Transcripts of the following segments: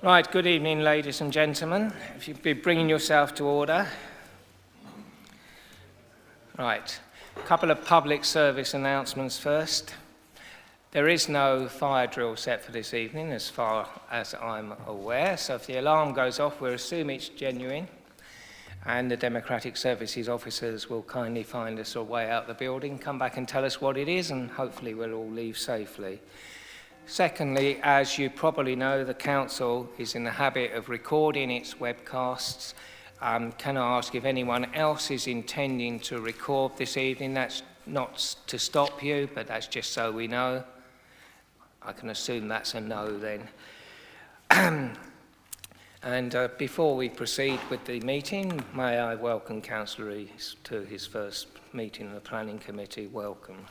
Right, good evening, ladies and gentlemen. If you'd be bringing yourself to order. Right, a couple of public service announcements first. There is no fire drill set for this evening, as far as I'm aware, so if the alarm goes off, we'll assume it's genuine, and the Democratic Services officers will kindly find us a way out of the building, come back and tell us what it is, and hopefully we'll all leave safely. Secondly, as you probably know, the Council is in the habit of recording its webcasts. Can I ask if anyone else is intending to record this evening? That's not to stop you, but that's just so we know. I can assume that's a no then. And before we proceed with the meeting, may I welcome Councillor Rees to his first meeting of the Planning Committee. Welcome.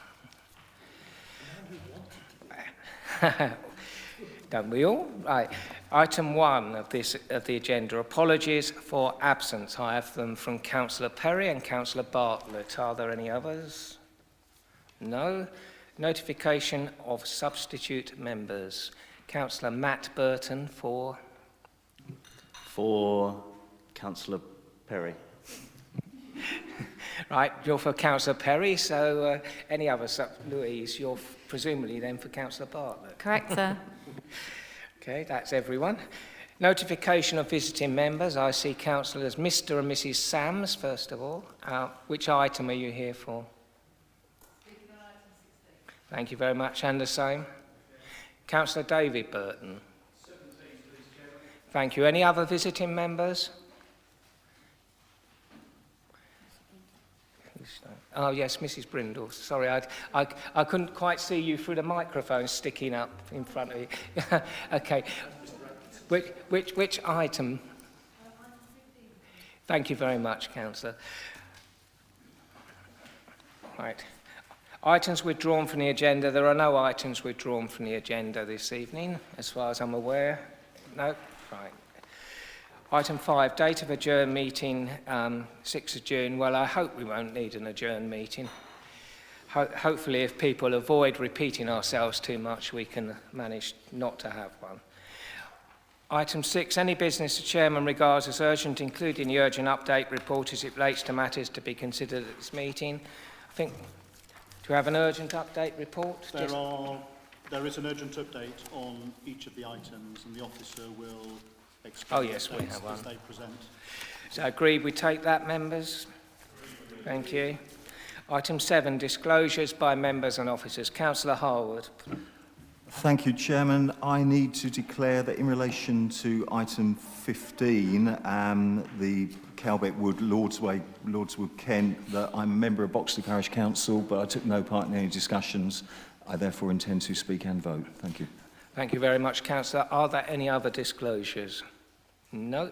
Don't we all? Right. Item 1 of the agenda, apologies for absence. I have them from Councillor Perry and Councillor Bartlett. Are there any others? No. Notification of substitute members. Councillor Matt Burton for Councillor Perry. Right, you're for Councillor Perry, so any others? Louise, you're presumably then for Councillor Bartlett. Correct, sir. Okay, that's everyone. Notification of visiting members. I see councillors Mr and Mrs Sams, first of all. Which item are you here for? Thank you very much, and the same. Councillor David Burton. 17, please, Chairman. Thank you. Any other visiting members? Oh yes, Mrs Brindle. Sorry, I couldn't quite see you through the microphone sticking up in front of you. Okay. Which item? Thank you very much, Councillor. Right. Items withdrawn from the agenda. There are no items withdrawn from the agenda this evening, as far as I'm aware. No? Right. Item 5, date of adjourned meeting, 6th of June. Well, I hope we won't need an adjourned meeting. Hopefully, if people avoid repeating ourselves too much, we can manage not to have one. Item 6, any business the Chairman regards as urgent, including the urgent update report as it relates to matters to be considered at this meeting. I think, do we have an urgent update report? There is an urgent update on each of the items, and the officer will oh yes, we have one. As they present. So agreed, we take that, members? Thank you. Item 7, disclosures by members and officers. Councillor Harwood. Thank you, Chairman. I need to declare that in relation to item 15, the Calbeck Wood, Lordswood, Kent, that I'm a member of Boxley Parish Council, but I took no part in any discussions. I therefore intend to speak and vote. Thank you. Thank you very much, Councillor. Are there any other disclosures? No.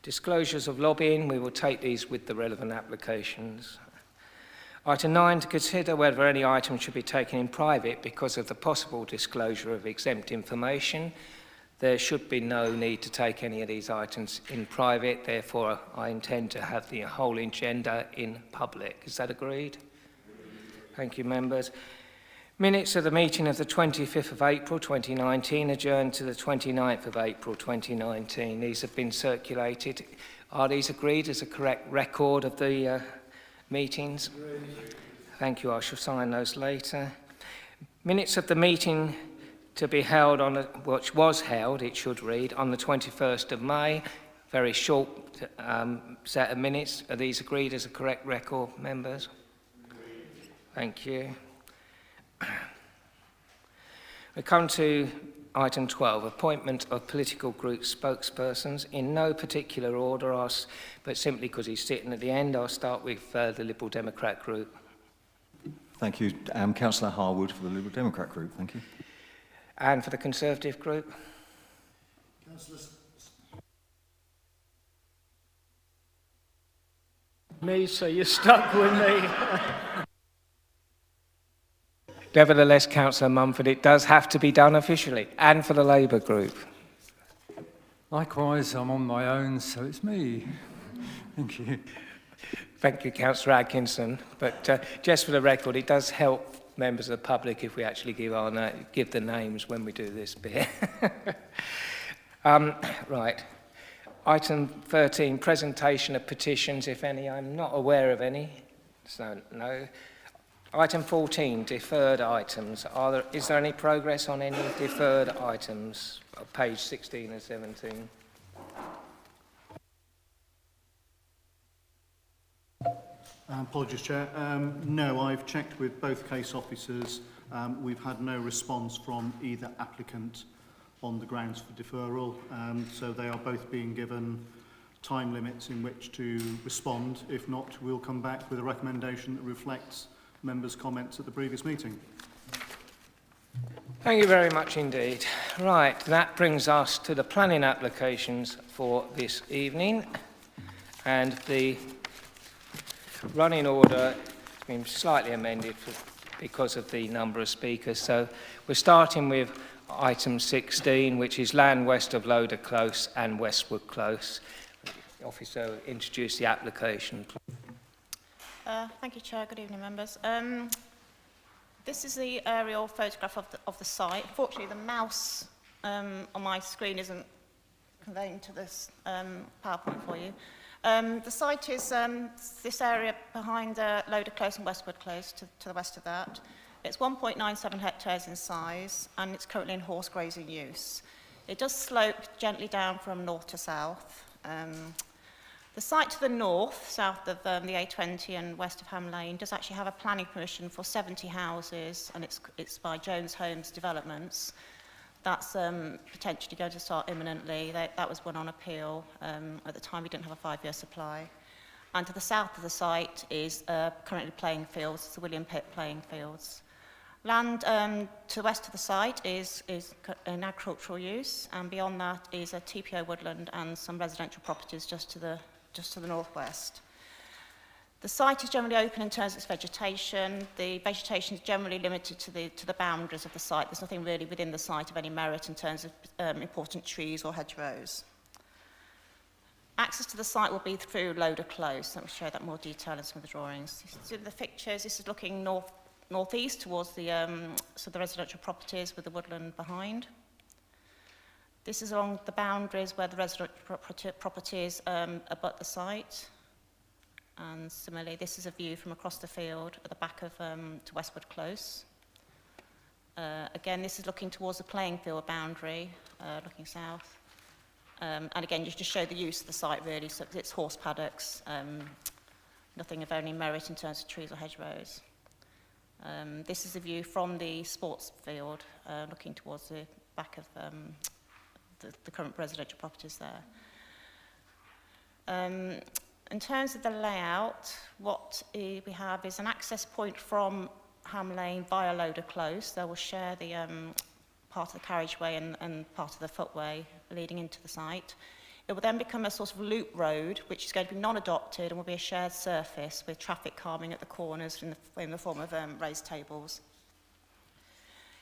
Disclosures of lobbying, we will take these with the relevant applications. Item 9, to consider whether any item should be taken in private because of the possible disclosure of exempt information. There should be no need to take any of these items in private, therefore I intend to have the whole agenda in public. Is that agreed? Thank you, members. Minutes of the meeting of the 25th of April 2019 adjourned to the 29th of April 2019. These have been circulated. Are these agreed as a correct record of the meetings? Thank you. I shall sign those later. Minutes of the meeting to be held on, which was held, it should read, on the 21st of May. Very short set of minutes. Are these agreed as a correct record, members? Thank you. We come to item 12, appointment of political group spokespersons. In no particular order, but simply because he's sitting at the end, I'll start with the Liberal Democrat group. Thank you. Councillor Harwood for the Liberal Democrat group. Thank you. And for the Conservative group? Me, so you're stuck with me. Nevertheless, Councillor Mumford, it does have to be done officially, and for the Labour group. Likewise, I'm on my own, so it's me. Thank you. Thank you, Councillor Atkinson. But just for the record, it does help members of the public if we actually give the names when we do this bit. Right. Item 13, presentation of petitions, if any. I'm not aware of any, so no. Item 14, deferred items. Is there any progress on any deferred items? Page 16 and 17. Apologies, Chair. No, I've checked with both case officers. We've had no response from either applicant on the grounds for deferral, so they are both being given time limits in which to respond. If not, we'll come back with a recommendation that reflects members' comments at the previous meeting. Thank you very much indeed. Right, that brings us to the planning applications for this evening, and the running order has been slightly amended because of the number of speakers. So we're starting with item 16, which is land west of Loder Close and Westwood Close. The officer introduce the application. Thank you, Chair. Good evening, members. This is the aerial photograph of the site. Fortunately, the mouse on my screen isn't conveying to this PowerPoint for you. The site is this area behind Loder Close and Westwood Close, to the west of that. It's 1.97 hectares in size, and it's currently in horse grazing use. It does slope gently down from north to south. The site to the north, south of the A20 and west of Ham Lane, does actually have a planning permission for 70 houses, and it's by Jones Homes Developments. That's potentially going to start imminently. That was one on appeal. At the time, we didn't have a 5-year supply. And to the south of the site is currently playing fields, it's the William Pitt playing fields. Land to the west of the site is in agricultural use, and beyond that is a TPO woodland and some residential properties just to the northwest. The site is generally open in terms of its vegetation. The vegetation is generally limited to the boundaries of the site. There's nothing really within the site of any merit in terms of important trees or hedgerows. Access to the site will be through Loder Close. Let me show that more detail in some of the drawings. So the pictures, this is looking northeast towards the residential properties with the woodland behind. This is along the boundaries where the residential properties abut the site. And similarly, this is a view from across the field at the back of to Westwood Close. Again, this is looking towards the playing field boundary, looking south. And again, just to show the use of the site really, so it's horse paddocks, nothing of any merit in terms of trees or hedgerows. This is a view from the sports field, looking towards the back of the current residential properties there. In terms of the layout, what we have is an access point from Ham Lane via Loder Close. They will share the part of the carriageway and part of the footway leading into the site. It will then become a sort of loop road, which is going to be non-adopted and will be a shared surface with traffic calming at the corners in the form of raised tables.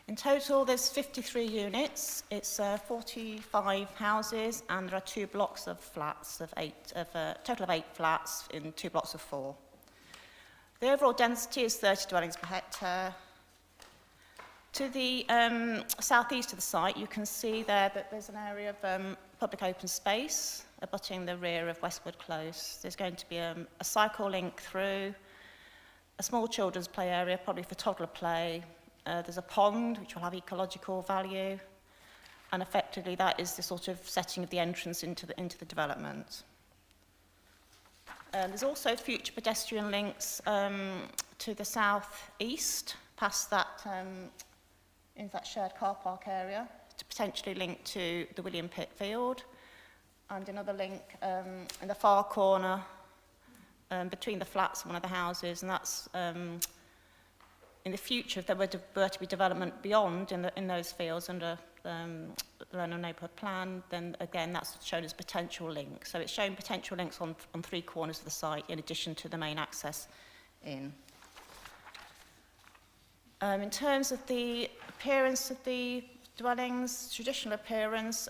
In total, there's 53 units. It's 45 houses, and there are 2 blocks of flats, a total of 8 flats in 2 blocks of 4. The overall density is 30 dwellings per hectare. To the southeast of the site, you can see there that there's an area of public open space abutting the rear of Westwood Close. There's going to be a cycle link through, a small children's play area, probably for toddler play. There's a pond, which will have ecological value, and effectively that is the sort of setting of the entrance into the development. There's also future pedestrian links to the south-east, past that, in that shared car park area, to potentially link to the William Pitt field, and another link in the far corner between the flats and one of the houses, and that's in the future, if there were to be development beyond in those fields under the London Neighbourhood Plan, then again that's shown as potential links. So it's showing potential links on 3 corners of the site in addition to the main access in. In terms of the appearance of the dwellings, traditional appearance,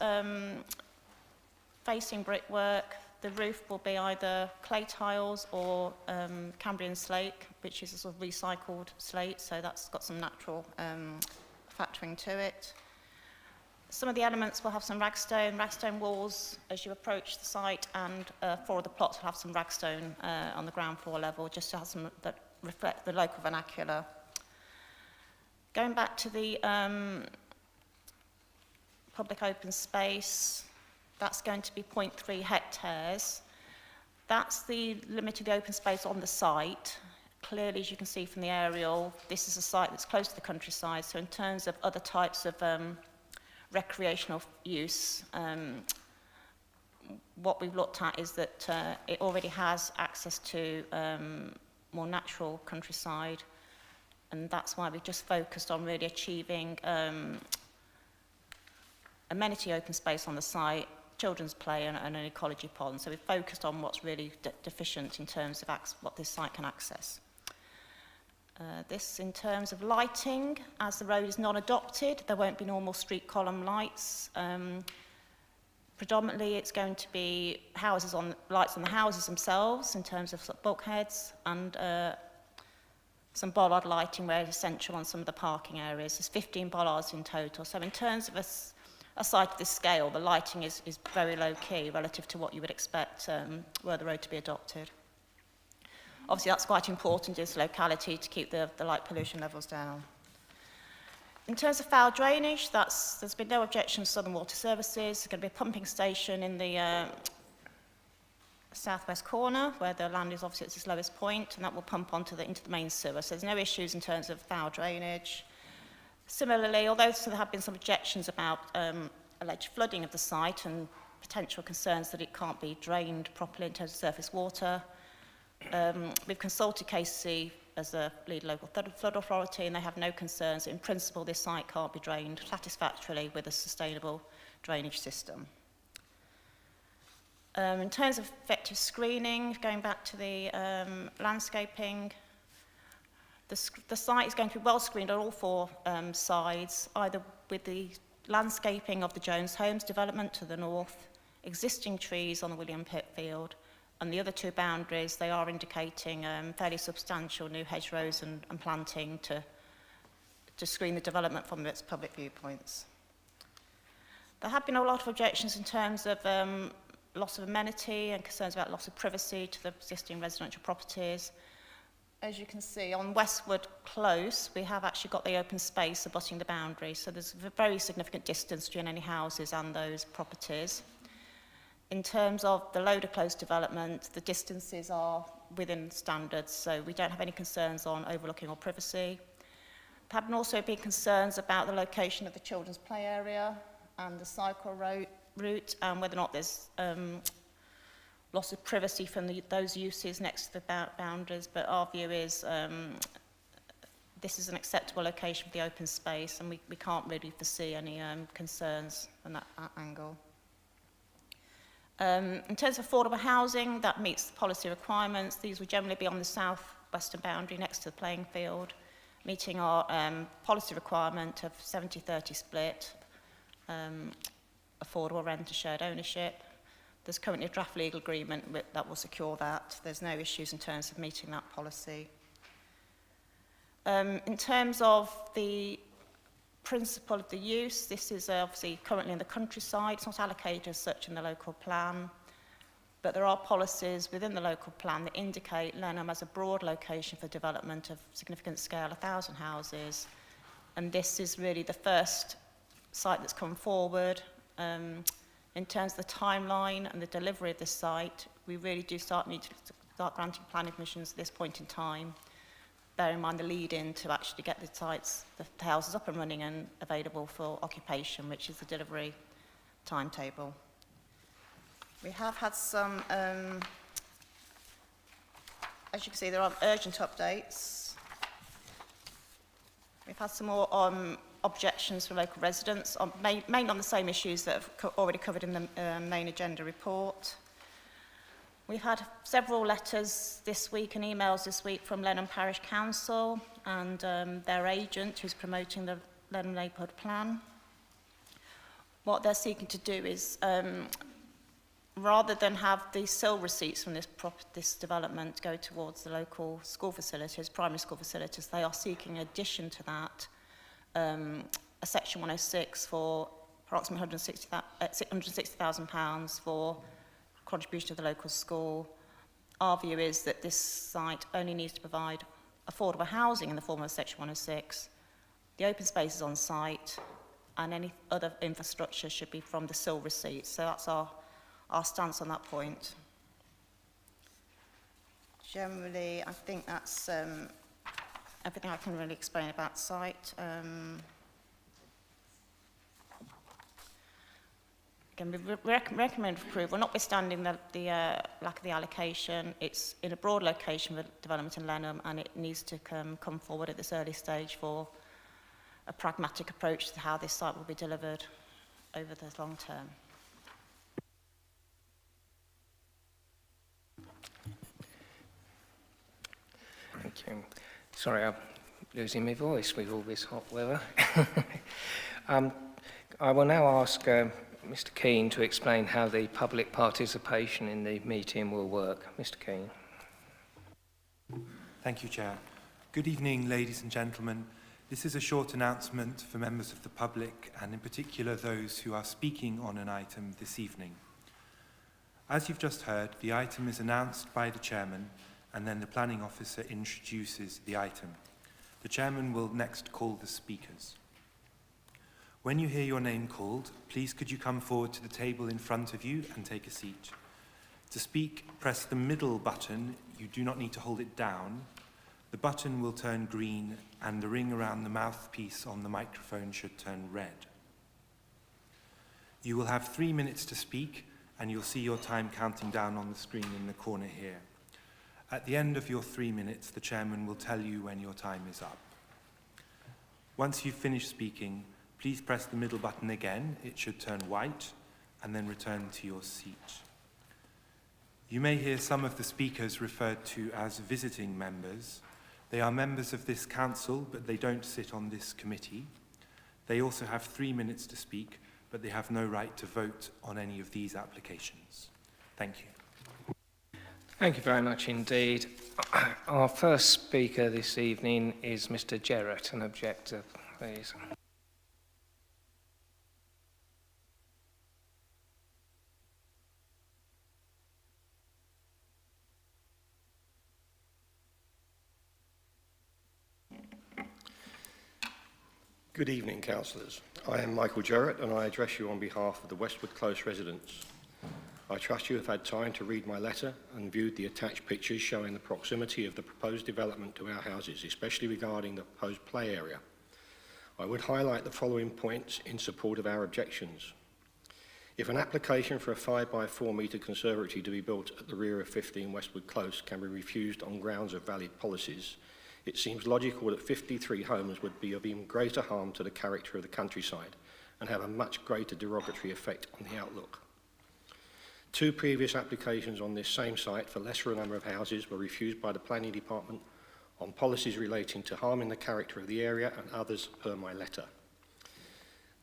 facing brickwork, the roof will be either clay tiles or Cambrian slate, which is a sort of recycled slate, so that's got some natural factoring to it. Some of the elements will have some ragstone walls as you approach the site, and 4 of the plots will have some ragstone on the ground floor level, just to have some that reflect the local vernacular. Going back to the public open space, that's going to be 0.3 hectares. That's the limit of the open space on the site. Clearly, as you can see from the aerial, this is a site that's close to the countryside, so in terms of other types of recreational use, what we've looked at is that it already has access to more natural countryside, and that's why we've just focused on really achieving amenity open space on the site, children's play and an ecology pond. So we've focused on what's really deficient in terms of what this site can access. This in terms of lighting, as the road is non-adopted, there won't be normal street column lights. Predominantly it's going to be lights on the houses themselves in terms of bulkheads, and some bollard lighting where it's essential on some of the parking areas. There's 15 bollards in total. So in terms of a site of this scale, the lighting is very low key relative to what you would expect were the road to be adopted. Obviously, that's quite important in this locality to keep the light pollution levels down. In terms of foul drainage, there's been no objection to Southern Water Services. There's going to be a pumping station in the southwest corner, where the land is obviously at its lowest point, and that will pump into the main sewer. So there's no issues in terms of foul drainage. Similarly, although there have been some objections about alleged flooding of the site and potential concerns that it can't be drained properly in terms of surface water, we've consulted KC as a lead local flood authority, and they have no concerns. In principle, this site can't be drained satisfactorily with a sustainable drainage system. In terms of effective screening, going back to the landscaping, the site is going to be well screened on all 4 sides, either with the landscaping of the Jones Homes development to the north, existing trees on the William Pitt field, and the other 2 boundaries, they are indicating fairly substantial new hedgerows and planting to screen the development from its public viewpoints. There have been a lot of objections in terms of loss of amenity and concerns about loss of privacy to the existing residential properties. As you can see, on Westwood Close, we have actually got the open space abutting the boundary, so there's a very significant distance between any houses and those properties. In terms of the Loader Close development, the distances are within standards, so we don't have any concerns on overlooking or privacy. There have also been concerns about the location of the children's play area and the cycle route, and whether or not there's loss of privacy from those uses next to the boundaries, but our view is this is an acceptable location for the open space, and we can't really foresee any concerns from that angle. In terms of affordable housing, that meets the policy requirements. These will generally be on the south-western boundary next to the playing field, meeting our policy requirement of 70-30 split, affordable rent to shared ownership. There's currently a draft legal agreement that will secure that. There's no issues in terms of meeting that policy. In terms of the principle of the use, this is obviously currently in the countryside. It's not allocated as such in the local plan, but there are policies within the local plan that indicate Lenham as a broad location for development of significant scale, 1,000 houses, and this is really the first site that's come forward. In terms of the timeline and the delivery of this site, we really do need to start granting planning permissions at this point in time. Bear in mind the lead-in to actually get the houses up and running and available for occupation, which is the delivery timetable. We have had some, as you can see, there are urgent updates. We've had some more objections from local residents, mainly on the same issues that have already covered in the main agenda report. We've had several letters this week and emails this week from Lenham Parish Council and their agent who's promoting the Lenham Neighbourhood Plan. What they're seeking to do is, rather than have the sole receipts from this development go towards the local school facilities, primary school facilities, they are seeking in addition to that a Section 106 for approximately £160,000 for contribution to the local school. Our view is that this site only needs to provide affordable housing in the form of Section 106. The open spaces on site and any other infrastructure should be from the SIL receipts. So that's our stance on that point. Generally, I think that's everything I can really explain about site. Again, we recommend approval, notwithstanding the lack of the allocation. It's in a broad location for development in Lenham, and it needs to come forward at this early stage for a pragmatic approach to how this site will be delivered over the long term. Thank you. Sorry, I'm losing my voice with all this hot weather. I will now ask Mr. Keane to explain how the public participation in the meeting will work. Mr. Keane. Thank you, Chair. Good evening, ladies and gentlemen. This is a short announcement for members of the public, and in particular those who are speaking on an item this evening. As you've just heard, the item is announced by the Chairman, and then the Planning Officer introduces the item. The Chairman will next call the speakers. When you hear your name called, please could you come forward to the table in front of you and take a seat. To speak, press the middle button. You do not need to hold it down. The button will turn green and the ring around the mouthpiece on the microphone should turn red. You will have 3 minutes to speak, and you'll see your time counting down on the screen in the corner here. At the end of your 3 minutes, the Chairman will tell you when your time is up. Once you've finished speaking, please press the middle button again. It should turn white, and then return to your seat. You may hear some of the speakers referred to as visiting members. They are members of this council, but they don't sit on this committee. They also have 3 minutes to speak, but they have no right to vote on any of these applications. Thank you. Thank you very much indeed. Our first speaker this evening is Mr. Jarrett, an objector, please. Good evening, councillors. I am Michael Jarrett and I address you on behalf of the Westwood Close residents. I trust you have had time to read my letter and viewed the attached pictures showing the proximity of the proposed development to our houses, especially regarding the proposed play area. I would highlight the following points in support of our objections. If an application for a 5 by 4 metre conservatory to be built at the rear of 15 Westwood Close can be refused on grounds of valid policies, it seems logical that 53 homes would be of even greater harm to the character of the countryside and have a much greater derogatory effect on the outlook. 2 previous applications on this same site for lesser number of houses were refused by the Planning Department on policies relating to harming the character of the area and others per my letter.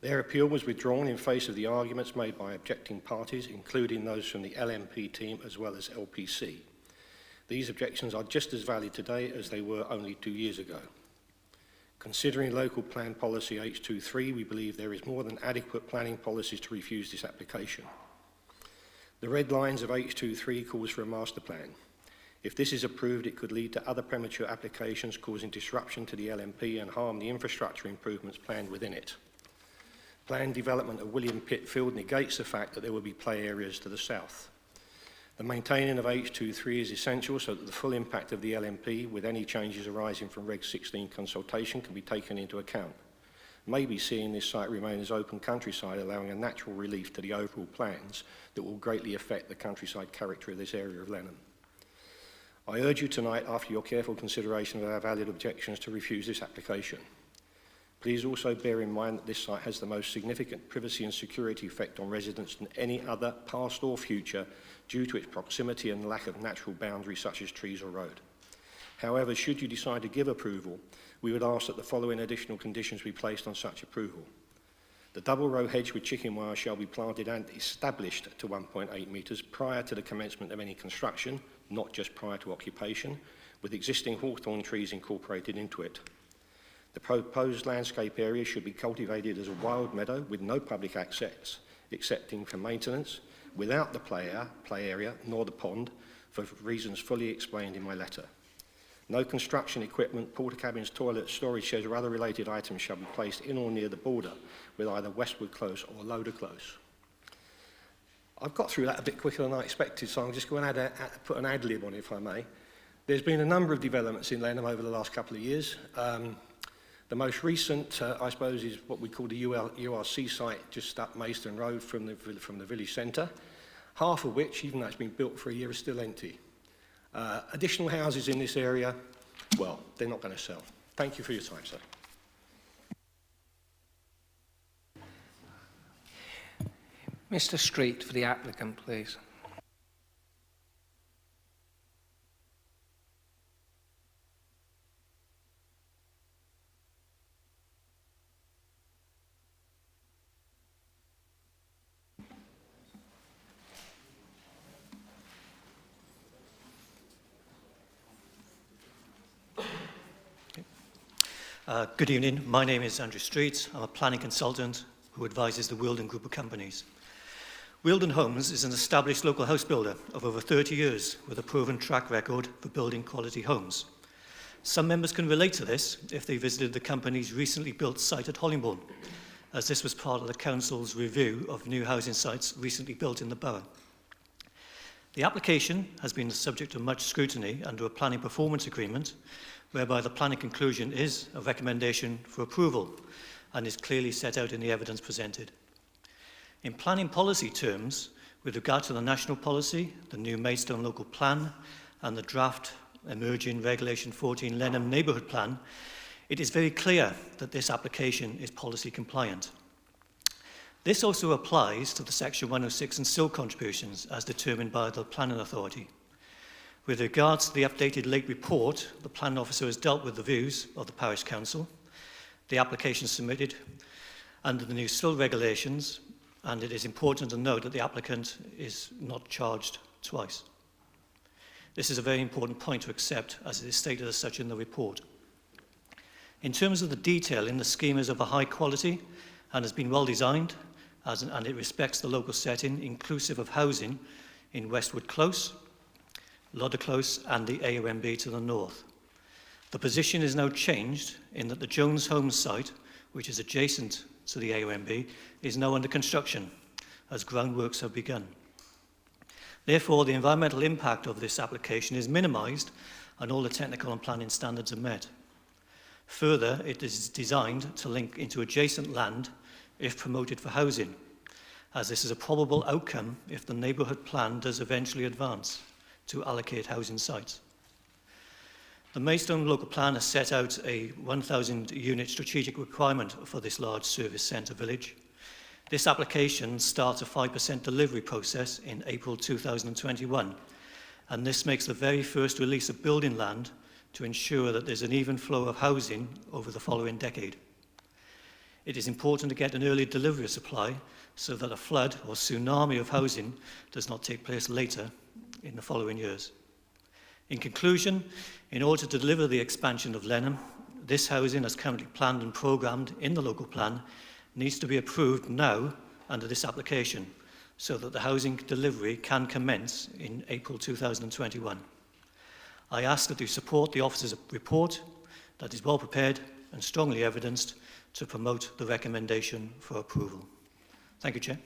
Their appeal was withdrawn in face of the arguments made by objecting parties, including those from the LMP team as well as LPC. These objections are just as valid today as they were only 2 years ago. Considering local plan policy H23, we believe there is more than adequate planning policies to refuse this application. The red lines of H23 calls for a master plan. If this is approved, it could lead to other premature applications causing disruption to the LMP and harm the infrastructure improvements planned within it. Planned development of William Pitt Field negates the fact that there will be play areas to the south. The maintaining of H23 is essential so that the full impact of the LMP, with any changes arising from Reg 16 consultation, can be taken into account. Maybe seeing this site remain as open countryside, allowing a natural relief to the overall plans that will greatly affect the countryside character of this area of Lenham. I urge you tonight, after your careful consideration of our valid objections, to refuse this application. Please also bear in mind that this site has the most significant privacy and security effect on residents than any other, past or future, due to its proximity and lack of natural boundaries such as trees or road. However, should you decide to give approval, we would ask that the following additional conditions be placed on such approval. The double row hedge with chicken wire shall be planted and established to 1.8 metres prior to the commencement of any construction, not just prior to occupation, with existing hawthorn trees incorporated into it. The proposed landscape area should be cultivated as a wild meadow with no public access, excepting for maintenance, without the play area nor the pond, for reasons fully explained in my letter. No construction equipment, porta cabins, toilets, storage sheds or other related items shall be placed in or near the border with either Westwood Close or Loader Close. I've got through that a bit quicker than I expected, so I'm just going to put an ad lib on it, if I may. There's been a number of developments in Lenham over the last couple of years. The most recent, I suppose, is what we call the URC site just up Maidstone Road from the village centre, half of which, even though it's been built for a year, is still empty. Additional houses in this area, well, they're not going to sell. Thank you for your time, sir. Mr. Street for the applicant, please. Good evening. My name is Andrew Street. I'm a planning consultant who advises the Wealden Group of companies. Wealden Homes is an established local house builder of over 30 years with a proven track record for building quality homes. Some members can relate to this if they visited the company's recently built site at Hollingbourne, as this was part of the council's review of new housing sites recently built in the borough. The application has been the subject of much scrutiny under a planning performance agreement, whereby the planning conclusion is a recommendation for approval and is clearly set out in the evidence presented. In planning policy terms, with regard to the national policy, the new Maidstone local plan and the draft emerging Regulation 14 Lenham neighbourhood plan, it is very clear that this application is policy compliant. This also applies to the Section 106 and SIL contributions as determined by the Planning Authority. With regards to the updated late report, the planning officer has dealt with the views of the parish council, the application submitted under the new SIL regulations, and it is important to note that the applicant is not charged twice. This is a very important point to accept, as it is stated as such in the report. In terms of the detail in the scheme is of a high quality and has been well designed, and it respects the local setting, inclusive of housing in Westwood Close, Loader Close and the AOMB to the north. The position is now changed in that the Jones Homes site, which is adjacent to the AOMB, is now under construction as groundworks have begun. Therefore, the environmental impact of this application is minimised and all the technical and planning standards are met. Further, it is designed to link into adjacent land if promoted for housing, as this is a probable outcome if the neighbourhood plan does eventually advance to allocate housing sites. The Maidstone local plan has set out a 1,000 unit strategic requirement for this large service centre village. This application starts a 5% delivery process in April 2021, and this makes the very first release of building land to ensure that there's an even flow of housing over the following decade. It is important to get an early delivery of supply so that a flood or tsunami of housing does not take place later in the following years. In conclusion, in order to deliver the expansion of Lenham, this housing as currently planned and programmed in the local plan needs to be approved now under this application so that the housing delivery can commence in April 2021. I ask that you support the officer's report that is well prepared and strongly evidenced to promote the recommendation for approval. Thank you, Chair.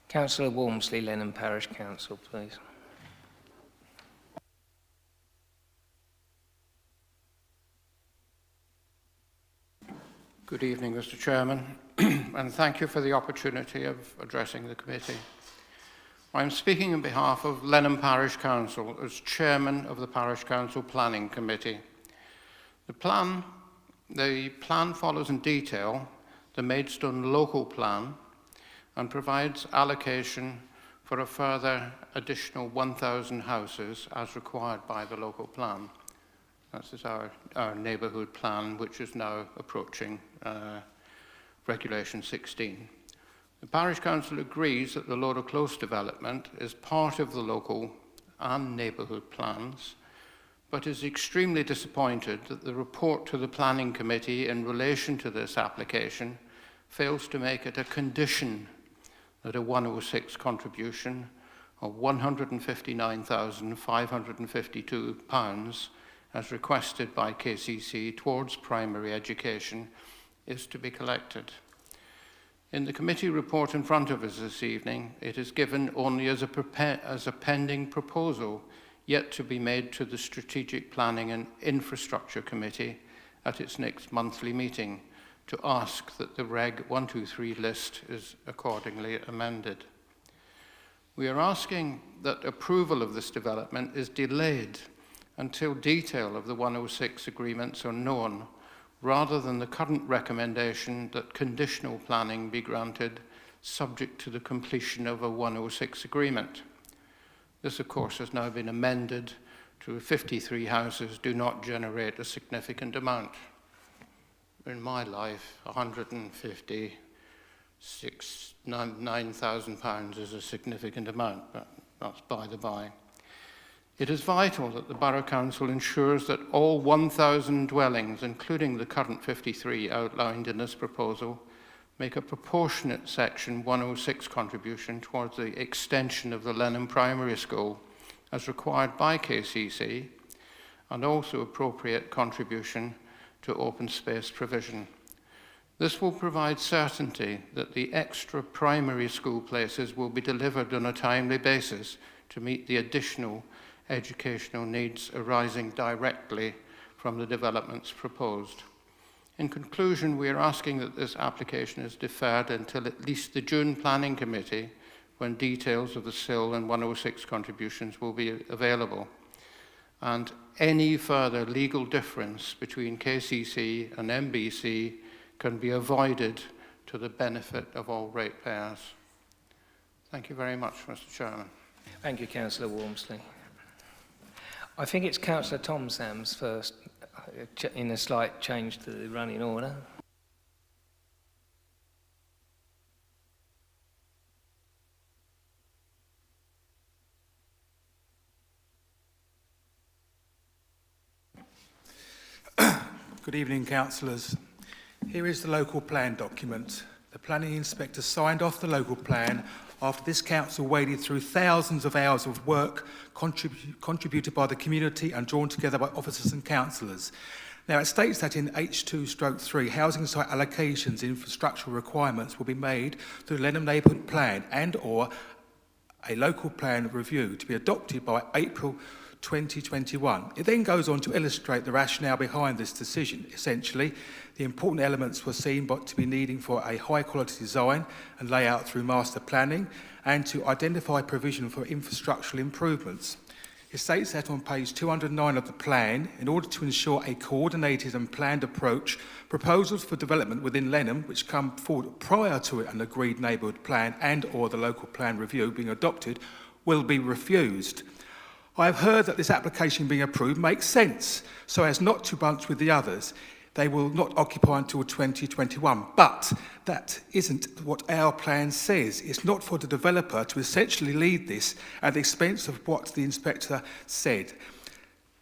Councillor Walmsley, Lenham Parish Council, please. Good evening, Mr. Chairman, and thank you for the opportunity of addressing the committee. I'm speaking on behalf of Lenham Parish Council as Chairman of the Parish Council Planning Committee. The plan follows in detail the Maidstone local plan and provides allocation for a further additional 1,000 houses as required by the local plan. This is our neighbourhood plan, which is now approaching Regulation 16. The Parish Council agrees that the Loader Close development is part of the local and neighbourhood plans, but is extremely disappointed that the report to the Planning Committee in relation to this application fails to make it a condition that a 106 contribution of £159,552, as requested by KCC towards primary education, is to be collected. In the committee report in front of us this evening, it is given only as a pending proposal yet to be made to the Strategic Planning and Infrastructure Committee at its next monthly meeting to ask that the Reg 123 list is accordingly amended. We are asking that approval of this development is delayed until detail of the 106 agreements are known, rather than the current recommendation that conditional planning be granted subject to the completion of a 106 agreement. This, of course, has now been amended to 53 houses do not generate a significant amount. In my life, £9,000 is a significant amount, but that's by the by. It is vital that the Borough Council ensures that all 1,000 dwellings, including the current 53 outlined in this proposal, make a proportionate Section 106 contribution towards the extension of the Lenham Primary School as required by KCC, and also appropriate contribution to open space provision. This will provide certainty that the extra primary school places will be delivered on a timely basis to meet the additional educational needs arising directly from the developments proposed. In conclusion, we are asking that this application is deferred until at least the June Planning Committee, when details of the SIL and 106 contributions will be available, and any further legal difference between KCC and MBC can be avoided to the benefit of all ratepayers. Thank you very much, Mr. Chairman. Thank you, Councillor Walmsley. I think it's Councillor Tom Sams first, in a slight change to the running order. Good evening, councillors. Here is the local plan document. The planning inspector signed off the local plan after this council waded through thousands of hours of work contributed by the community and drawn together by officers and councillors. Now, it states that in H2/3, housing site allocations and infrastructural requirements will be made through the Lenham Neighbourhood Plan and or a local plan review to be adopted by April 2021. It then goes on to illustrate the rationale behind this decision. Essentially, the important elements were seen to be needing for a high-quality design and layout through master planning, and to identify provision for infrastructural improvements. It states that on page 209 of the plan, in order to ensure a coordinated and planned approach, proposals for development within Lenham, which come forward prior to an agreed neighbourhood plan and or the local plan review being adopted, will be refused. I have heard that this application being approved makes sense, so as not to bunch with the others. They will not occupy until 2021, but that isn't what our plan says. It's not for the developer to essentially lead this at the expense of what the inspector said.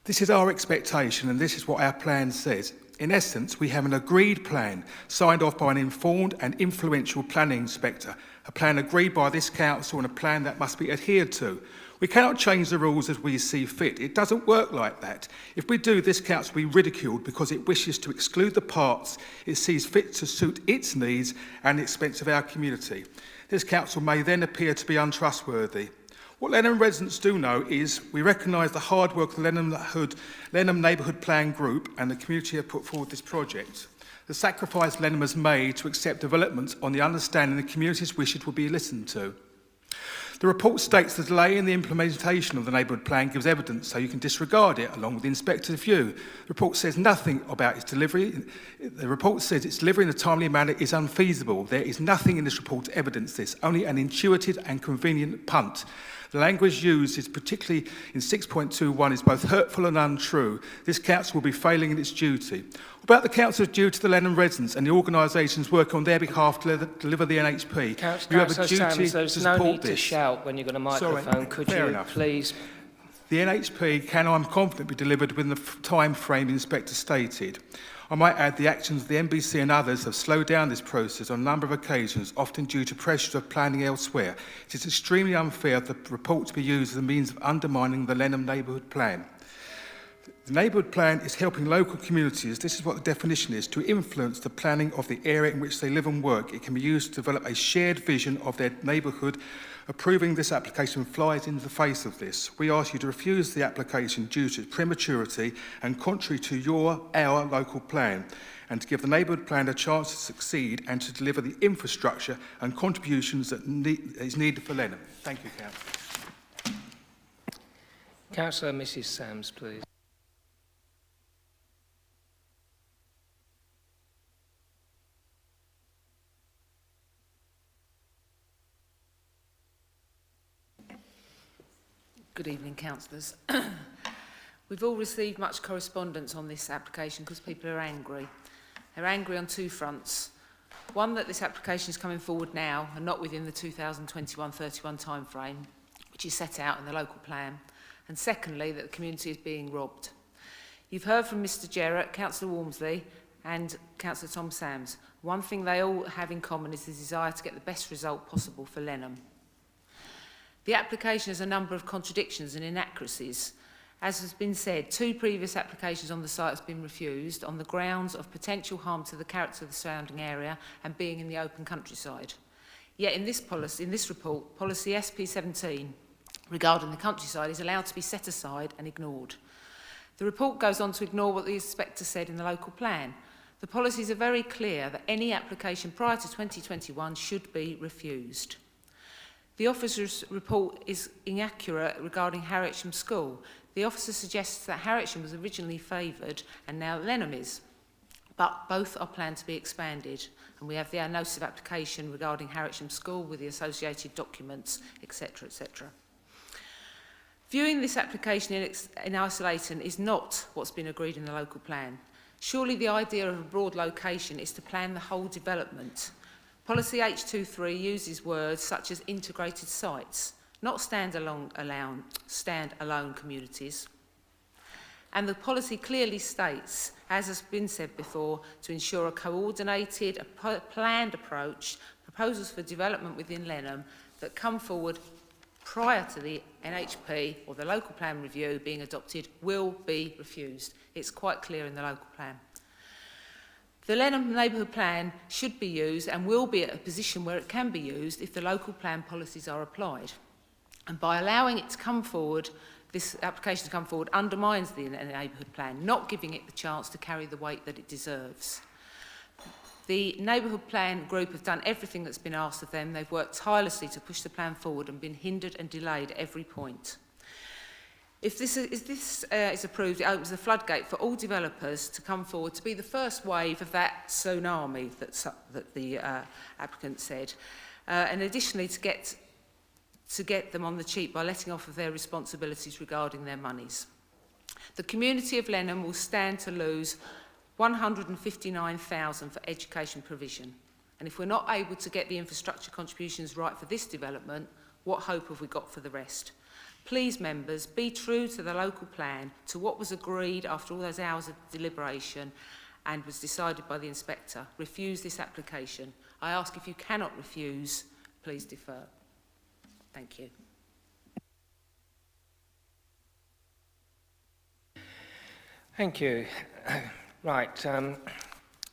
This is our expectation, and this is what our plan says. In essence, we have an agreed plan signed off by an informed and influential planning inspector, a plan agreed by this council and a plan that must be adhered to. We cannot change the rules as we see fit. It doesn't work like that. If we do, this council will be ridiculed because it wishes to exclude the parts it sees fit to suit its needs and the expense of our community. This council may then appear to be untrustworthy. What Lenham residents do know is we recognise the hard work of the Lenham Neighbourhood Plan Group and the community have put forward this project. The sacrifice Lenham has made to accept development on the understanding the community's wishes will be listened to. The report states the delay in the implementation of the neighbourhood plan gives evidence, so you can disregard it along with the inspector's view. The report says nothing about its delivery. The report says its delivery in a timely manner is unfeasible. There is nothing in this report to evidence this, only an intuitive and convenient punt. The language used is particularly in 6.21 is both hurtful and untrue. This council will be failing in its duty. What about the council's duty to the Lenham residents and the organisations working on their behalf to deliver the NHP? You have a duty to support this. There's no need to shout when you've got a microphone. Sorry, Could fair you enough. please The NHP can, I'm confident, be delivered within the time frame the Inspector stated. I might add the actions of the NBC and others have slowed down this process on a number of occasions, often due to pressure of planning elsewhere. It is extremely unfair for the report to be used as a means of undermining the Lenham Neighbourhood Plan. The Neighbourhood Plan is helping local communities, this is what the definition is, to influence the planning of the area in which they live and work. It can be used to develop a shared vision of their neighbourhood. Approving this application flies in the face of this. We ask you to refuse the application due to its prematurity and contrary to our local plan, and to give the Neighbourhood Plan a chance to succeed and to deliver the infrastructure and contributions that is needed for Lenham. Thank you, Councillor. Councillor Mrs Sams, please. Good evening, councillors. We've all received much correspondence on this application because people are angry. They're angry on two fronts. One, that this application is coming forward now and not within the 2021-31 time frame, which is set out in the local plan. And secondly, that the community is being robbed. You've heard from Mr Jarrett, Councillor Walmsley and Councillor Tom Sams. One thing they all have in common is the desire to get the best result possible for Lenham. The application has a number of contradictions and inaccuracies. As has been said, 2 previous applications on the site have been refused on the grounds of potential harm to the character of the surrounding area and being in the open countryside. Yet in this report, policy SP17 regarding the countryside is allowed to be set aside and ignored. The report goes on to ignore what the inspector said in the local plan. The policies are very clear that any application prior to 2021 should be refused. The officer's report is inaccurate regarding Harwich School. The officer suggests that Harwich was originally favoured and now Lenham is, but both are planned to be expanded. And we have the notice of application regarding Harwich School with the associated documents, etc., etc. Viewing this application in isolation is not what's been agreed in the local plan. Surely the idea of a broad location is to plan the whole development. Policy H23 uses words such as integrated sites, not standalone communities. And the policy clearly states, as has been said before, to ensure a coordinated, planned approach, proposals for development within Lenham that come forward prior to the NHP or the local plan review being adopted will be refused. It's quite clear in the local plan. The Lenham Neighbourhood Plan should be used and will be at a position where it can be used if the local plan policies are applied. And by allowing it to come forward, this application to come forward undermines the Neighbourhood Plan, not giving it the chance to carry the weight that it deserves. The Neighbourhood Plan group have done everything that's been asked of them. They've worked tirelessly to push the plan forward and been hindered and delayed at every point. If this is approved, it opens the floodgate for all developers to come forward to be the first wave of that tsunami that the applicant said, and additionally to get them on the cheap by letting off of their responsibilities regarding their monies. The community of Lenham will stand to lose $159,000 for education provision. And if we're not able to get the infrastructure contributions right for this development, what hope have we got for the rest? Please, members, be true to the local plan, to what was agreed after all those hours of deliberation and was decided by the inspector. Refuse this application. I ask, if you cannot refuse, please defer. Thank you. Thank you. Right,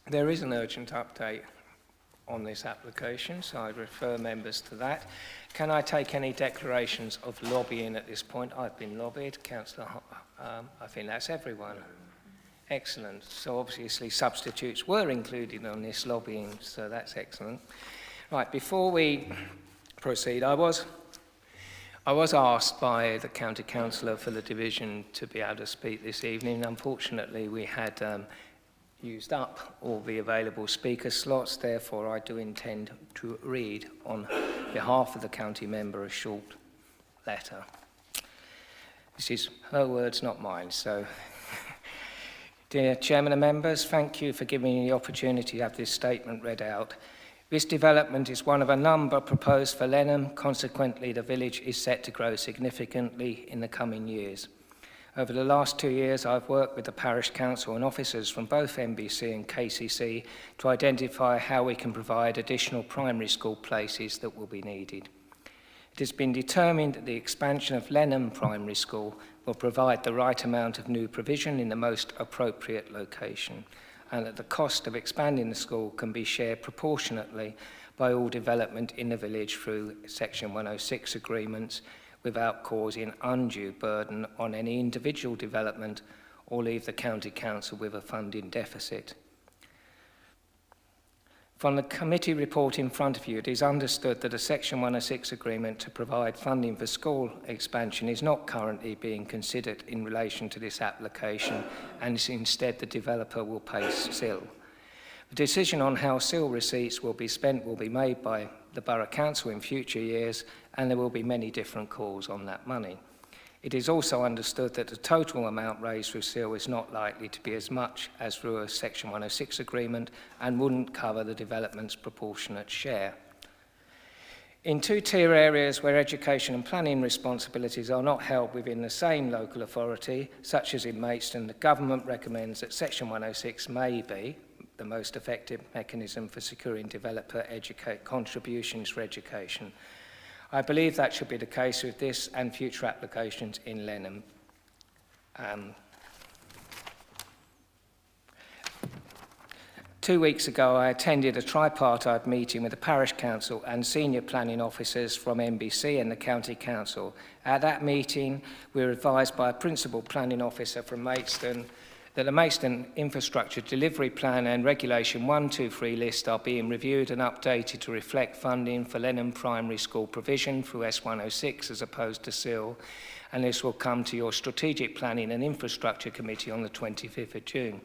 there is an urgent update on this application, so I refer members to that. Can I take any declarations of lobbying at this point? I've been lobbied, Councillor. I think that's everyone. Excellent. So obviously substitutes were included on this lobbying, so that's excellent. Right, before we proceed, I was asked by the County Councillor for the division to be able to speak this evening. Unfortunately, we had used up all the available speaker slots, therefore I do intend to read on behalf of the county member a short letter. This is her words, not mine, so dear Chairman and members, thank you for giving me the opportunity to have this statement read out. This development is one of a number proposed for Lenham. Consequently, the village is set to grow significantly in the coming years. Over the last 2 years, I've worked with the Parish Council and officers from both MBC and KCC to identify how we can provide additional primary school places that will be needed. It has been determined that the expansion of Lenham Primary School will provide the right amount of new provision in the most appropriate location, and that the cost of expanding the school can be shared proportionately by all development in the village through Section 106 agreements without causing undue burden on any individual development or leave the County Council with a funding deficit. From the committee report in front of you, it is understood that a Section 106 agreement to provide funding for school expansion is not currently being considered in relation to this application, and instead the developer will pay SIL. The decision on how SIL receipts will be spent will be made by the Borough Council in future years, and there will be many different calls on that money. It is also understood that the total amount raised through SIL is not likely to be as much as through a Section 106 agreement and wouldn't cover the development's proportionate share. In two-tier areas where education and planning responsibilities are not held within the same local authority, such as in Maidstone, the government recommends that Section 106 may be the most effective mechanism for securing developer contributions for education. I believe that should be the case with this and future applications in Lenham. 2 weeks ago, I attended a tripartite meeting with the Parish Council and senior planning officers from MBC and the County Council. At that meeting, we were advised by a principal planning officer from Maidstone that the Maidstone Infrastructure Delivery Plan and Regulation 123 list are being reviewed and updated to reflect funding for Lenham Primary School provision through S106 as opposed to SIL, and this will come to your Strategic Planning and Infrastructure Committee on the 25th of June.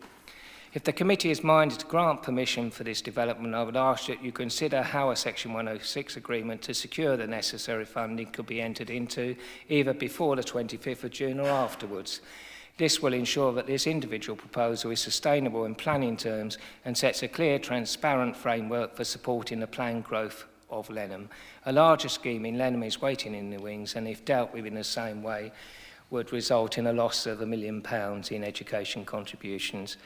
If the committee is minded to grant permission for this development, I would ask that you consider how a Section 106 agreement to secure the necessary funding could be entered into, either before the 25th of June or afterwards. This will ensure that this individual proposal is sustainable in planning terms and sets a clear, transparent framework for supporting the planned growth of Lenham. A larger scheme in Lenham is waiting in the wings, and if dealt with in the same way, would result in a loss of £1 million in education contributions.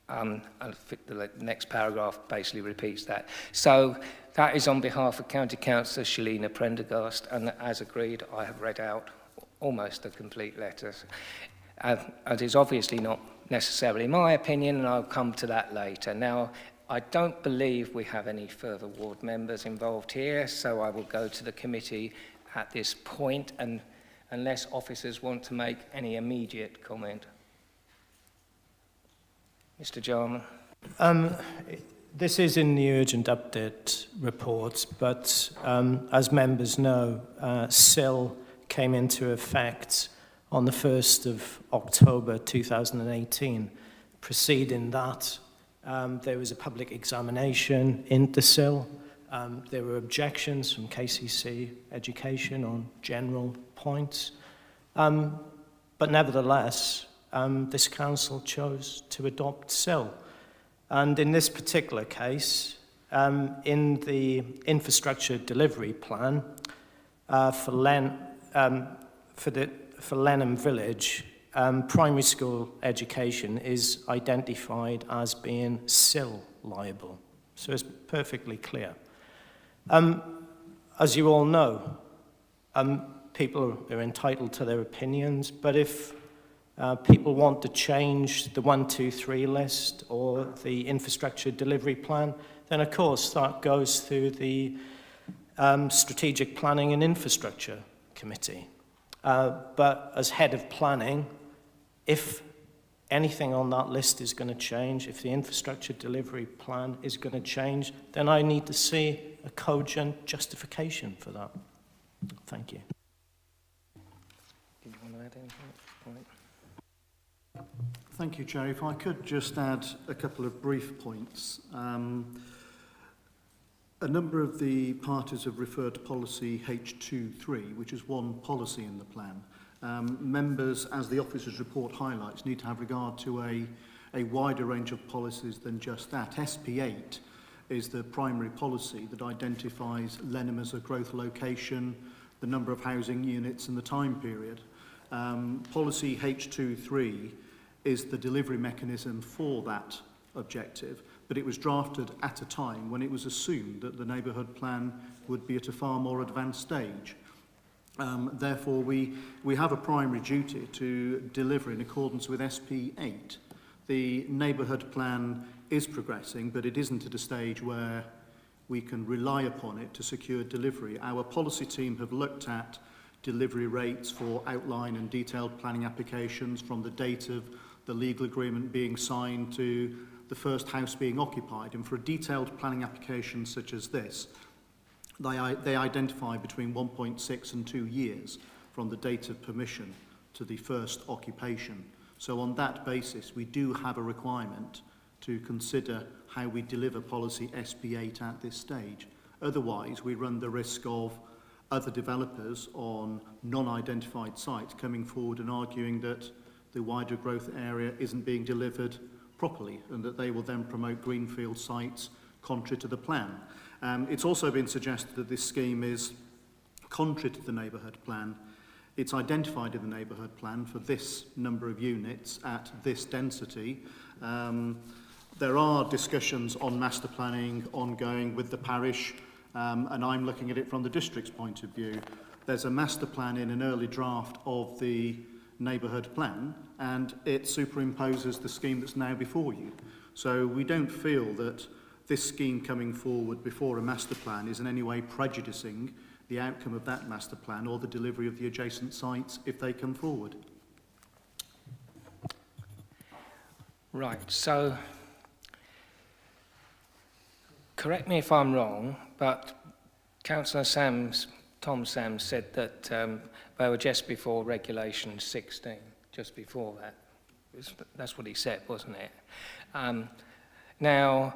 I think the next paragraph basically repeats that. So that is on behalf of County Councillor Shalina Prendergast, and as agreed, I have read out almost a complete letter. It is obviously not necessarily my opinion, and I'll come to that later. Now, I don't believe we have any further ward members involved here, so I will go to the committee at this point, and unless officers want to make any immediate comment. Mr. Jarman. This is in the urgent update report, but as members know, SIL came into effect on the 1st of October 2018. Preceding that, there was a public examination into SIL. There were objections from KCC Education on general points. But nevertheless, this council chose to adopt SIL. And in this particular case, in the infrastructure delivery plan for Lenham Village, primary school education is identified as being SIL liable. So it's perfectly clear. As you all know, people are entitled to their opinions, but if people want to change the 1, 2, 3 list or the infrastructure delivery plan, then of course that goes through the Strategic Planning and Infrastructure Committee. But as head of planning, if anything on that list is going to change, if the infrastructure delivery plan is going to change, then I need to see a cogent justification for that. Thank you. Did you want to add anything at this point? Thank you, Chair. If I could just add a couple of brief points. A number of the parties have referred to policy H23, which is one policy in the plan. Members, as the officer's report highlights, need to have regard to a wider range of policies than just that. SP8 is the primary policy that identifies Lenham as a growth location, the number of housing units and the time period. Policy H23 is the delivery mechanism for that objective, but it was drafted at a time when it was assumed that the neighbourhood plan would be at a far more advanced stage. Therefore, we have a primary duty to deliver in accordance with SP8. The neighbourhood plan is progressing, but it isn't at a stage where we can rely upon it to secure delivery. Our policy team have looked at delivery rates for outline and detailed planning applications from the date of the legal agreement being signed to the first house being occupied. And for a detailed planning application such as this, they identify between 1.6 and 2 years from the date of permission to the first occupation. So on that basis, we do have a requirement to consider how we deliver policy SP8 at this stage. Otherwise, we run the risk of other developers on non-identified sites coming forward and arguing that the wider growth area isn't being delivered properly and that they will then promote greenfield sites contrary to the plan. It's also been suggested that this scheme is contrary to the neighbourhood plan. It's identified in the neighbourhood plan for this number of units at this density. There are discussions on master planning ongoing with the parish, and I'm looking at it from the district's point of view. There's a master plan in an early draft of the neighbourhood plan, and it superimposes the scheme that's now before you. So we don't feel that this scheme coming forward before a master plan is in any way prejudicing the outcome of that master plan or the delivery of the adjacent sites if they come forward. Right, so correct me if I'm wrong, but Councillor Tom Sams said that they were just before Regulation 16, just before that. That's what he said, wasn't it? Now,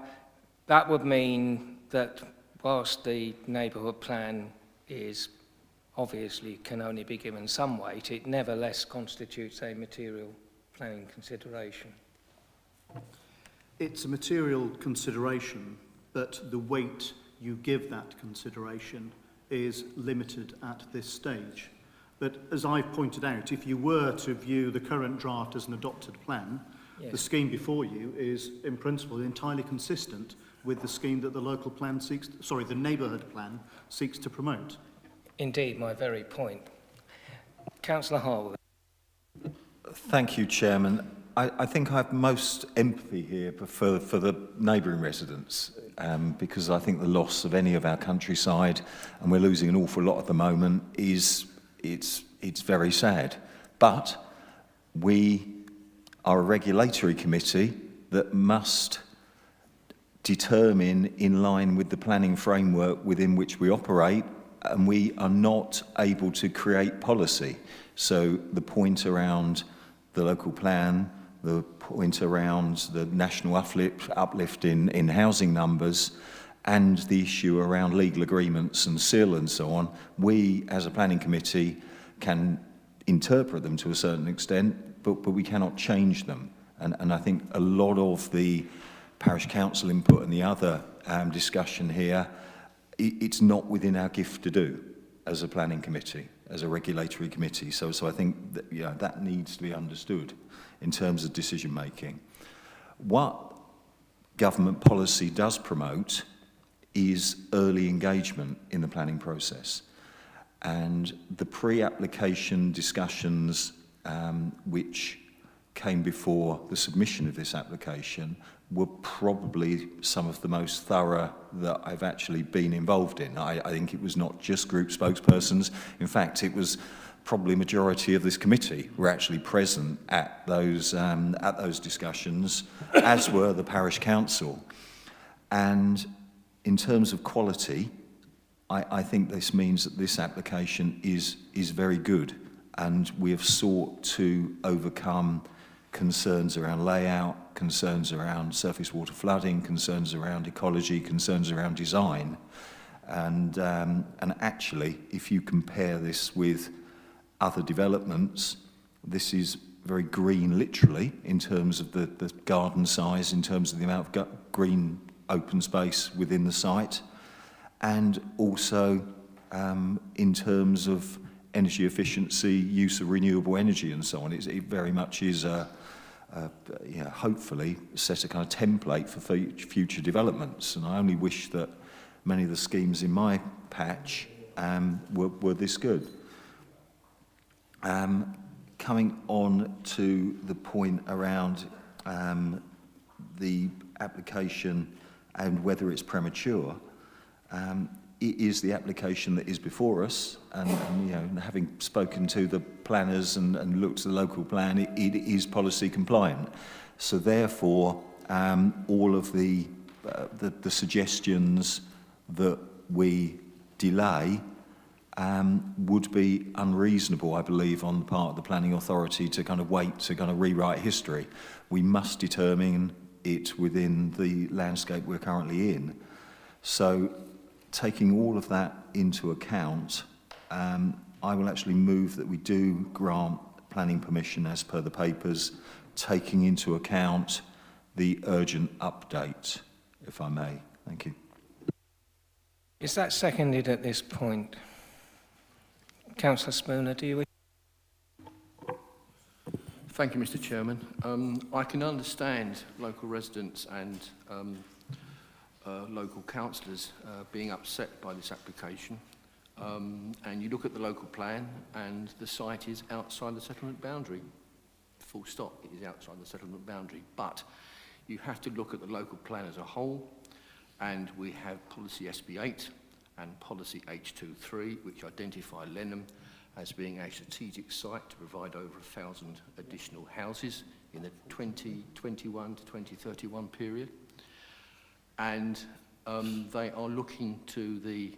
that would mean that whilst the neighbourhood plan is obviously can only be given some weight, it nevertheless constitutes a material planning consideration. It's a material consideration, but the weight you give that consideration is limited at this stage. But as I've pointed out, if you were to view the current draft as an adopted plan, yes, the scheme before you is in principle entirely consistent with the scheme that the local plan seeks, the neighbourhood plan seeks to promote. Indeed, my very point. Councillor Harwood. Thank you, Chairman. I think I have most empathy here for the neighbouring residents, because I think the loss of any of our countryside, and we're losing an awful lot at the moment, it's very sad. But we are a regulatory committee that must determine in line with the planning framework within which we operate, and we are not able to create policy. So the point around the local plan, the point around the national uplift in housing numbers, and the issue around legal agreements and CIL and so on, we as a planning committee can interpret them to a certain extent, but we cannot change them. And I think a lot of the parish council input and the other discussion here, it's not within our gift to do as a planning committee, as a regulatory committee. So I think that, that needs to be understood in terms of decision making. What government policy does promote is early engagement in the planning process. And the pre-application discussions which came before the submission of this application were probably some of the most thorough that I've actually been involved in. I think it was not just group spokespersons. In fact, it was probably a majority of this committee were actually present at those discussions, as were the parish council. And in terms of quality, I think this means that this application is very good, and we have sought to overcome concerns around layout, concerns around surface water flooding, concerns around ecology, concerns around design. And actually, if you compare this with other developments, this is very green literally in terms of the garden size, in terms of the amount of green open space within the site, and also in terms of energy efficiency, use of renewable energy and so on. It very much is, hopefully, set a kind of template for future developments. And I only wish that many of the schemes in my patch were this good. Coming on to the point around the application and whether it's premature, it is the application that is before us, and having spoken to the planners and looked at the local plan, it is policy compliant. So therefore, all of the suggestions that we delay would be unreasonable, I believe, on the part of the planning authority to kind of wait to kind of rewrite history. We must determine it within the landscape we're currently in. So, taking all of that into account, I will actually move that we do grant planning permission as per the papers, taking into account the urgent update, if I may. Thank you. Is that seconded at this point? Councillor Spooner, do you wish? Thank you, Mr. Chairman. I can understand local residents and local councillors being upset by this application. And you look at the local plan and the site is outside the settlement boundary. Full stop, it is outside the settlement boundary. But you have to look at the local plan as a whole, and we have policy SB8 and policy H23, which identify Lenham as being a strategic site to provide over 1,000 additional houses in the 2021 to 2031 period. And they are looking to the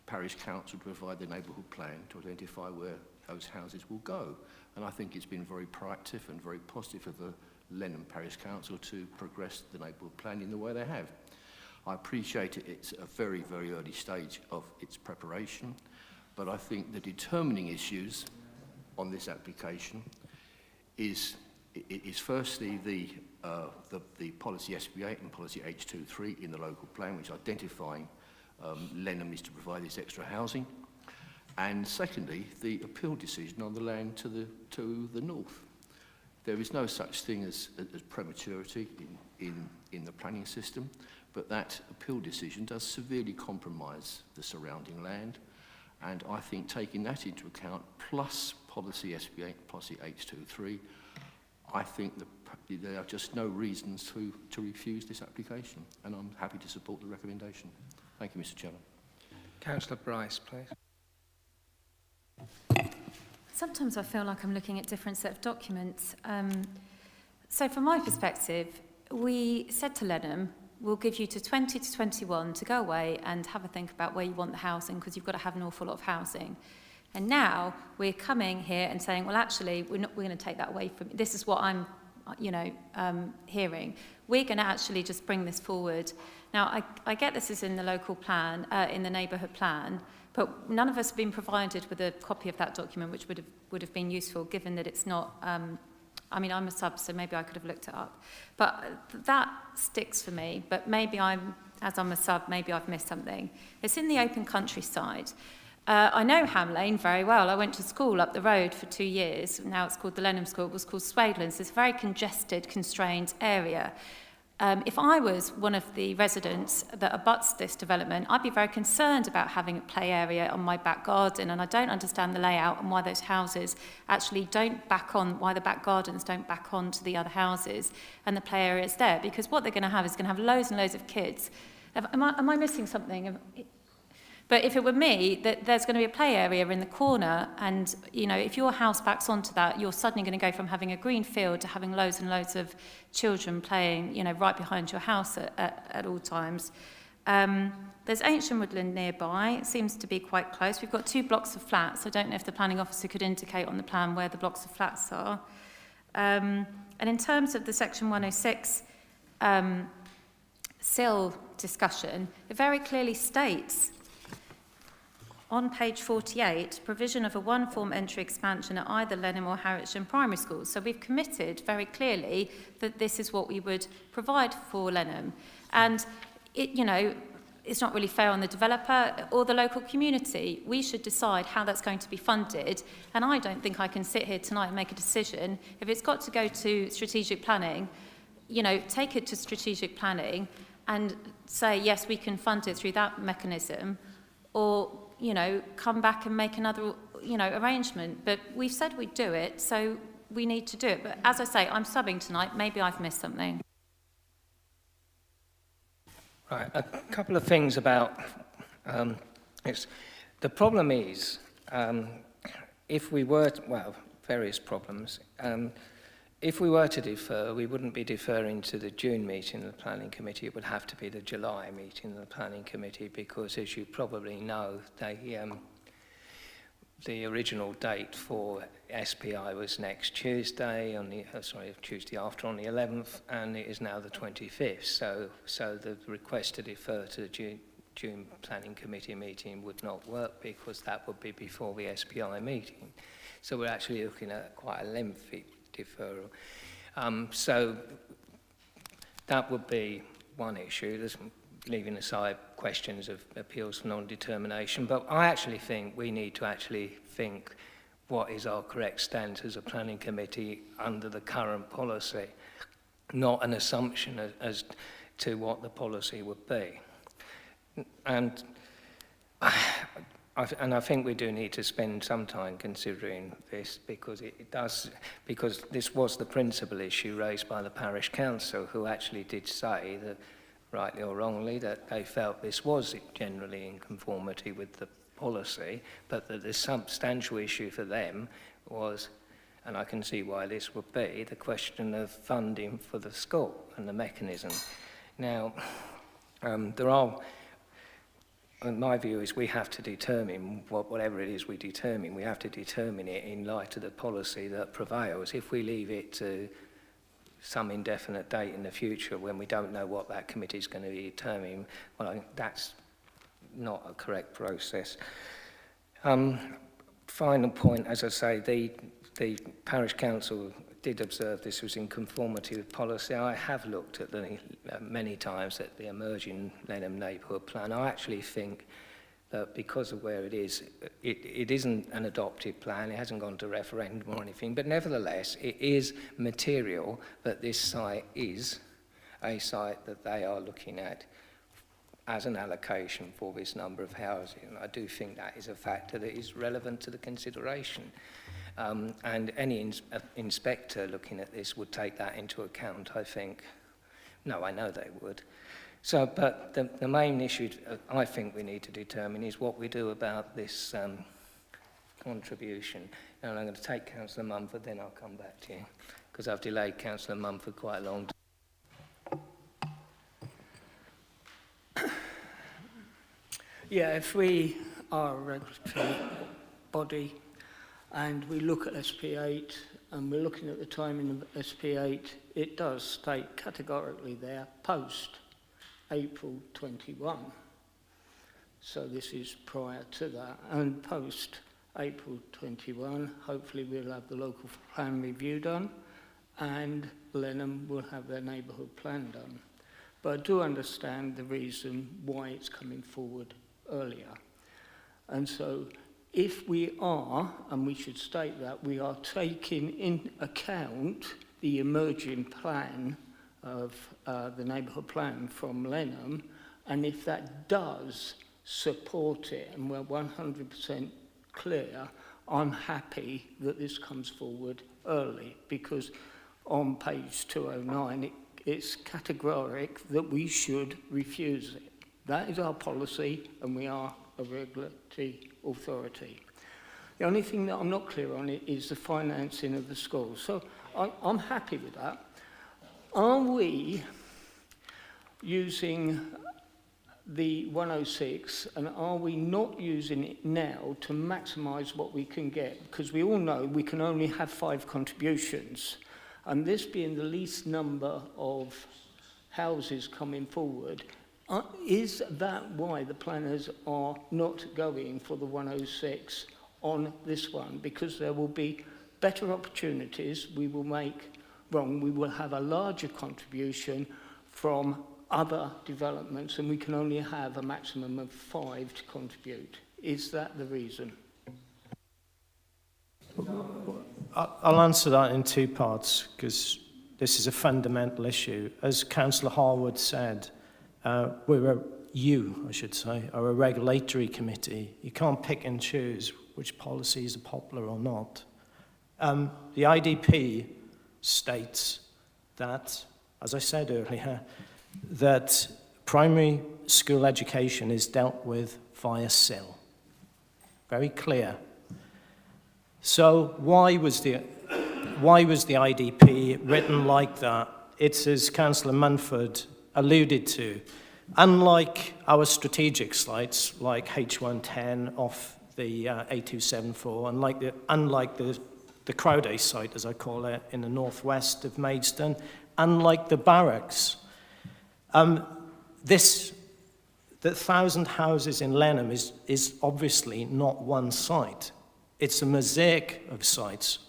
parish council to provide the neighbourhood plan to identify where those houses will go. And I think it's been very proactive and very positive of the Lenham Parish Council to progress the neighbourhood plan in the way they have. I appreciate it's a very, very early stage of its preparation, but I think the determining issues on this application is firstly the policy SB8 and policy H23 in the local plan, which identifying Lenham is to provide this extra housing, and secondly the appeal decision on the land to the north. There is no such thing as prematurity in the planning system, but that appeal decision does severely compromise the surrounding land, and I think taking that into account, plus policy SB8, policy H23, I think there are just no reasons to refuse this application, and I'm happy to support the recommendation. Thank you, Mr. Chairman. Councillor Bryce, please. Sometimes I feel like I'm looking at different set of documents. So from my perspective, we said to Lenham, we'll give you to 20 to 21 to go away and have a think about where you want the housing, because you've got to have an awful lot of housing. And now we're coming here and saying, well, actually, we're going to take that away from you. This is what I'm, hearing. We're going to actually just bring this forward. Now, I get this is in the local plan, in the neighbourhood plan, but none of us have been provided with a copy of that document, which would have been useful, given that it's not. I mean, I'm a sub, so maybe I could have looked it up. But that sticks for me. But maybe as I'm a sub, maybe I've missed something. It's in the open countryside. I know Ham Lane very well. I went to school up the road for 2 years. Now it's called the Lenham School. It was called Swadelands. It's a very congested, constrained area. If I was one of the residents that abuts this development, I'd be very concerned about having a play area on my back garden, and I don't understand the layout and why those houses actually don't back on, why the back gardens don't back on to the other houses and the play area is there, because what they're going to have is going to have loads and loads of kids. Am I missing something? But if it were me, there's going to be a play area in the corner, and if your house backs onto that, you're suddenly going to go from having a green field to having loads and loads of children playing, right behind your house at all times. There's ancient woodland nearby. It seems to be quite close. We've got 2 blocks of flats. I don't know if the planning officer could indicate on the plan where the blocks of flats are. And in terms of the Section 106 SIL discussion, it very clearly states on page 48, provision of a one-form entry expansion at either Lenham or Harwich primary schools. So we've committed very clearly that this is what we would provide for Lenham. And you know, it's not really fair on the developer or the local community. We should decide how that's going to be funded. And I don't think I can sit here tonight and make a decision. If it's got to go to strategic planning, you know, take it to strategic planning and say, yes, we can fund it through that mechanism, or, you know, come back and make another, you know, arrangement. But we've said we'd do it, so we need to do it. But as I say, I'm subbing tonight. Maybe I've missed something. Right, a couple of things about the problem is, if we were, well, various problems. If we were to defer, we wouldn't be deferring to the June meeting of the Planning Committee. It would have to be the July meeting of the Planning Committee because, as you probably know, the original date for SPI was next Tuesday, on the Tuesday after, on the 11th, and it is now the 25th. So the request to defer to the June Planning Committee meeting would not work because that would be before the SPI meeting. So we're actually looking at quite a lengthy deferral. So that would be one issue. There's leaving aside questions of appeals for non-determination, but I actually think we need to actually think what is our correct stance as a planning committee under the current policy, not an assumption as to what the policy would be. And I think we do need to spend some time considering this because because this was the principal issue raised by the parish council, who actually did say that, rightly or wrongly, that they felt this was generally in conformity with the policy, but that the substantial issue for them was, and I can see why this would be, the question of funding for the school and the mechanism. Now, my view is we have to determine whatever it is we determine, we have to determine it in light of the policy that prevails. If we leave it to some indefinite date in the future when we don't know what that committee is going to determine, well, that's not a correct process. Final point, as I say, the parish council did observe this was in conformity with policy. I have looked at many times at the emerging Lenham neighbourhood plan. I actually think that because of where it is, it isn't an adopted plan, it hasn't gone to referendum or anything, but nevertheless, it is material that this site is a site that they are looking at as an allocation for this number of housing. And I do think that is a factor that is relevant to the consideration. And any inspector looking at this would take that into account, I think. No, I know they would. So, but the main issue I think we need to determine is what we do about this contribution. And I'm going to take Councillor Mumford, then I'll come back to you, because I've delayed Councillor Mumford quite a long time. Yeah, if we are a regulatory body and we look at SP8 and we're looking at the timing of SP8, it does state categorically there, post April 21. So this is prior to that. And post April 21, hopefully we'll have the local plan review done and Lenham will have their neighbourhood plan done. But I do understand the reason why it's coming forward earlier. And so if we are, and we should state that, we are taking in account the emerging plan of the neighbourhood plan from Lenham, and if that does support it and we're 100% clear, I'm happy that this comes forward early, because on page 209 it's categoric that we should refuse it. That is our policy, and we are a regulatory authority. The only thing that I'm not clear on is the financing of the school. So I'm happy with that. Are we using the 106, and are we not using it now to maximise what we can get? Because we all know we can only have 5 contributions, and this being the least number of houses coming forward, is that why the planners are not going for the 106 on this one? Because there will be better opportunities. We will have a larger contribution from other developments and we can only have a maximum of 5 to contribute. Is that the reason? I'll answer that in two parts, because this is a fundamental issue. As Councillor Harwood said, you are a regulatory committee. You can't pick and choose which policies are popular or not. The IDP states that, as I said earlier, that primary school education is dealt with via SIL. Very clear. So why was the IDP written like that? It's, as Councillor Munford alluded to, unlike our strategic sites like H110 off the A274, unlike the Crowday site, as I call it, in the northwest of Maidstone, unlike the barracks. The 1,000 houses in Lenham is obviously not one site. It's a mosaic of sites.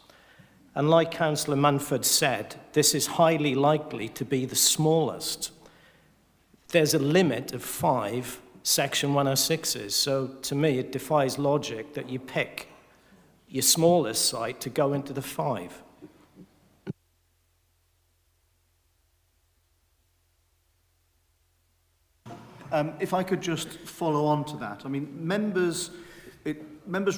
And like Councillor Munford said, this is highly likely to be the smallest. There's a limit of 5 Section 106s, so to me it defies logic that you pick your smallest site to go into the 5. If I could just follow on to that. I mean, members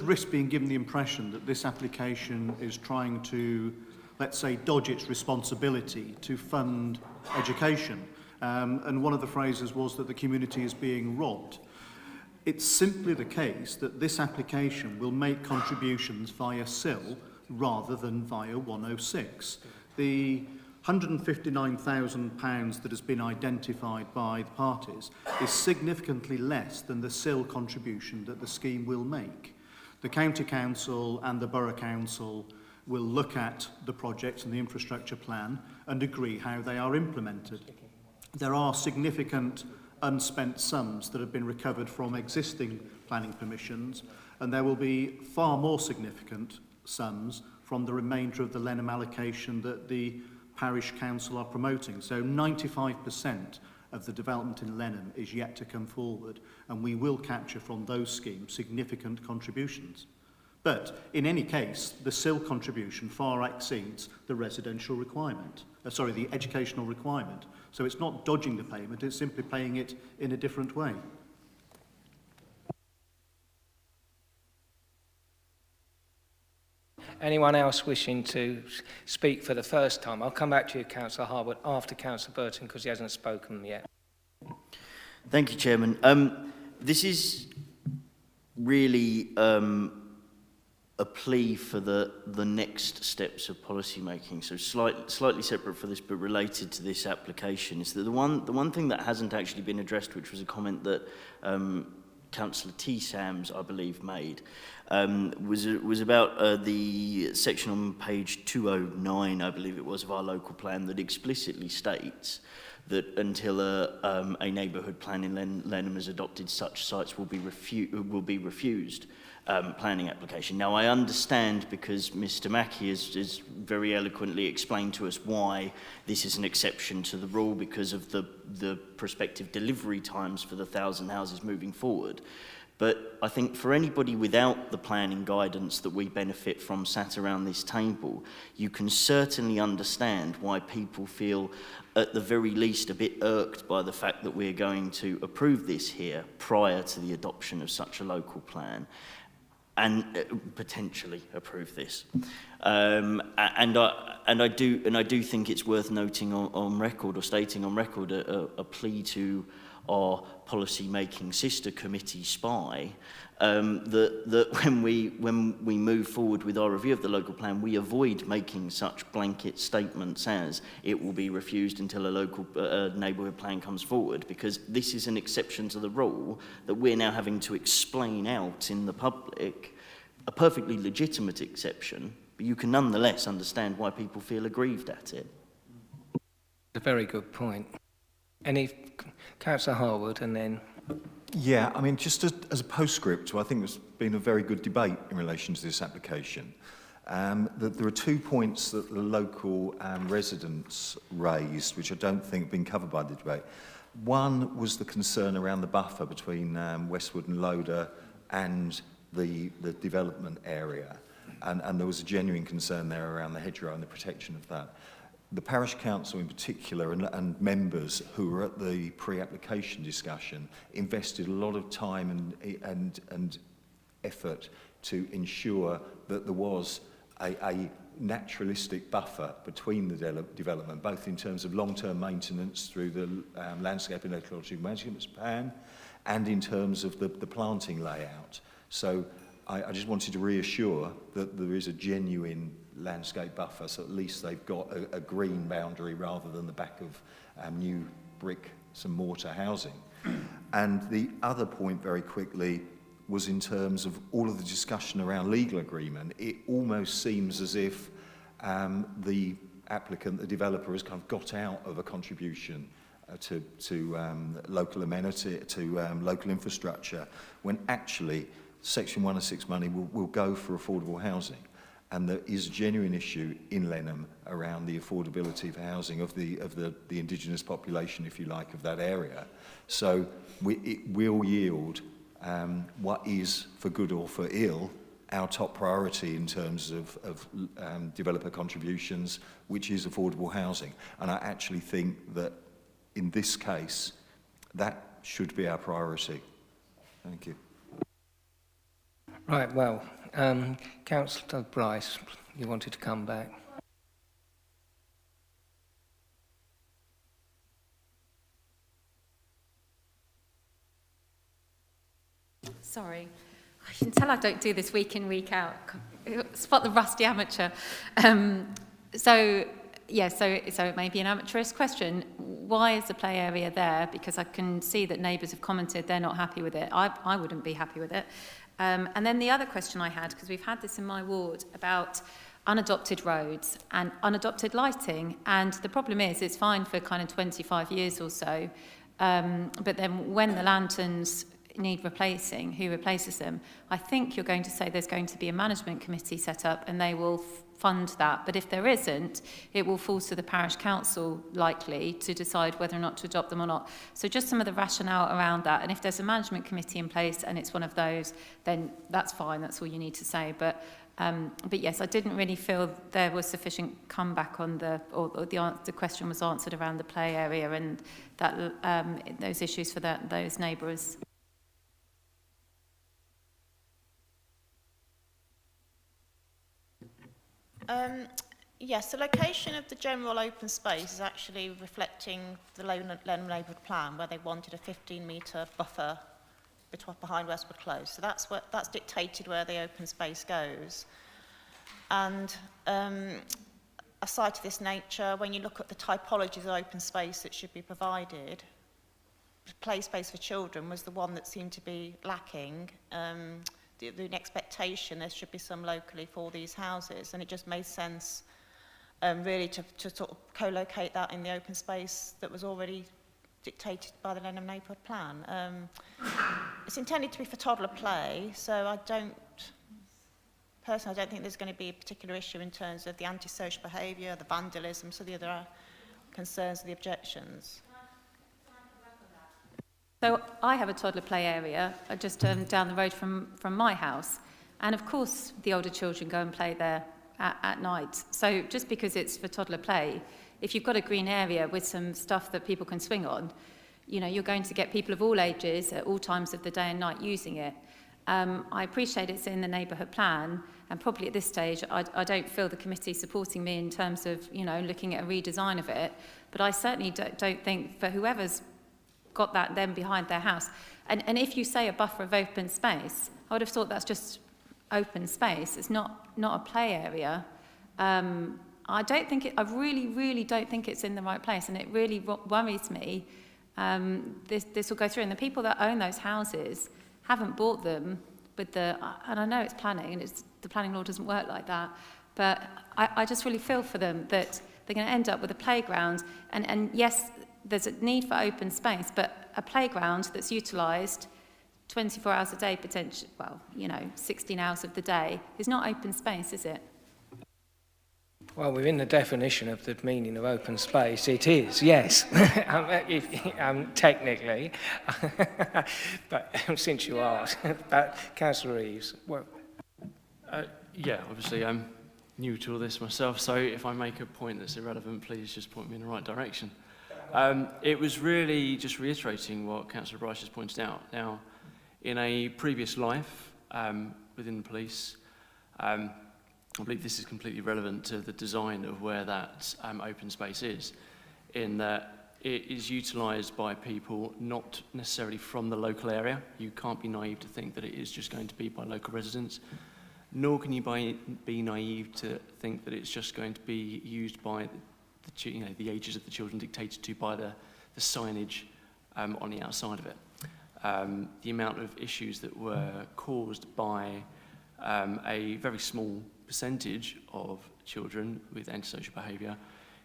risk being given the impression that this application is trying to, let's say, dodge its responsibility to fund education. And one of the phrases was that the community is being robbed. It's simply the case that this application will make contributions via SIL rather than via 106. The £159,000 that has been identified by the parties is significantly less than the SIL contribution that the scheme will make. The County Council and the Borough Council will look at the projects and the infrastructure plan and agree how they are implemented. There are significant unspent sums that have been recovered from existing planning permissions, and there will be far more significant sums from the remainder of the Lenham allocation that the Parish Council are promoting. So 95% of the development in Lenham is yet to come forward, and we will capture from those schemes significant contributions. But in any case, the SIL contribution far exceeds the residential requirement, the educational requirement. So it's not dodging the payment, it's simply paying it in a different way. Anyone else wishing to speak for the first time? I'll come back to you, Councillor Harwood, after Councillor Burton, because he hasn't spoken yet. Thank you, Chairman. This is really a plea for the next steps of policy making. So slightly separate for this, but related to this application, is that the one thing that hasn't actually been addressed, which was a comment that Councillor T. Sams, I believe, made, was about the section on page 209, I believe it was, of our local plan that explicitly states that until a neighbourhood plan in Lenham is adopted, such sites will be refused planning application. Now, I understand, because Mr. Mackey has very eloquently explained to us why this is an exception to the rule because of the prospective delivery times for the 1,000 houses moving forward. But I think for anybody without the planning guidance that we benefit from sat around this table, you can certainly understand why people feel at the very least a bit irked by the fact that we're going to approve this here prior to the adoption of such a local plan, and potentially approve this. And I do think it's worth noting on record, or stating on record, a plea to our policy-making sister committee, SPY, that when we move forward with our review of the local plan, we avoid making such blanket statements as it will be refused until a local neighbourhood plan comes forward, because this is an exception to the rule that we're now having to explain out in the public, a perfectly legitimate exception, but you can nonetheless understand why people feel aggrieved at it. A very good point. Any Councillor Harwood, and then... Yeah, I mean, just as a postscript, I think there's been a very good debate in relation to this application. That there are 2 points that the local residents raised, which I don't think have been covered by the debate. One was the concern around the buffer between Westwood and Loader and the development area. And there was a genuine concern there around the hedgerow and the protection of that. The Parish Council in particular and members who were at the pre-application discussion invested a lot of time and effort to ensure that there was a naturalistic buffer between the development, both in terms of long-term maintenance through the landscape and ecological management plan and in terms of the planting layout. So I just wanted to reassure that there is a genuine landscape buffer, so at least they've got a green boundary rather than the back of new bricks and mortar housing. And the other point, very quickly, was in terms of all of the discussion around legal agreement. It almost seems as if the applicant, the developer, has kind of got out of a contribution to local amenity, to local infrastructure, when actually Section 106 money will go for affordable housing. And there is a genuine issue in Lenham around the affordability of housing of the indigenous population, if you like, of that area. So it will yield what is, for good or for ill, our top priority in terms of developer contributions, which is affordable housing. And I actually think that in this case, that should be our priority. Thank you. Right, well, Councillor Bryce, you wanted to come back. Sorry, you can tell I don't do this week in, week out. Spot the rusty amateur. So it may be an amateurish question. Why is the play area there? Because I can see that neighbours have commented they're not happy with it. I wouldn't be happy with it. And then the other question I had, because we've had this in my ward, about unadopted roads and unadopted lighting. And the problem is it's fine for kind of 25 years or so. But then when the lanterns need replacing, who replaces them? I think you're going to say there's going to be a management committee set up and they will fund that. But if there isn't, it will fall to the parish council likely to decide whether or not to adopt them or not. So just some of the rationale around that. And if there's a management committee in place and it's one of those, then that's fine. That's all you need to say. But yes, I didn't really feel there was sufficient comeback on the question was answered around the play area and that those issues for those neighbours. Yes, the location of the general open space is actually reflecting the Lenham neighbourhood plan, where they wanted a 15-metre buffer behind Westwood Close. So that's dictated where the open space goes. And a site of this nature, when you look at the typologies of open space that should be provided, play space for children was the one that seemed to be lacking. The expectation there should be some locally for these houses, and it just made sense really to sort of co-locate that in the open space that was already dictated by the Lenham neighbourhood plan. It's intended to be for toddler play, so personally I don't think there's going to be a particular issue in terms of the antisocial behaviour, the vandalism, so the other concerns, the objections. So I have a toddler play area just down the road from my house. And of course, the older children go and play there at night. So just because it's for toddler play, if you've got a green area with some stuff that people can swing on, you're going to get people of all ages at all times of the day and night using it. I appreciate it's in the neighbourhood plan, and probably at this stage, I don't feel the committee supporting me in terms of, looking at a redesign of it. But I certainly don't think for whoever's got that then behind their house. And if you say a buffer of open space, I would have thought that's just open space. It's not a play area. I really, really don't think it's in the right place, and it really worries me. This will go through, and the people that own those houses haven't bought them with and I know it's planning, and the planning law doesn't work like that, but I just really feel for them that they're going to end up with a playground, and yes, there's a need for open space, but a playground that's utilised 24 hours a day, 16 hours of the day, is not open space, is it? Well, within the definition of the meaning of open space, it is, yes, technically. But since you asked, but Councillor Reeves, well, yeah, obviously I'm new to all this myself, so if I make a point that's irrelevant, please just point me in the right direction. It was really just reiterating what Councillor Bryce has pointed out. Now, in a previous life within the police, I believe this is completely relevant to the design of where that open space is, in that it is utilised by people not necessarily from the local area. You can't be naive to think that it is just going to be by local residents, nor can you be naive to think that it's just going to be used by the ages of the children dictated to by the signage on the outside of it. The amount of issues that were caused by a very small percentage of children with antisocial behaviour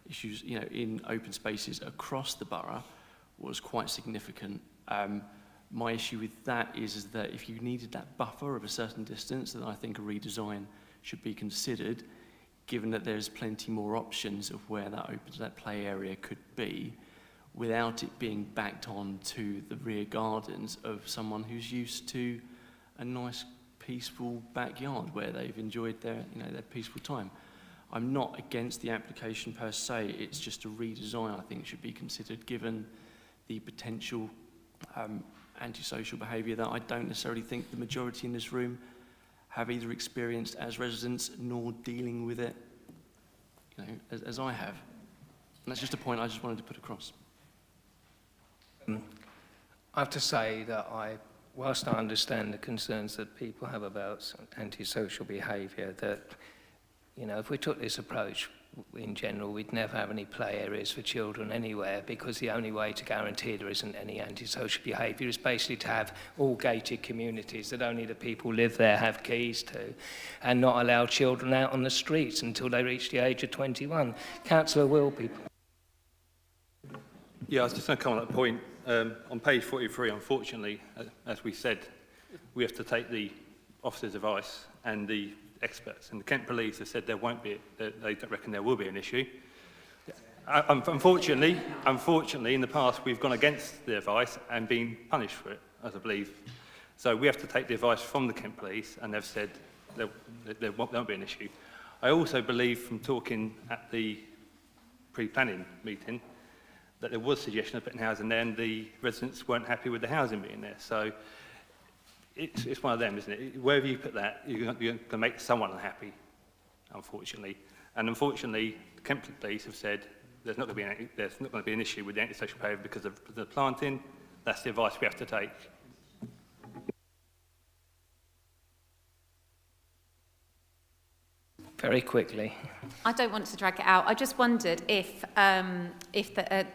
issues, in open spaces across the borough was quite significant. My issue with that is that if you needed that buffer of a certain distance, then I think a redesign should be considered, given that there's plenty more options of where that play area could be, without it being backed on to the rear gardens of someone who's used to a nice, peaceful backyard where they've enjoyed their peaceful time. I'm not against the application per se, it's just a redesign I think should be considered, given the potential antisocial behaviour that I don't necessarily think the majority in this room have either experienced as residents nor dealing with it, as I have. And that's just a point I just wanted to put across. I have to say that whilst I understand the concerns that people have about antisocial behaviour, that, if we took this approach in general, we'd never have any play areas for children anywhere, because the only way to guarantee there isn't any antisocial behaviour is basically to have all gated communities that only the people who live there have keys to, and not allow children out on the streets until they reach the age of 21. Councillor Wilby. Yeah, I was just going to come on that point. On page 43, unfortunately, as we said, we have to take the officer's advice and the experts. And the Kent Police have said they don't reckon there will be an issue. Unfortunately, in the past, we've gone against the advice and been punished for it, as I believe. So we have to take the advice from the Kent Police, and they've said there won't be an issue. I also believe, from talking at the pre-planning meeting, that there was suggestion of putting housing there, and the residents weren't happy with the housing being there. So it's one of them, isn't it? Wherever you put that, you're going to make someone unhappy, unfortunately. And unfortunately, the Kent Police have said there's not going to be an issue with the antisocial behaviour because of the planting. That's the advice we have to take. Very quickly. I don't want to drag it out. I just wondered if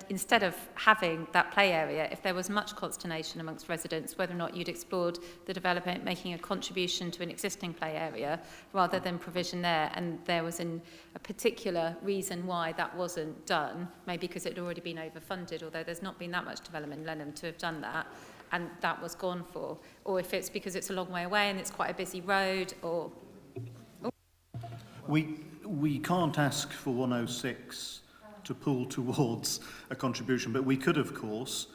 instead of having that play area, if there was much consternation amongst residents, whether or not you'd explored the development making a contribution to an existing play area rather than provision there, and there was a particular reason why that wasn't done, maybe because it had already been overfunded, although there's not been that much development in Lenham to have done that, and that was gone for, or if it's because it's a long way away and it's quite a busy road, or... We can't ask for 106 to pull towards a contribution, but we could, of course,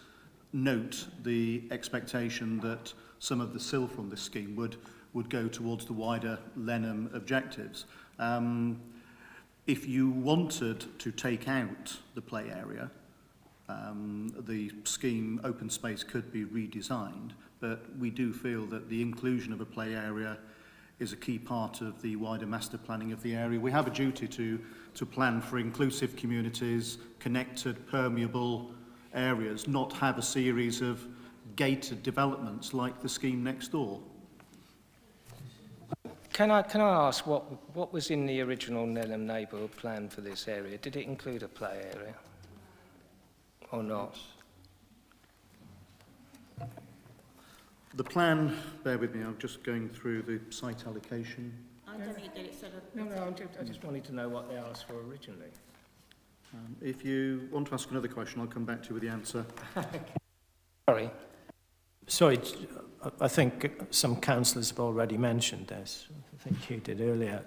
note the expectation that some of the SIL from this scheme would go towards the wider Lenham objectives. If you wanted to take out the play area, the scheme open space could be redesigned, but we do feel that the inclusion of a play area is a key part of the wider master planning of the area. We have a duty to plan for inclusive communities, connected, permeable areas, not have a series of gated developments like the scheme next door. Can I ask what was in the original Lenham neighbourhood plan for this area? Did it include a play area or not? The plan, bear with me, I'm just going through the site allocation. I don't think it did it, so... No, I just wanted to know what they asked for originally. If you want to ask another question, I'll come back to you with the answer. Sorry, I think some councillors have already mentioned this. I think you did earlier.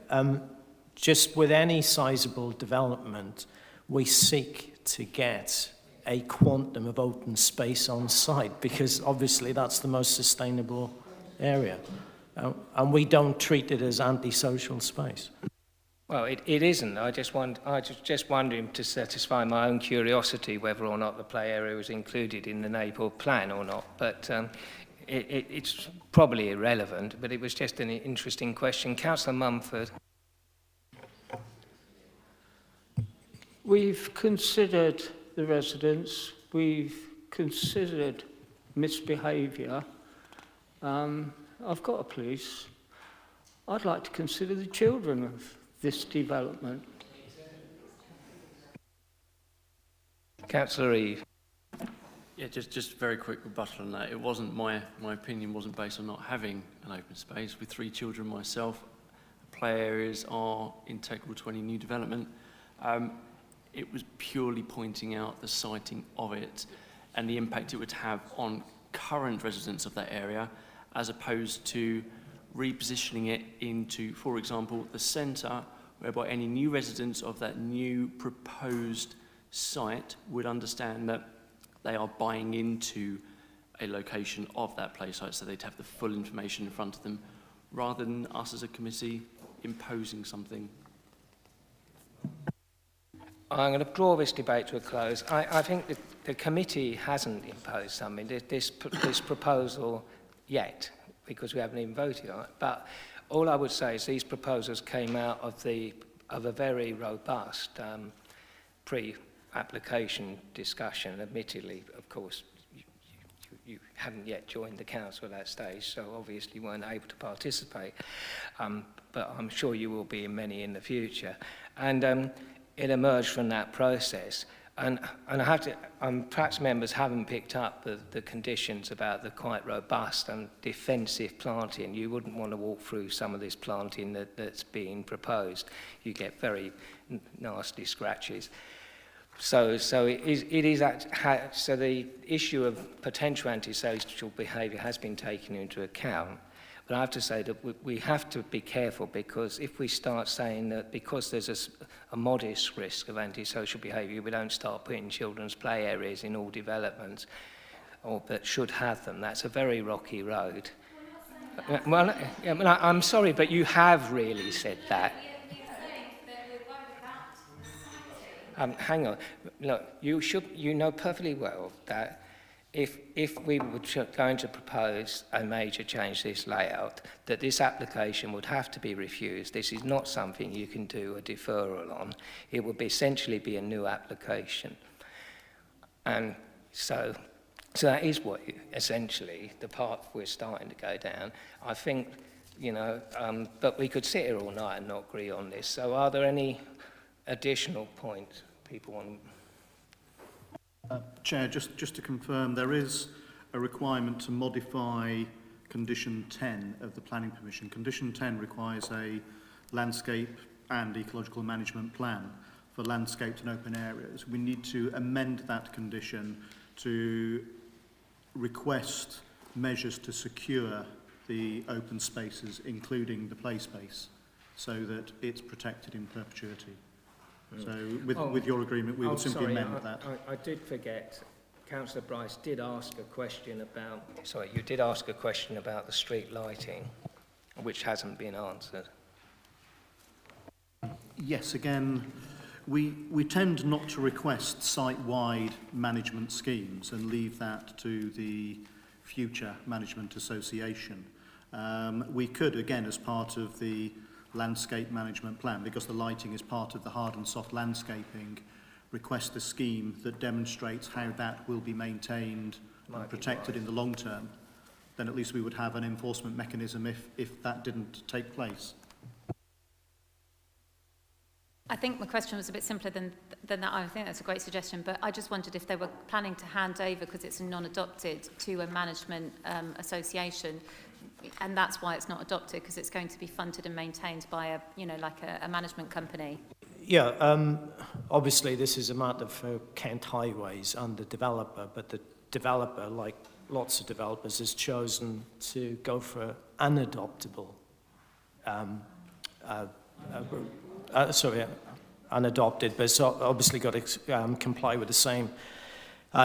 just with any sizable development, we seek to get a quantum of open space on site because obviously that's the most sustainable area. And we don't treat it as antisocial space. Well, it isn't. I was just wondering to satisfy my own curiosity whether or not the play area was included in the neighbourhood plan or not. But it's probably irrelevant, but it was just an interesting question. Councillor Mumford. We've considered the residents, we've considered misbehaviour. I've got a police. I'd like to consider the children of this development. Councillor Eve. Yeah, just very quick rebuttal on that. It wasn't my opinion wasn't based on not having an open space. With 3 children myself, play areas are integral to any new development. It was purely pointing out the siting of it and the impact it would have on current residents of that area, as opposed to repositioning it into, for example, the centre, whereby any new residents of that new proposed site would understand that they are buying into a location of that play site, so they'd have the full information in front of them, rather than us as a committee imposing something. I'm going to draw this debate to a close. I think the committee hasn't imposed something, this proposal yet, because we haven't even voted on it. But all I would say is these proposals came out of a very robust pre-application discussion. Admittedly, of course, you hadn't yet joined the council at that stage, so obviously weren't able to participate. But I'm sure you will be in many in the future. And it emerged from that process. And I have to, perhaps members haven't picked up the conditions about the quite robust and defensive planting. You wouldn't want to walk through some of this planting that's being proposed. You get very nasty scratches. So the issue of potential antisocial behaviour has been taken into account. But I have to say that we have to be careful, because if we start saying that because there's a modest risk of antisocial behaviour, we don't start putting children's play areas in all developments, or that should have them, that's a very rocky road. Well, I'm sorry, but you have really said that. Hang on. Look, you know perfectly well that if we were going to propose a major change to this layout, that this application would have to be refused. This is not something you can do a deferral on. It would essentially be a new application. And so that is what, essentially, the path we're starting to go down. I think, but we could sit here all night and not agree on this. So are there any additional points people want to... Chair, just to confirm, there is a requirement to modify Condition 10 of the Planning Permission. Condition 10 requires a landscape and ecological management plan for landscaped and open areas. We need to amend that condition to request measures to secure the open spaces, including the play space, so that it's protected in perpetuity. So with your agreement, we would simply amend that. I did forget, Councillor Bryce did ask a question about, you did ask a question about the street lighting, which hasn't been answered. Yes, again, we tend not to request site-wide management schemes and leave that to the future management association. We could, again, as part of the landscape management plan, because the lighting is part of the hard and soft landscaping, request a scheme that demonstrates how that will be maintained and protected in the long term. Then at least we would have an enforcement mechanism if that didn't take place. I think my question was a bit simpler than that. I think that's a great suggestion, but I just wondered if they were planning to hand over, because it's a non-adopted, to a management association, and that's why it's not adopted, because it's going to be funded and maintained by a management company. Yeah, obviously this is a matter for Kent Highways and the developer, but the developer, like lots of developers, has chosen to go for an adoptable unadopted, but it's obviously got to comply with the same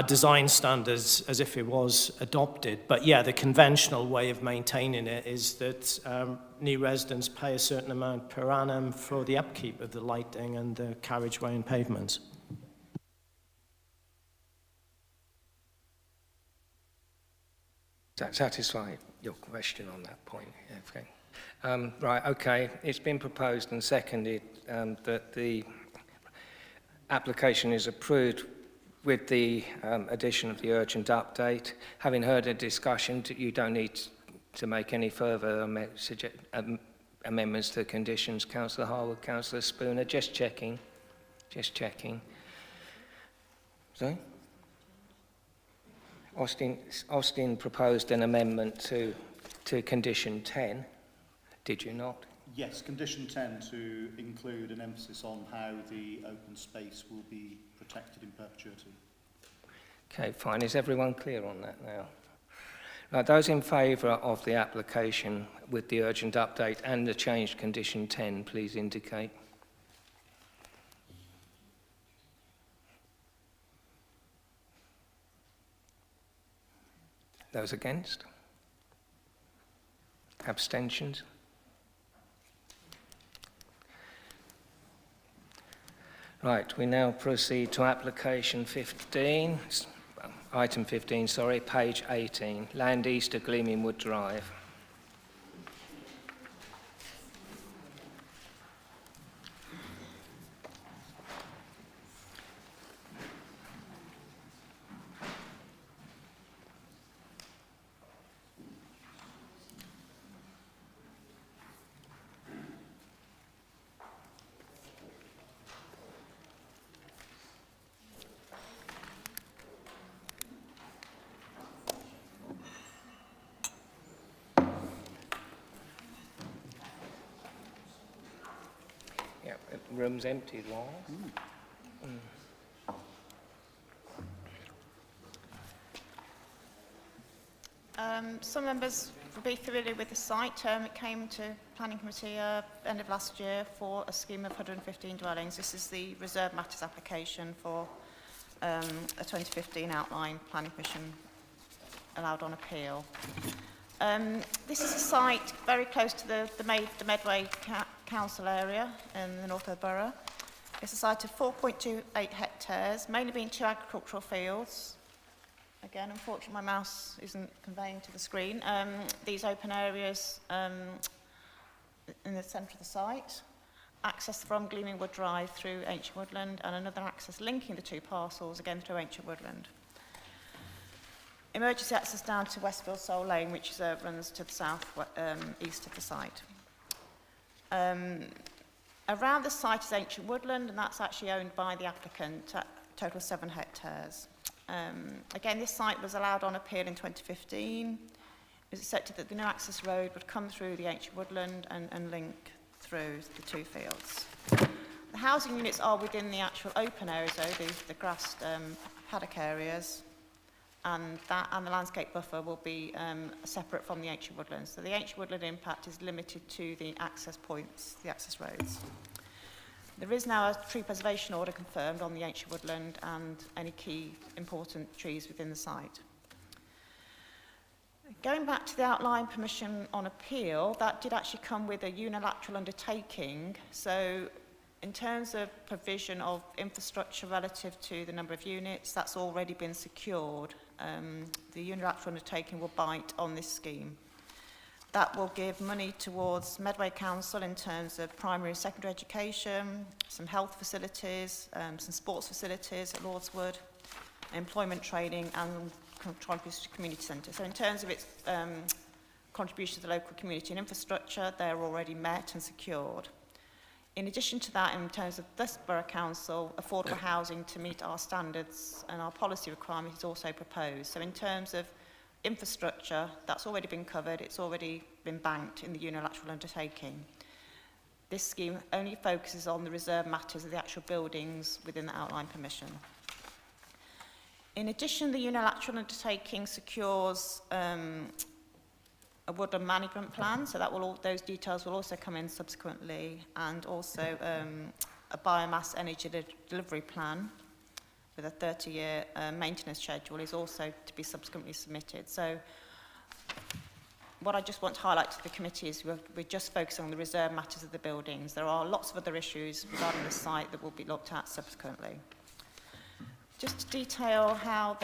design standards as if it was adopted. But yeah, the conventional way of maintaining it is that new residents pay a certain amount per annum for the upkeep of the lighting and the carriageway and pavements. Does that satisfy your question on that point? Yeah, okay. Right, okay. It's been proposed and seconded that the application is approved with the addition of the urgent update. Having heard a discussion, you don't need to make any further amendments to the conditions. Councillor Harwood, Councillor Spooner, just checking. Just checking. Sorry? Austin proposed an amendment to condition 10, did you not? Yes, condition 10 to include an emphasis on how the open space will be protected in perpetuity. Okay, fine. Is everyone clear on that now? Right, those in favour of the application with the urgent update and the changed condition 10, please indicate. Those against? Abstentions? Right, we now proceed to application 15, item 15, sorry, page 18, Land East of Gleaming Wood Drive. Room's empty, Laura. Some members will be familiar with the site. It came to Planning Committee end of last year for a scheme of 115 dwellings. This is the reserve matters application for a 2015 outline Planning Commission allowed on appeal. This is a site very close to the Medway Council area in the north of the borough. It's a site of 4.28 hectares, mainly being 2 agricultural fields. Again, unfortunately, my mouse isn't conveying to the screen. These open areas in the centre of the site, access from Gleaming Wood Drive through Ancient Woodland, and another access linking the 2 parcels, again through Ancient Woodland. Emergency access down to Westfield Soul Lane, which is, runs to the south east of the site. Around the site is Ancient Woodland, and that's actually owned by the applicant, a total of 7 hectares. Again, this site was allowed on appeal in 2015. It was accepted that the new access road would come through the Ancient Woodland and link through the 2 fields. The housing units are within the actual open areas, though, the grassed paddock areas, and the landscape buffer will be separate from the Ancient Woodlands. So the Ancient Woodland impact is limited to the access points, the access roads. There is now a tree preservation order confirmed on the Ancient Woodland and any key important trees within the site. Going back to the outline permission on appeal, that did actually come with a unilateral undertaking. So in terms of provision of infrastructure relative to the number of units, that's already been secured. The unilateral undertaking will bite on this scheme. That will give money towards Medway Council in terms of primary and secondary education, some health facilities, some sports facilities at Lordswood, employment training, and contribution to community centre. So in terms of its contribution to the local community and infrastructure, they're already met and secured. In addition to that, in terms of this Borough Council, affordable housing to meet our standards and our policy requirements is also proposed. So in terms of infrastructure, that's already been covered, it's already been banked in the unilateral undertaking. This scheme only focuses on the reserve matters of the actual buildings within the outline permission. In addition, the unilateral undertaking secures a woodland management plan, so that will those details will also come in subsequently, and also a biomass energy delivery plan with a 30-year maintenance schedule is also to be subsequently submitted. So what I just want to highlight to the committee is we're just focusing on the reserve matters of the buildings. There are lots of other issues regarding the site that will be looked at subsequently. Just to detail how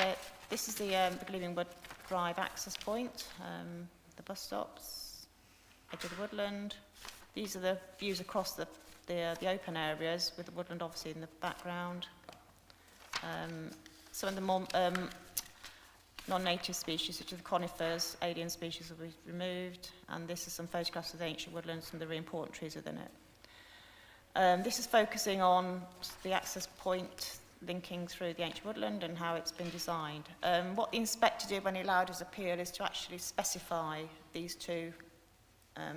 this is the Gleamingwood Drive access point, the bus stops, edge of the woodland. These are the views across the open areas, with the woodland obviously in the background. Some of the more non-native species, such as the conifers, alien species, will be removed, and this is some photographs of the ancient woodlands and the really important trees within it. This is focusing on the access point linking through the ancient woodland and how it's been designed. What the inspector did when he allowed his appeal is to actually specify these two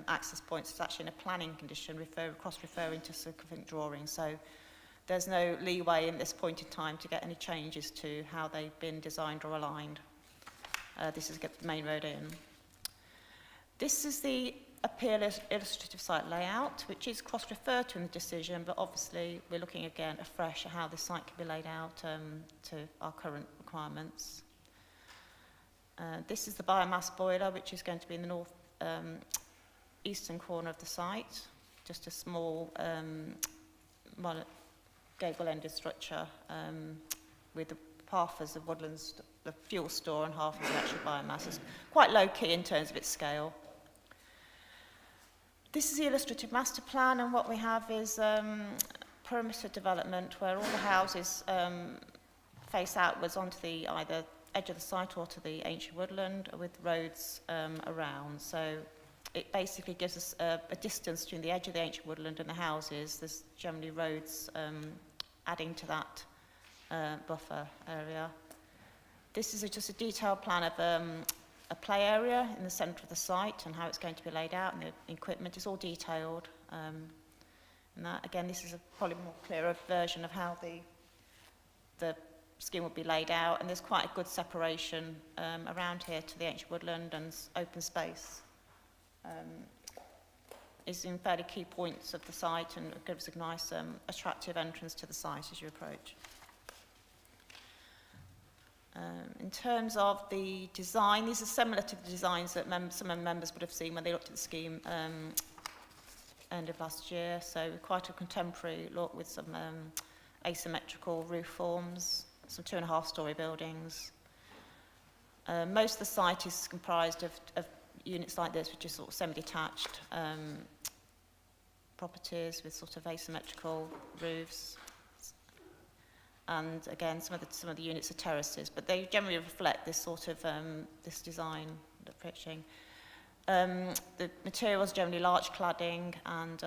access points. It's actually in a planning condition, cross-referring to significant drawings. So there's no leeway in this point in time to get any changes to how they've been designed or aligned. This is the main road in. This is the appeal illustrative site layout, which is cross-referred to in the decision, but obviously we're looking again afresh at how the site can be laid out to our current requirements. This is the biomass boiler, which is going to be in the north eastern corner of the site, just a small gable-ended structure with the half as the woodlands, the fuel store, and half as the actual biomass. It's quite low-key in terms of its scale. This is the illustrative master plan, and what we have is perimeter development where all the houses face outwards onto the either edge of the site or to the ancient woodland with roads around. So it basically gives us a distance between the edge of the ancient woodland and the houses. There's generally roads adding to that buffer area. This is just a detailed plan of a play area in the centre of the site and how it's going to be laid out, and the equipment is all detailed. And that, again, this is a probably more clearer version of how the scheme will be laid out, and there's quite a good separation around here to the ancient woodland and open space. Is in fairly key points of the site and gives a nice attractive entrance to the site as you approach. In terms of the design, these are similar to the designs that some members would have seen when they looked at the scheme end of last year. So quite a contemporary look with some asymmetrical roof forms, some 2.5-storey buildings. Most of the site is comprised of units like this, which are sort of semi-detached properties with sort of asymmetrical roofs. And again, some of the units are terraces, but they generally reflect this sort of this design approaching. The materials generally large cladding and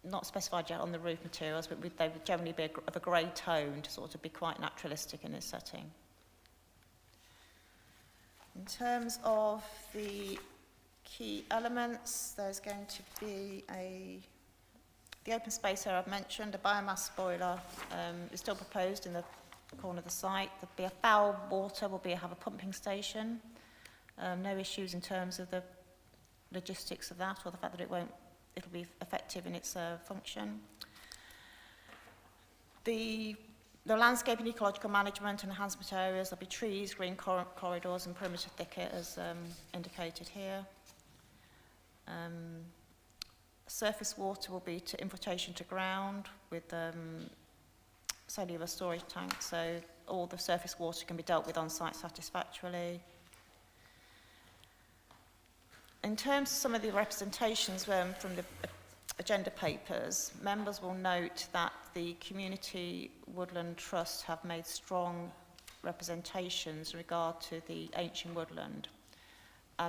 not specified yet on the roof materials, but they would generally be of a grey tone to sort of be quite naturalistic in this setting. In terms of the key elements, there's going to be the open space area I've mentioned, a biomass boiler is still proposed in the corner of the site. There'll be a foul water, have a pumping station. No issues in terms of the logistics of that or the fact that it'll be effective in its function. The landscaping, ecological management and enhancement areas, there'll be trees, green corridors and perimeter thicket as indicated here. Surface water will be to infiltration to ground with cellular storage tanks, so all the surface water can be dealt with on site satisfactorily. In terms of some of the representations from the agenda papers, members will note that the Community Woodland Trust have made strong representations in regard to the ancient woodland.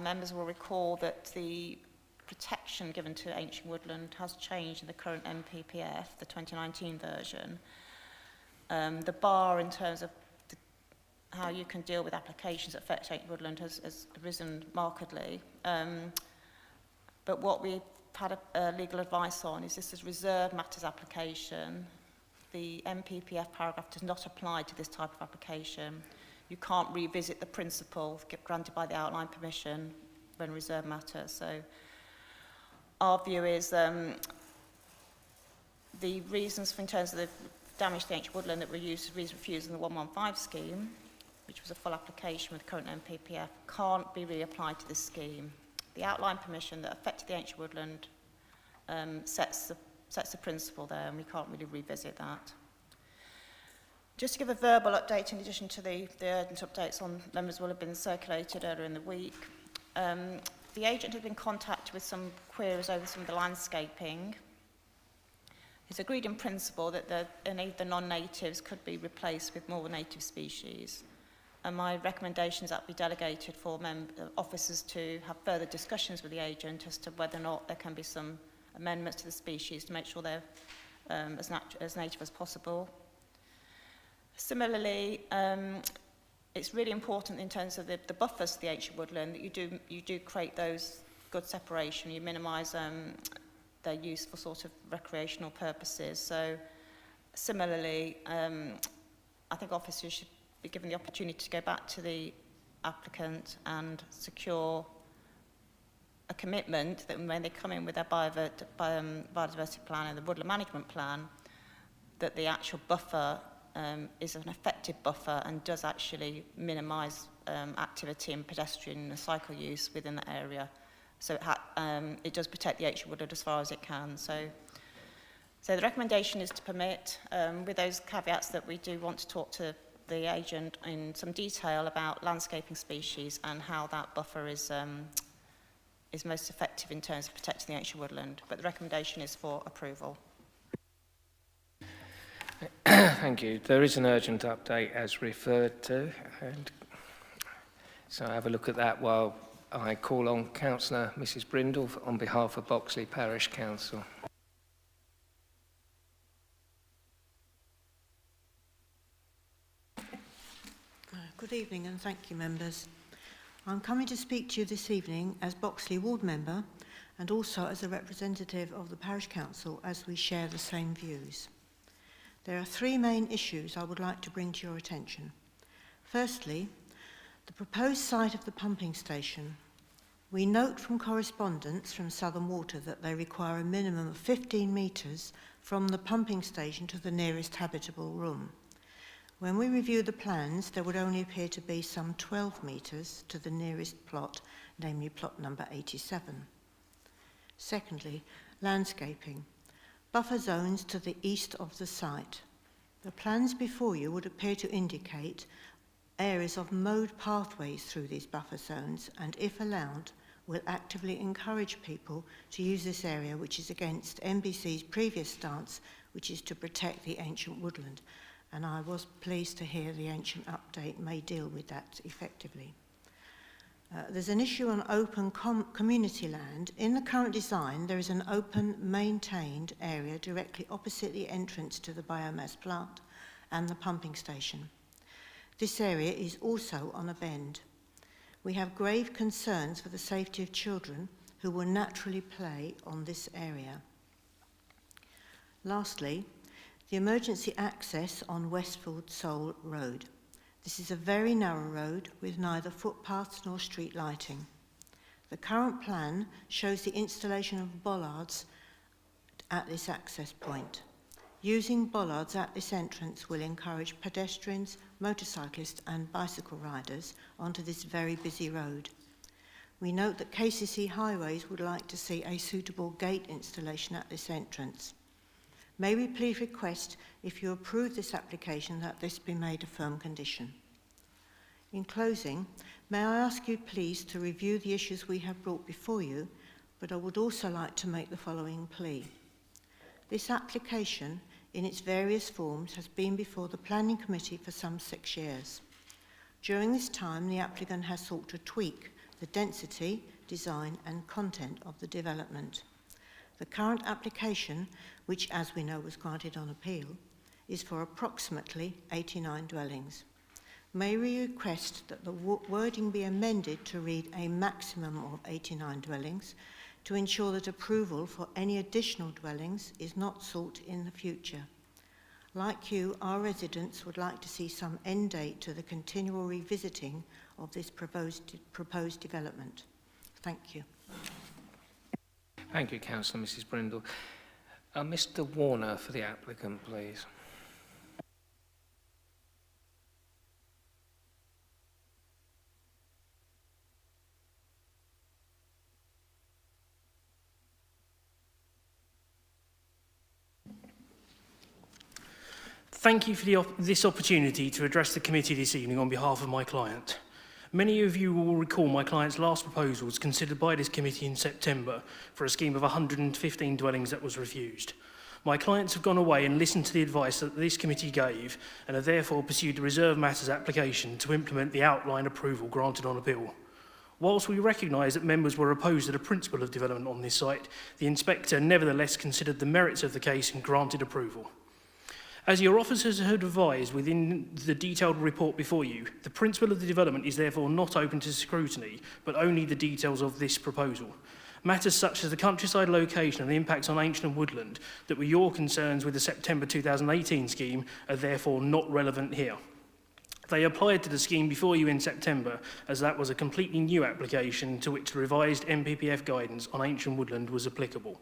Members will recall that the protection given to ancient woodland has changed in the current MPPF, the 2019 version. The bar in terms of how you can deal with applications that affect ancient woodland has risen markedly. But what we've had legal advice on is this is reserved matters application. The MPPF paragraph does not apply to this type of application. You can't revisit the principle granted by the outline permission when reserve matter. So our view is the reasons in terms of the damage to the ancient woodland that were used for refusing the 115 scheme, which was a full application with current MPPF, can't be reapplied to this scheme. The outline permission that affected the ancient woodland sets the principle there, and we can't really revisit that. Just to give a verbal update in addition to the urgent updates on members will have been circulated earlier in the week. The agent had been contacted with some queries over some of the landscaping. It's agreed in principle that any of the non-natives could be replaced with more native species. And my recommendation is that be delegated for officers to have further discussions with the agent as to whether or not there can be some amendments to the species to make sure they're as native as possible. Similarly, it's really important in terms of the buffers to the ancient woodland that you do create those good separation. You minimise their use for sort of recreational purposes. So, similarly, I think officers should be given the opportunity to go back to the applicant and secure a commitment that when they come in with their biodiversity plan and the woodland management plan, that the actual buffer is an effective buffer and does actually minimise activity and pedestrian and cycle use within the area. So it does protect the ancient woodland as far as it can. So the recommendation is to permit, with those caveats that we do want to talk to the agent in some detail about landscaping species and how that buffer is most effective in terms of protecting the ancient woodland. But the recommendation is for approval. Thank you. There is an urgent update as referred to, and so I have a look at that while I call on Councillor Mrs Brindle on behalf of Boxley Parish Council. Good evening and thank you, members. I'm coming to speak to you this evening as Boxley Ward member and also as a representative of the Parish Council, as we share the same views. There are three main issues I would like to bring to your attention. Firstly, the proposed site of the pumping station. We note from correspondence from Southern Water that they require a minimum of 15 metres from the pumping station to the nearest habitable room. When we review the plans, there would only appear to be some 12 metres to the nearest plot, namely plot number 87. Secondly, landscaping. Buffer zones to the east of the site. The plans before you would appear to indicate areas of mowed pathways through these buffer zones, and if allowed, will actively encourage people to use this area, which is against NBC's previous stance, which is to protect the ancient woodland. And I was pleased to hear the ancient update may deal with that effectively. There's an issue on open community land. In the current design, there is an open, maintained area directly opposite the entrance to the biomass plant and the pumping station. This area is also on a bend. We have grave concerns for the safety of children who will naturally play on this area. Lastly, the emergency access on Westfield Soul Road. This is a very narrow road with neither footpaths nor street lighting. The current plan shows the installation of bollards at this access point. Using bollards at this entrance will encourage pedestrians, motorcyclists and bicycle riders onto this very busy road. We note that KCC Highways would like to see a suitable gate installation at this entrance. May we please request, if you approve this application, that this be made a firm condition. In closing, may I ask you please to review the issues we have brought before you, but I would also like to make the following plea. This application, in its various forms, has been before the Planning Committee for some 6 years. During this time, the applicant has sought to tweak the density, design and content of the development. The current application, which as we know was granted on appeal, is for approximately 89 dwellings. May we request that the wording be amended to read a maximum of 89 dwellings to ensure that approval for any additional dwellings is not sought in the future. Like you, our residents would like to see some end date to the continual revisiting of this proposed development. Thank you. Thank you, Councillor Mrs Brindle. Mr Warner for the applicant, please. Thank you for this opportunity to address the committee this evening on behalf of my client. Many of you will recall my client's last proposal was considered by this committee in September for a scheme of 115 dwellings that was refused. My clients have gone away and listened to the advice that this committee gave and have therefore pursued the Reserve Matters application to implement the outline approval granted on appeal. Whilst we recognise that members were opposed to the principle of development on this site, the inspector nevertheless considered the merits of the case and granted approval. As your officers had advised within the detailed report before you, the principle of the development is therefore not open to scrutiny, but only the details of this proposal. Matters such as the countryside location and the impacts on ancient woodland that were your concerns with the September 2018 scheme are therefore not relevant here. They applied to the scheme before you in September, as that was a completely new application to which the revised MPPF guidance on ancient woodland was applicable.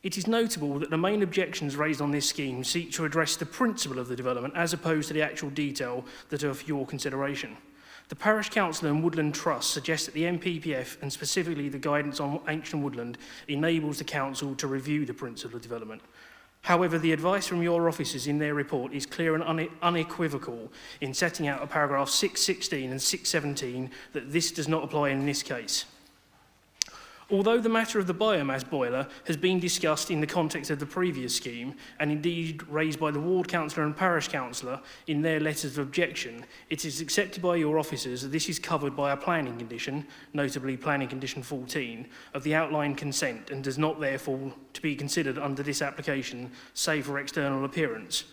It is notable that the main objections raised on this scheme seek to address the principle of the development as opposed to the actual detail that are for your consideration. The Parish Council and Woodland Trust suggest that the MPPF, and specifically the guidance on ancient woodland, enables the Council to review the principle of development. However, the advice from your officers in their report is clear and unequivocal in setting out at paragraph 616 and 617 that this does not apply in this case. Although the matter of the biomass boiler has been discussed in the context of the previous scheme, and indeed raised by the Ward Councillor and Parish Councillor in their letters of objection, it is accepted by your officers that this is covered by a planning condition, notably planning condition 14, of the outline consent and does not therefore to be considered under this application, save for external appearance.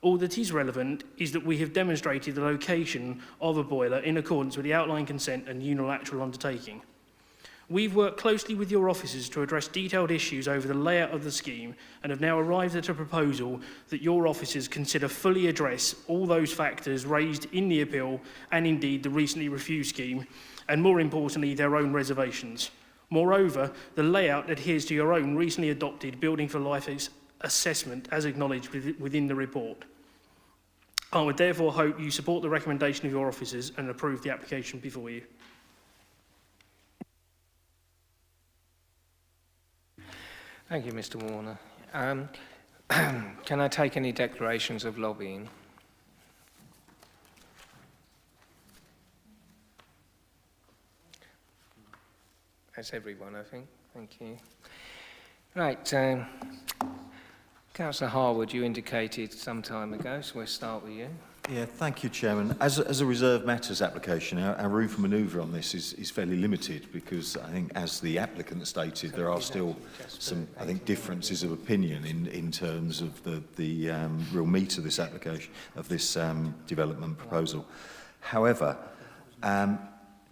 All that is relevant is that we have demonstrated the location of a boiler in accordance with the outline consent and unilateral undertaking. We've worked closely with your officers to address detailed issues over the layout of the scheme and have now arrived at a proposal that your officers consider fully address all those factors raised in the appeal and indeed the recently refused scheme, and more importantly, their own reservations. Moreover, the layout adheres to your own recently adopted Building for Life assessment as acknowledged within the report. I would therefore hope you support the recommendation of your officers and approve the application before you. Thank you, Mr Warner. Can I take any declarations of lobbying? That's everyone, I think. Thank you. Right, Councillor Harwood, you indicated some time ago, so we'll start with you. Yeah, thank you, Chairman. As a Reserve Matters application, our room for manoeuvre on this is fairly limited because I think, as the applicant stated, there are still some, I think, differences of opinion in terms of the real meat of this application, of this development proposal. However,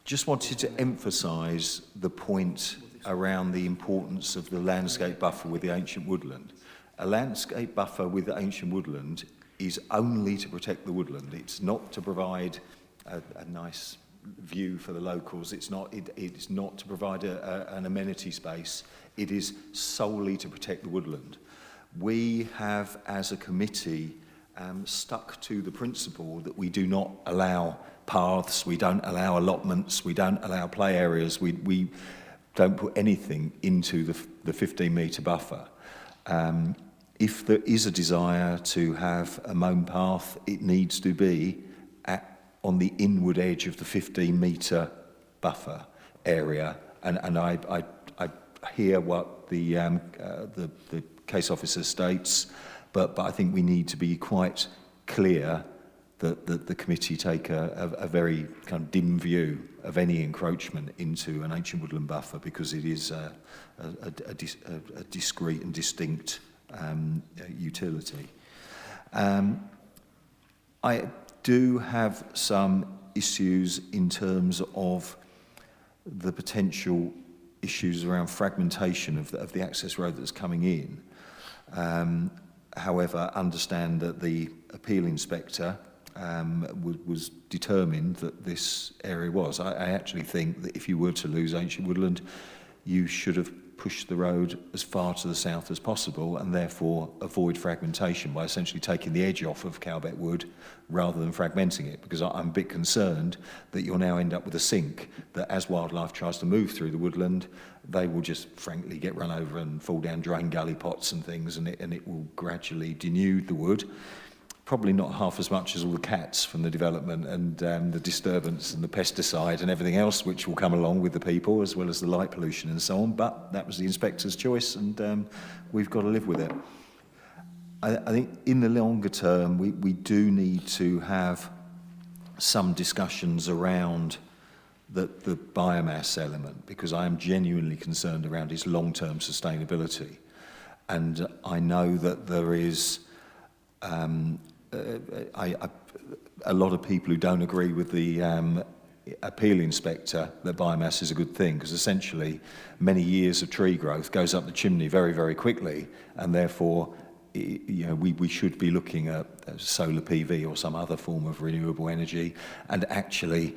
just wanted to emphasise the point around the importance of the landscape buffer with the ancient woodland. A landscape buffer with the ancient woodland is only to protect the woodland. It's not to provide a nice view for the locals. It's not to provide an amenity space. It is solely to protect the woodland. We have, as a committee, stuck to the principle that we do not allow paths, we don't allow allotments, we don't allow play areas, we don't put anything into the 15-metre buffer. If there is a desire to have a mown path, it needs to be on the inward edge of the 15-metre buffer area. And I hear what the case officer states, but I think we need to be quite clear that the committee take a very kind of dim view of any encroachment into an ancient woodland buffer, because it is a discrete and distinct utility. I do have some issues in terms of the potential issues around fragmentation of the access road that's coming in. However, understand that the appeal inspector was determined that this area was. I actually think that if you were to lose ancient woodland, you should have pushed the road as far to the south as possible and therefore avoid fragmentation by essentially taking the edge off of Cowbeck Wood rather than fragmenting it, because I'm a bit concerned that you'll now end up with a sink that as wildlife tries to move through the woodland, they will just frankly get run over and fall down drain gully pots and things, and it will gradually denude the wood. Probably not half as much as all the cats from the development and the disturbance and the pesticide and everything else which will come along with the people, as well as the light pollution and so on, but that was the inspector's choice, and we've got to live with it. I think in the longer term we do need to have some discussions around the biomass element, because I am genuinely concerned around its long-term sustainability, and I know that there is a lot of people who don't agree with the appeal inspector that biomass is a good thing, because essentially many years of tree growth goes up the chimney very, very quickly, and therefore we should be looking at solar PV or some other form of renewable energy. And actually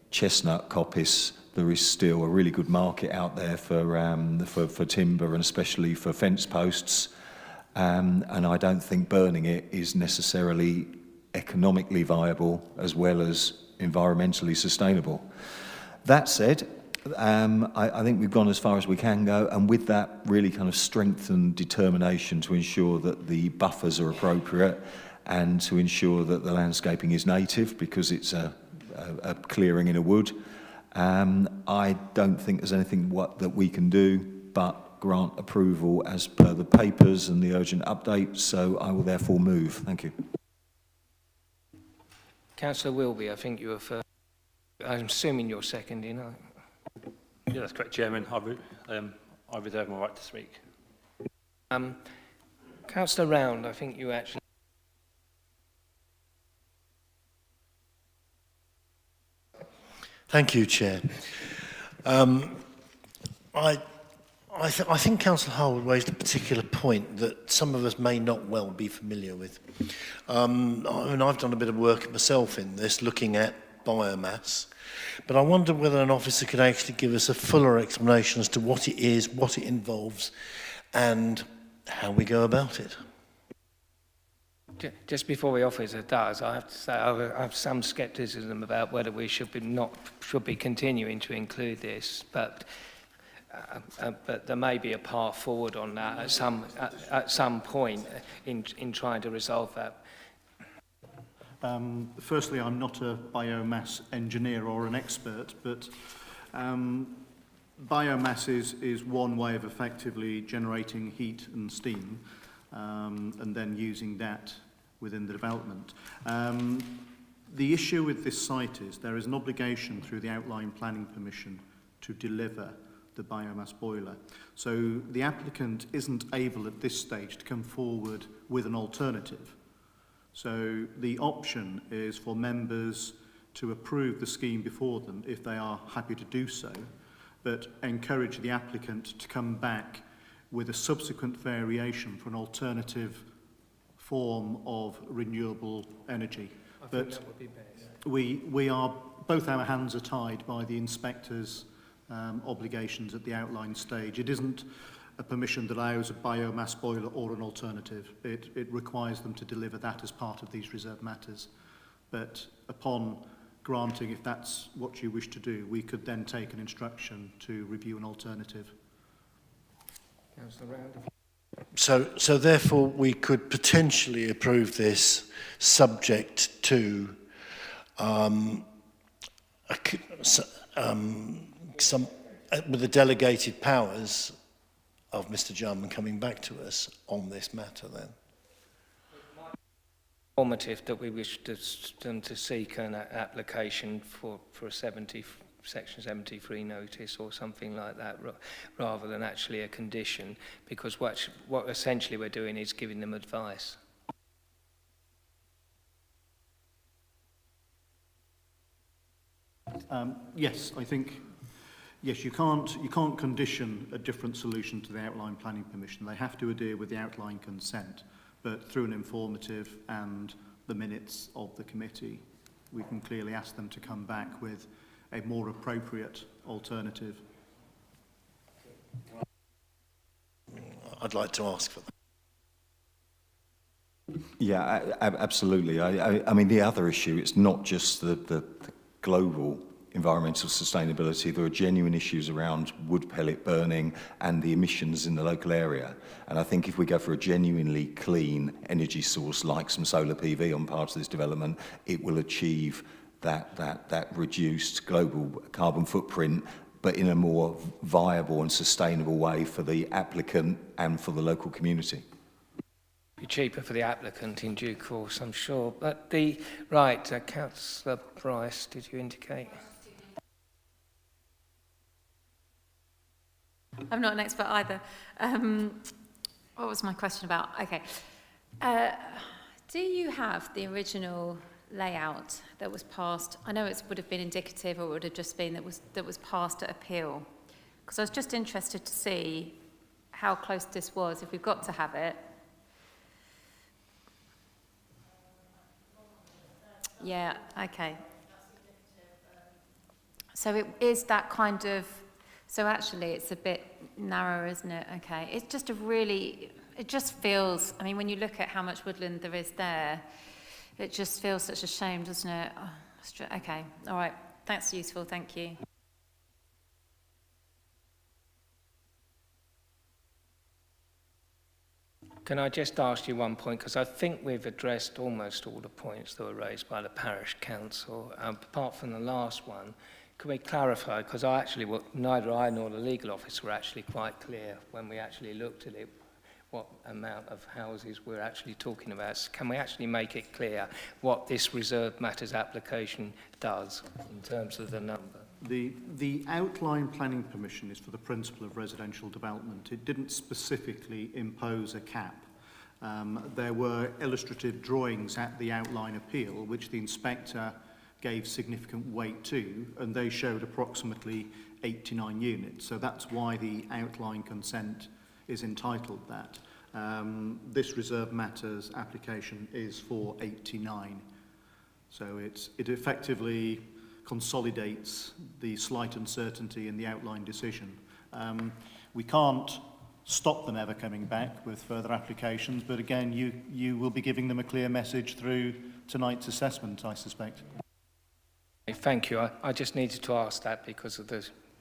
chestnut coppice, there is still a really good market out there for timber, and especially for fence posts. And I don't think burning it is necessarily economically viable as well as environmentally sustainable. That said, I think we've gone as far as we can go, and with that really kind of strength and determination to ensure that the buffers are appropriate and to ensure that the landscaping is native, because it's a clearing in a wood. I don't think there's anything that we can do but grant approval as per the papers and the urgent update, so I will therefore move. Thank you. Councillor Wilby, I think you were first. I'm assuming you're seconding. Yeah, that's correct, Chairman. I reserve my right to speak. Councillor Round, I think you actually... Thank you, Chair. I think Councillor Harwood raised a particular point that some of us may not well be familiar with. I mean, I've done a bit of work myself in this, looking at biomass, but I wonder whether an officer could actually give us a fuller explanation as to what it is, what it involves, and how we go about it. Just before the officer does, I have to say I have some scepticism about whether we should be continuing to include this, but there may be a path forward on that at some point in trying to resolve that. Firstly, I'm not a biomass engineer or an expert, but biomass is one way of effectively generating heat and steam, and then using that within the development. The issue with this site is there is an obligation through the outline planning permission to deliver the biomass boiler. So the applicant isn't able at this stage to come forward with an alternative. So the option is for members to approve the scheme before them if they are happy to do so, but encourage the applicant to come back with a subsequent variation for an alternative form of renewable energy. But that would be best. We are, both our hands are tied by the inspector's obligations at the outline stage. It isn't a permission that allows a biomass boiler or an alternative. It requires them to deliver that as part of these reserved matters. But upon granting, if that's what you wish to do, we could then take an instruction to review an alternative. So therefore we could potentially approve this subject to some with the delegated powers of Mr. Jarman coming back to us on this matter then. Formative that we wish them to seek an application for a Section 73 notice or something like that, rather than actually a condition, because what essentially we're doing is giving them advice. Yes, I think, yes, you can't condition a different solution to the outline planning permission. They have to adhere with the outline consent, but through an informative and the minutes of the committee, we can clearly ask them to come back with a more appropriate alternative. I'd like to ask for that. Yeah, absolutely. I mean, the other issue, it's not just the global environmental sustainability. There are genuine issues around wood pellet burning and the emissions in the local area. And I think if we go for a genuinely clean energy source like some solar PV on parts of this development, it will achieve that reduced global carbon footprint, but in a more viable and sustainable way for the applicant and for the local community. Be cheaper for the applicant in due course, I'm sure. But Councillor Bryce, did you indicate? I'm not an expert either. What was my question about? Okay. Do you have the original layout that was passed? I know it would have been indicative, or it would have just been that was passed at appeal. Because I was just interested to see how close this was, if we've got to have it. Yeah, okay. So it is that kind of, so actually it's a bit narrower, isn't it? Okay, it's just it just feels, I mean, when you look at how much woodland there is there, it just feels such a shame, doesn't it? Oh, okay, all right, that's useful, thank you. Can I just ask you one point, because I think we've addressed almost all the points that were raised by the parish council, apart from the last one. Can we clarify, because neither I nor the legal office were actually quite clear when we actually looked at it, what amount of houses we're actually talking about. So can we actually make it clear what this reserved matters application does in terms of the number? The outline planning permission is for the principle of residential development. It didn't specifically impose a cap. There were illustrative drawings at the outline appeal, which the inspector gave significant weight to, and they showed approximately 89 units. So that's why the outline consent is entitled that. This reserve matters application is for 89. So it effectively consolidates the slight uncertainty in the outline decision. We can't stop them ever coming back with further applications, but again, you will be giving them a clear message through tonight's assessment, I suspect. Thank you. I just needed to ask that because of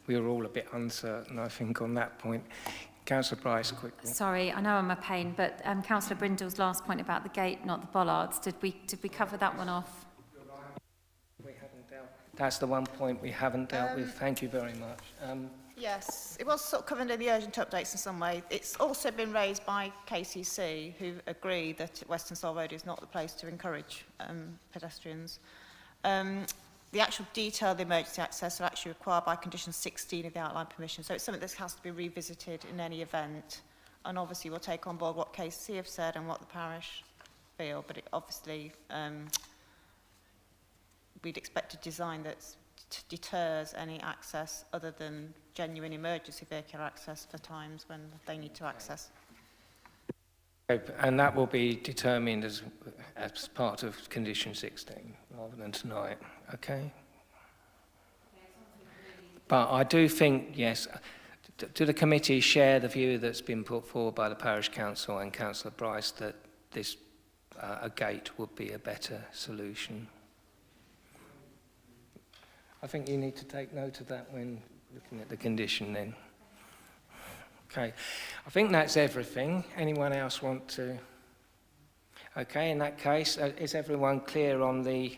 we were all a bit uncertain, I think, on that point. Councillor Bryce, quickly. Sorry, I know I'm a pain, but Councillor Brindle's last point about the gate, not the bollards, did we cover that one off? We haven't dealt. That's the one point we haven't dealt with. Thank you very much. Yes, it was sort of covered in the urgent updates in some way. It's also been raised by KCC, who agree that Western Sol Road is not the place to encourage pedestrians. The actual detail of the emergency access are actually required by condition 16 of the outline permission, so it's something that has to be revisited in any event. And obviously we'll take on board what KCC have said and what the parish feel, but it obviously we'd expect a design that deters any access other than genuine emergency vehicular access for times when they need to access. And that will be determined as part of condition 16 rather than tonight, okay? But I do think, yes, do the committee share the view that's been put forward by the parish council and Councillor Bryce that this a gate would be a better solution? I think you need to take note of that when looking at the condition then. Okay, I think that's everything. Anyone else want to? Okay, in that case, is everyone clear on the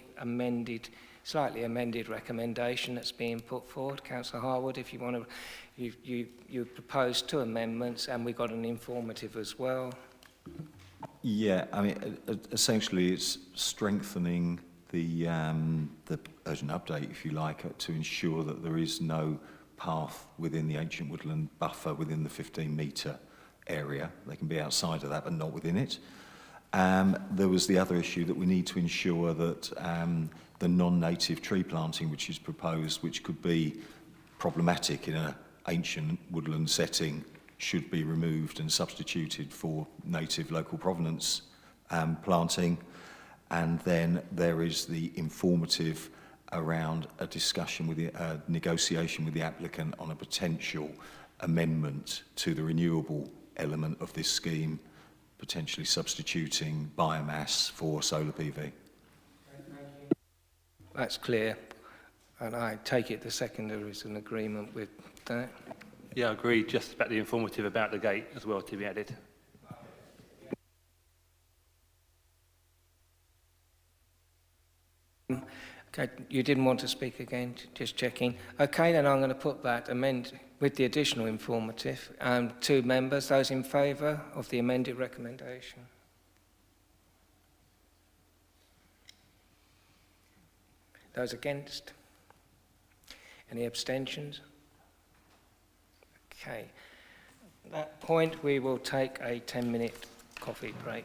slightly amended recommendation that's being put forward? Councillor Harwood, if you want to, you proposed 2 amendments and we got an informative as well. Yeah, I mean, essentially it's strengthening the urgent update, if you like, to ensure that there is no path within the ancient woodland buffer within the 15-metre area. They can be outside of that, but not within it. There was the other issue that we need to ensure that the non-native tree planting which is proposed, which could be problematic in an ancient woodland setting, should be removed and substituted for native local provenance planting. and then there is the informative around a discussion with the negotiation with the applicant on a potential amendment to the renewable element of this scheme, potentially substituting biomass for solar PV. That's clear, and I take it the seconder is in agreement with that. Yeah, I agree, just about the informative about the gate as well to be added. Okay, you didn't want to speak again, just checking. Okay, then I'm going to put that amend with the additional informative. 2 members, those in favour of the amended recommendation? Those against? Any abstentions? Okay. At that point, we will take a 10-minute coffee break.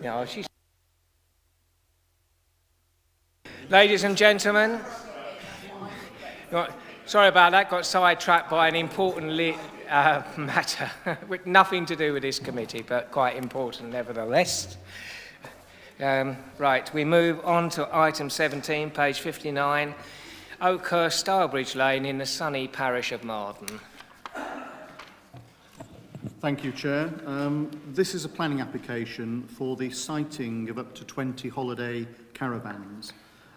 No, Ladies and gentlemen, sorry about that, got sidetracked by an important matter with nothing to do with this committee, but quite important nevertheless. Right, we move on to item 17, page 59, Oakhurst Stylebridge Lane in the sunny parish of Marden. Thank you, Chair. This is a planning application for the siting of up to 20 holiday caravans.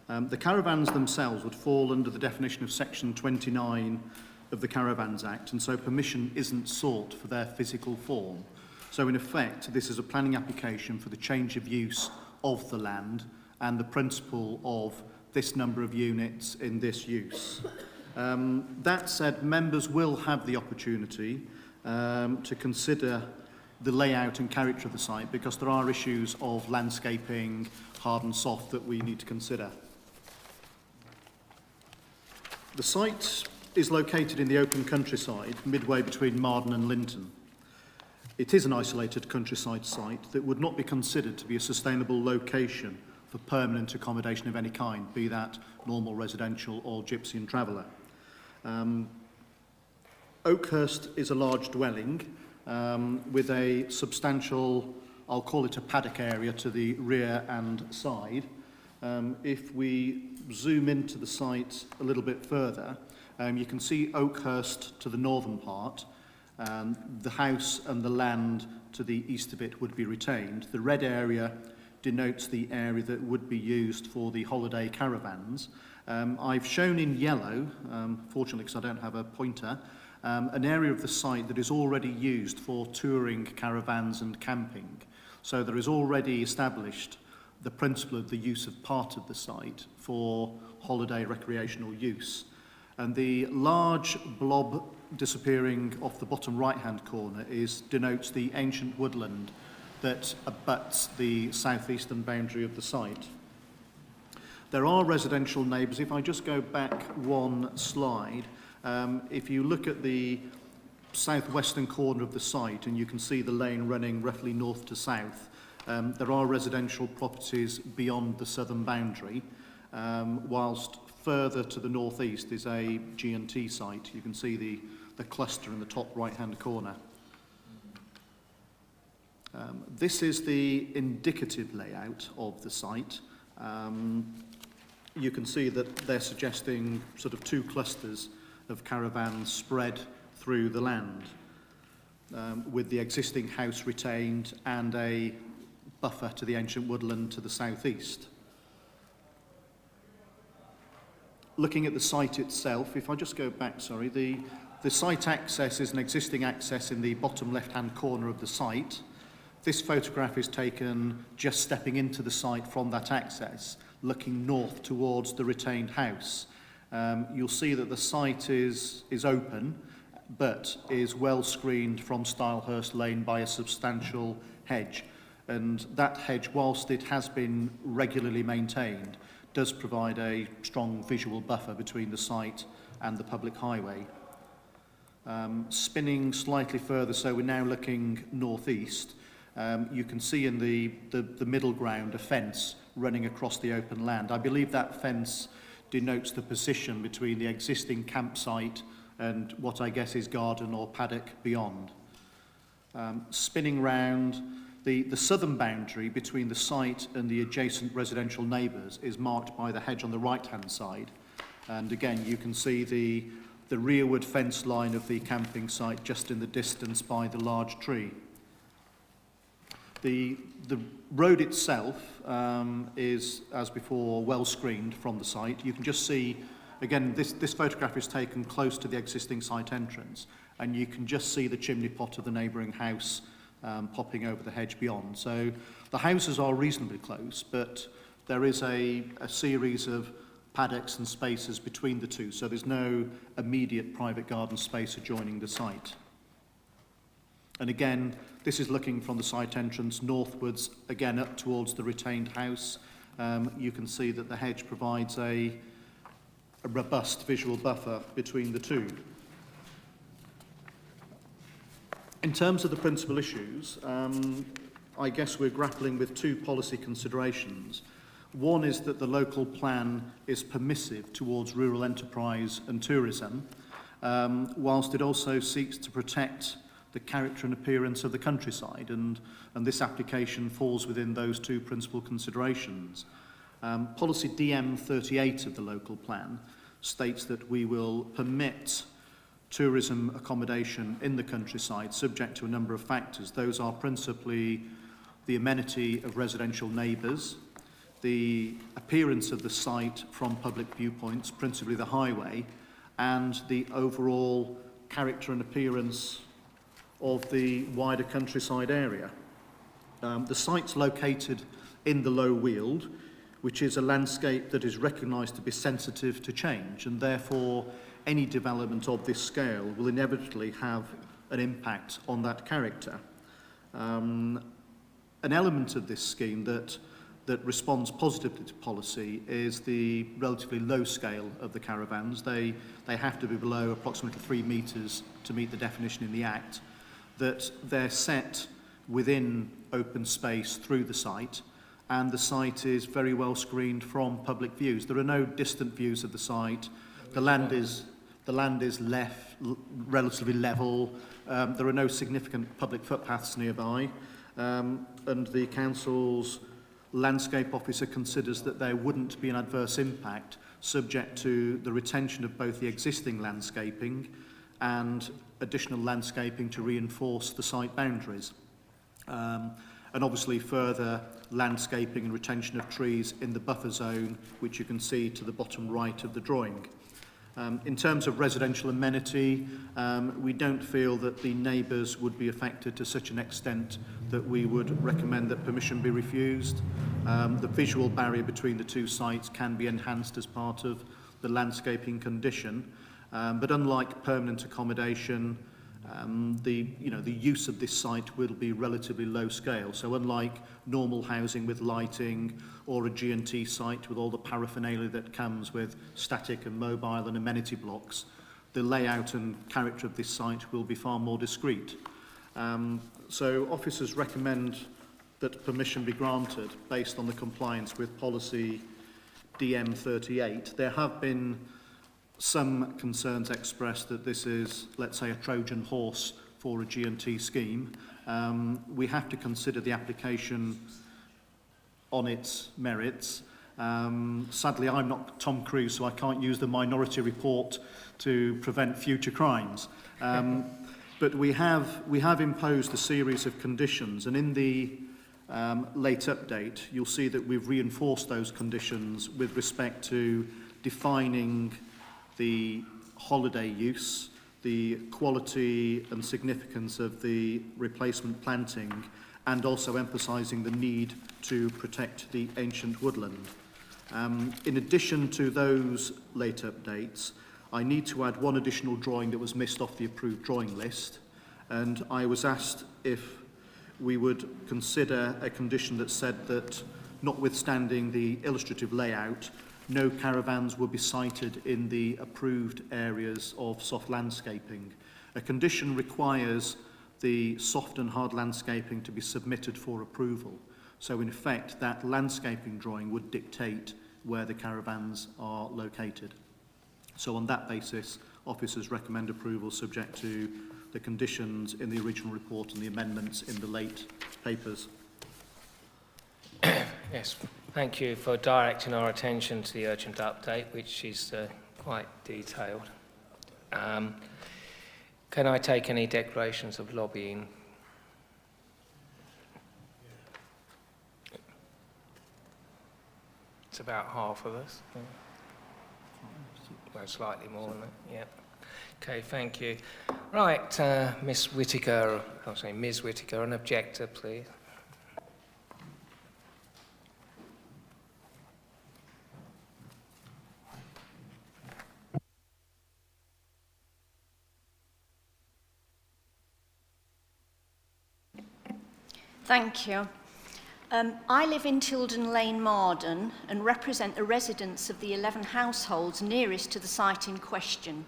The caravans themselves would fall under the definition of Section 29 of the Caravans Act, and so permission isn't sought for their physical form. So in effect, this is a planning application for the change of use of the land and the principle of this number of units in this use. That said, members will have the opportunity to consider the layout and character of the site, because there are issues of landscaping, hard and soft, that we need to consider. The site is located in the open countryside, midway between Marden and Linton. It is an isolated countryside site that would not be considered to be a sustainable location for permanent accommodation of any kind, be that normal residential or gypsy and traveller. Oakhurst is a large dwelling with a substantial, I'll call it a paddock area to the rear and side. If we zoom into the site a little bit further, you can see Oakhurst to the northern part. The house and the land to the east of it would be retained. The red area denotes the area that would be used for the holiday caravans. I've shown in yellow, fortunately because I don't have a pointer, an area of the site that is already used for touring caravans and camping. So there is already established the principle of the use of part of the site for holiday recreational use. And the large blob disappearing off the bottom right-hand corner denotes the ancient woodland that abuts the southeastern boundary of the site. There are residential neighbours. If I just go back one slide, if you look at the southwestern corner of the site, and you can see the lane running roughly north to south, there are residential properties beyond the southern boundary, whilst further to the northeast is a G&T site. You can see the cluster in the top right-hand corner. This is the indicative layout of the site. You can see that they're suggesting sort of two clusters of caravans spread through the land, with the existing house retained and a buffer to the ancient woodland to the southeast. Looking at the site itself, if I just go back, sorry, the site access is an existing access in the bottom left-hand corner of the site. This photograph is taken just stepping into the site from that access, looking north towards the retained house. You'll see that the site is open, but is well screened from Stylehurst Lane by a substantial hedge. And that hedge, whilst it has been regularly maintained, does provide a strong visual buffer between the site and the public highway. Spinning slightly further, so we're now looking northeast, you can see in the middle ground a fence running across the open land. I believe that fence denotes the position between the existing campsite and what I guess is garden or paddock beyond. Spinning round, the southern boundary between the site and the adjacent residential neighbours is marked by the hedge on the right-hand side. And again, you can see the rearward fence line of the camping site just in the distance by the large tree. The road itself is, as before, well screened from the site. You can just see, again, this photograph is taken close to the existing site entrance, and you can just see the chimney pot of the neighbouring house popping over the hedge beyond. So the houses are reasonably close, but there is a series of paddocks and spaces between the two, so there's no immediate private garden space adjoining the site. And again, this is looking from the site entrance northwards, again up towards the retained house. You can see that the hedge provides a robust visual buffer between the two. In terms of the principal issues, I guess we're grappling with two policy considerations. One is that the local plan is permissive towards rural enterprise and tourism, whilst it also seeks to protect the character and appearance of the countryside, and this application falls within those two principal considerations. Policy DM38 of the local plan states that we will permit tourism accommodation in the countryside subject to a number of factors. Those are principally the amenity of residential neighbours, the appearance of the site from public viewpoints, principally the highway, and the overall character and appearance of the wider countryside area. The site's located in the Low Weald, which is a landscape that is recognised to be sensitive to change, and therefore any development of this scale will inevitably have an impact on that character. An element of this scheme that responds positively to policy is the relatively low scale of the caravans. They have to be below approximately 3 metres to meet the definition in the Act, that they're set within open space through the site, and the site is very well screened from public views. There are no distant views of the site. The land is relatively level. There are no significant public footpaths nearby, and the council's landscape officer considers that there wouldn't be an adverse impact subject to the retention of both the existing landscaping and additional landscaping to reinforce the site boundaries. And obviously further landscaping and retention of trees in the buffer zone, which you can see to the bottom right of the drawing. In terms of residential amenity, we don't feel that the neighbours would be affected to such an extent that we would recommend that permission be refused. The visual barrier between the two sites can be enhanced as part of the landscaping condition, but unlike permanent accommodation, the use of this site will be relatively low scale. So unlike normal housing with lighting or a G&T site with all the paraphernalia that comes with static and mobile and amenity blocks, the layout and character of this site will be far more discreet. So officers recommend that permission be granted based on the compliance with policy DM38. There have been some concerns expressed that this is, let's say, a Trojan horse for a G&T scheme. We have to consider the application on its merits. Sadly, I'm not Tom Cruise, so I can't use the Minority Report to prevent future crimes. But we have imposed a series of conditions, and in the late update, you'll see that we've reinforced those conditions with respect to defining the holiday use, the quality and significance of the replacement planting, and also emphasising the need to protect the ancient woodland. In addition to those late updates, I need to add one additional drawing that was missed off the approved drawing list, and I was asked if we would consider a condition that said that, notwithstanding the illustrative layout, no caravans will be sited in the approved areas of soft landscaping. A condition requires the soft and hard landscaping to be submitted for approval. So in effect, that landscaping drawing would dictate where the caravans are located. So on that basis, officers recommend approval subject to the conditions in the original report and the amendments in the late papers. Yes, thank you for directing our attention to the urgent update, which is quite detailed. Can I take any declarations of lobbying? It's about half of us. Well, slightly more than that, yeah. Okay, thank you. Right, Ms Whittaker, Ms Whittaker, an objector, please. Thank you. I live in Tilden Lane, Marden, and represent the residents of the 11 households nearest to the site in question.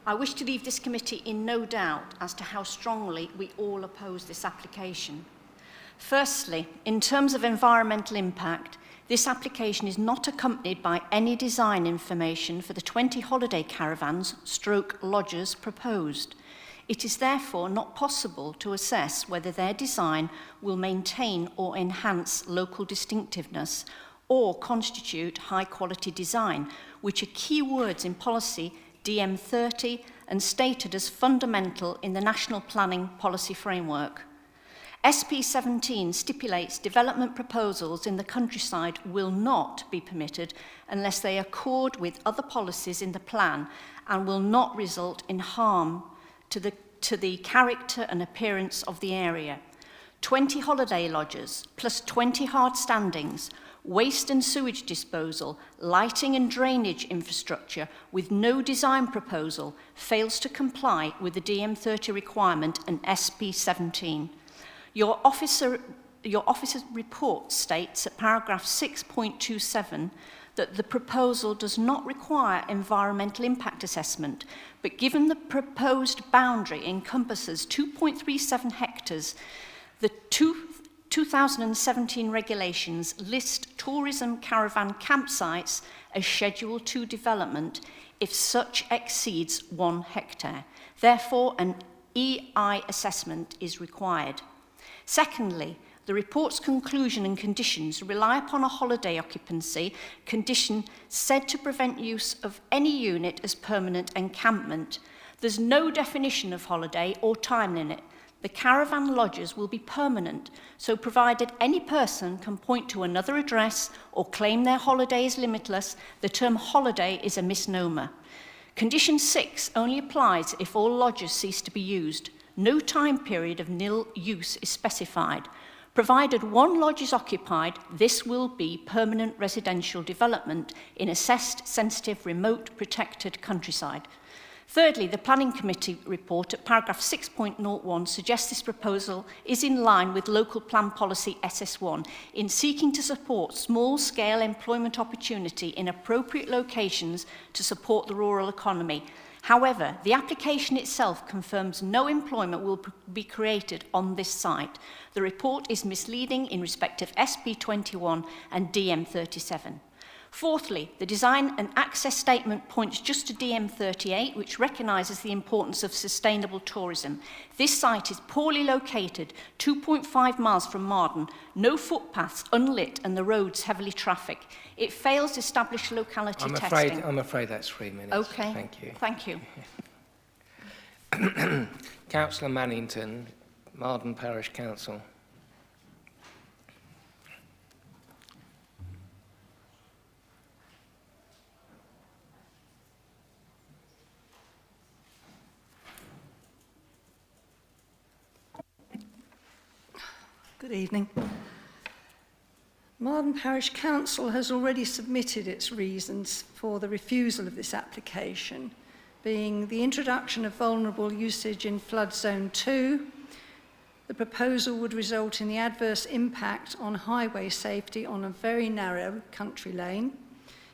I wish to leave this committee in no doubt as to how strongly we all oppose this application. Firstly, in terms of environmental impact, this application is not accompanied by any design information for the 20 holiday caravans / lodges proposed. It is therefore not possible to assess whether their design will maintain or enhance local distinctiveness or constitute high-quality design, which are key words in policy DM30 and stated as fundamental in the National Planning Policy Framework. SP17 stipulates development proposals in the countryside will not be permitted unless they accord with other policies in the plan and will not result in harm to the character and appearance of the area. 20 holiday lodges plus 20 hard standings, waste and sewage disposal, lighting and drainage infrastructure with no design proposal fails to comply with the DM30 requirement and SP17. Your officer's report states at paragraph 6.27 that the proposal does not require environmental impact assessment, but given the proposed boundary encompasses 2.37 hectares, the 2017 regulations list tourism caravan campsites as Schedule 2 development if such exceeds 1 hectare. Therefore, an EI assessment is required. Secondly, the report's conclusion and conditions rely upon a holiday occupancy condition said to prevent use of any unit as permanent encampment. There's no definition of holiday or time limit. The caravan lodges will be permanent, so provided any person can point to another address or claim their holiday is limitless, the term holiday is a misnomer. Condition 6 only applies if all lodges cease to be used. No time period of nil use is specified. Provided one lodge is occupied, this will be permanent residential development in assessed, sensitive, remote, protected countryside. Thirdly, the Planning Committee report at paragraph 6.01 suggests this proposal is in line with local plan policy SS1 in seeking to support small-scale employment opportunity in appropriate locations to support the rural economy. However, the application itself confirms no employment will be created on this site. The report is misleading in respect of SP21 and DM37. Fourthly, the design and access statement points just to DM38, which recognises the importance of sustainable tourism. This site is poorly located, 2.5 miles from Marden, no footpaths, unlit, and the roads heavily trafficked. It fails established locality testing. I'm afraid that's 3 minutes. Okay. Thank you. Thank you. Councillor Mannington, Marden Parish Council. Good evening. Marden Parish Council has already submitted its reasons for the refusal of this application, being the introduction of vulnerable usage in flood zone 2. The proposal would result in the adverse impact on highway safety on a very narrow country lane.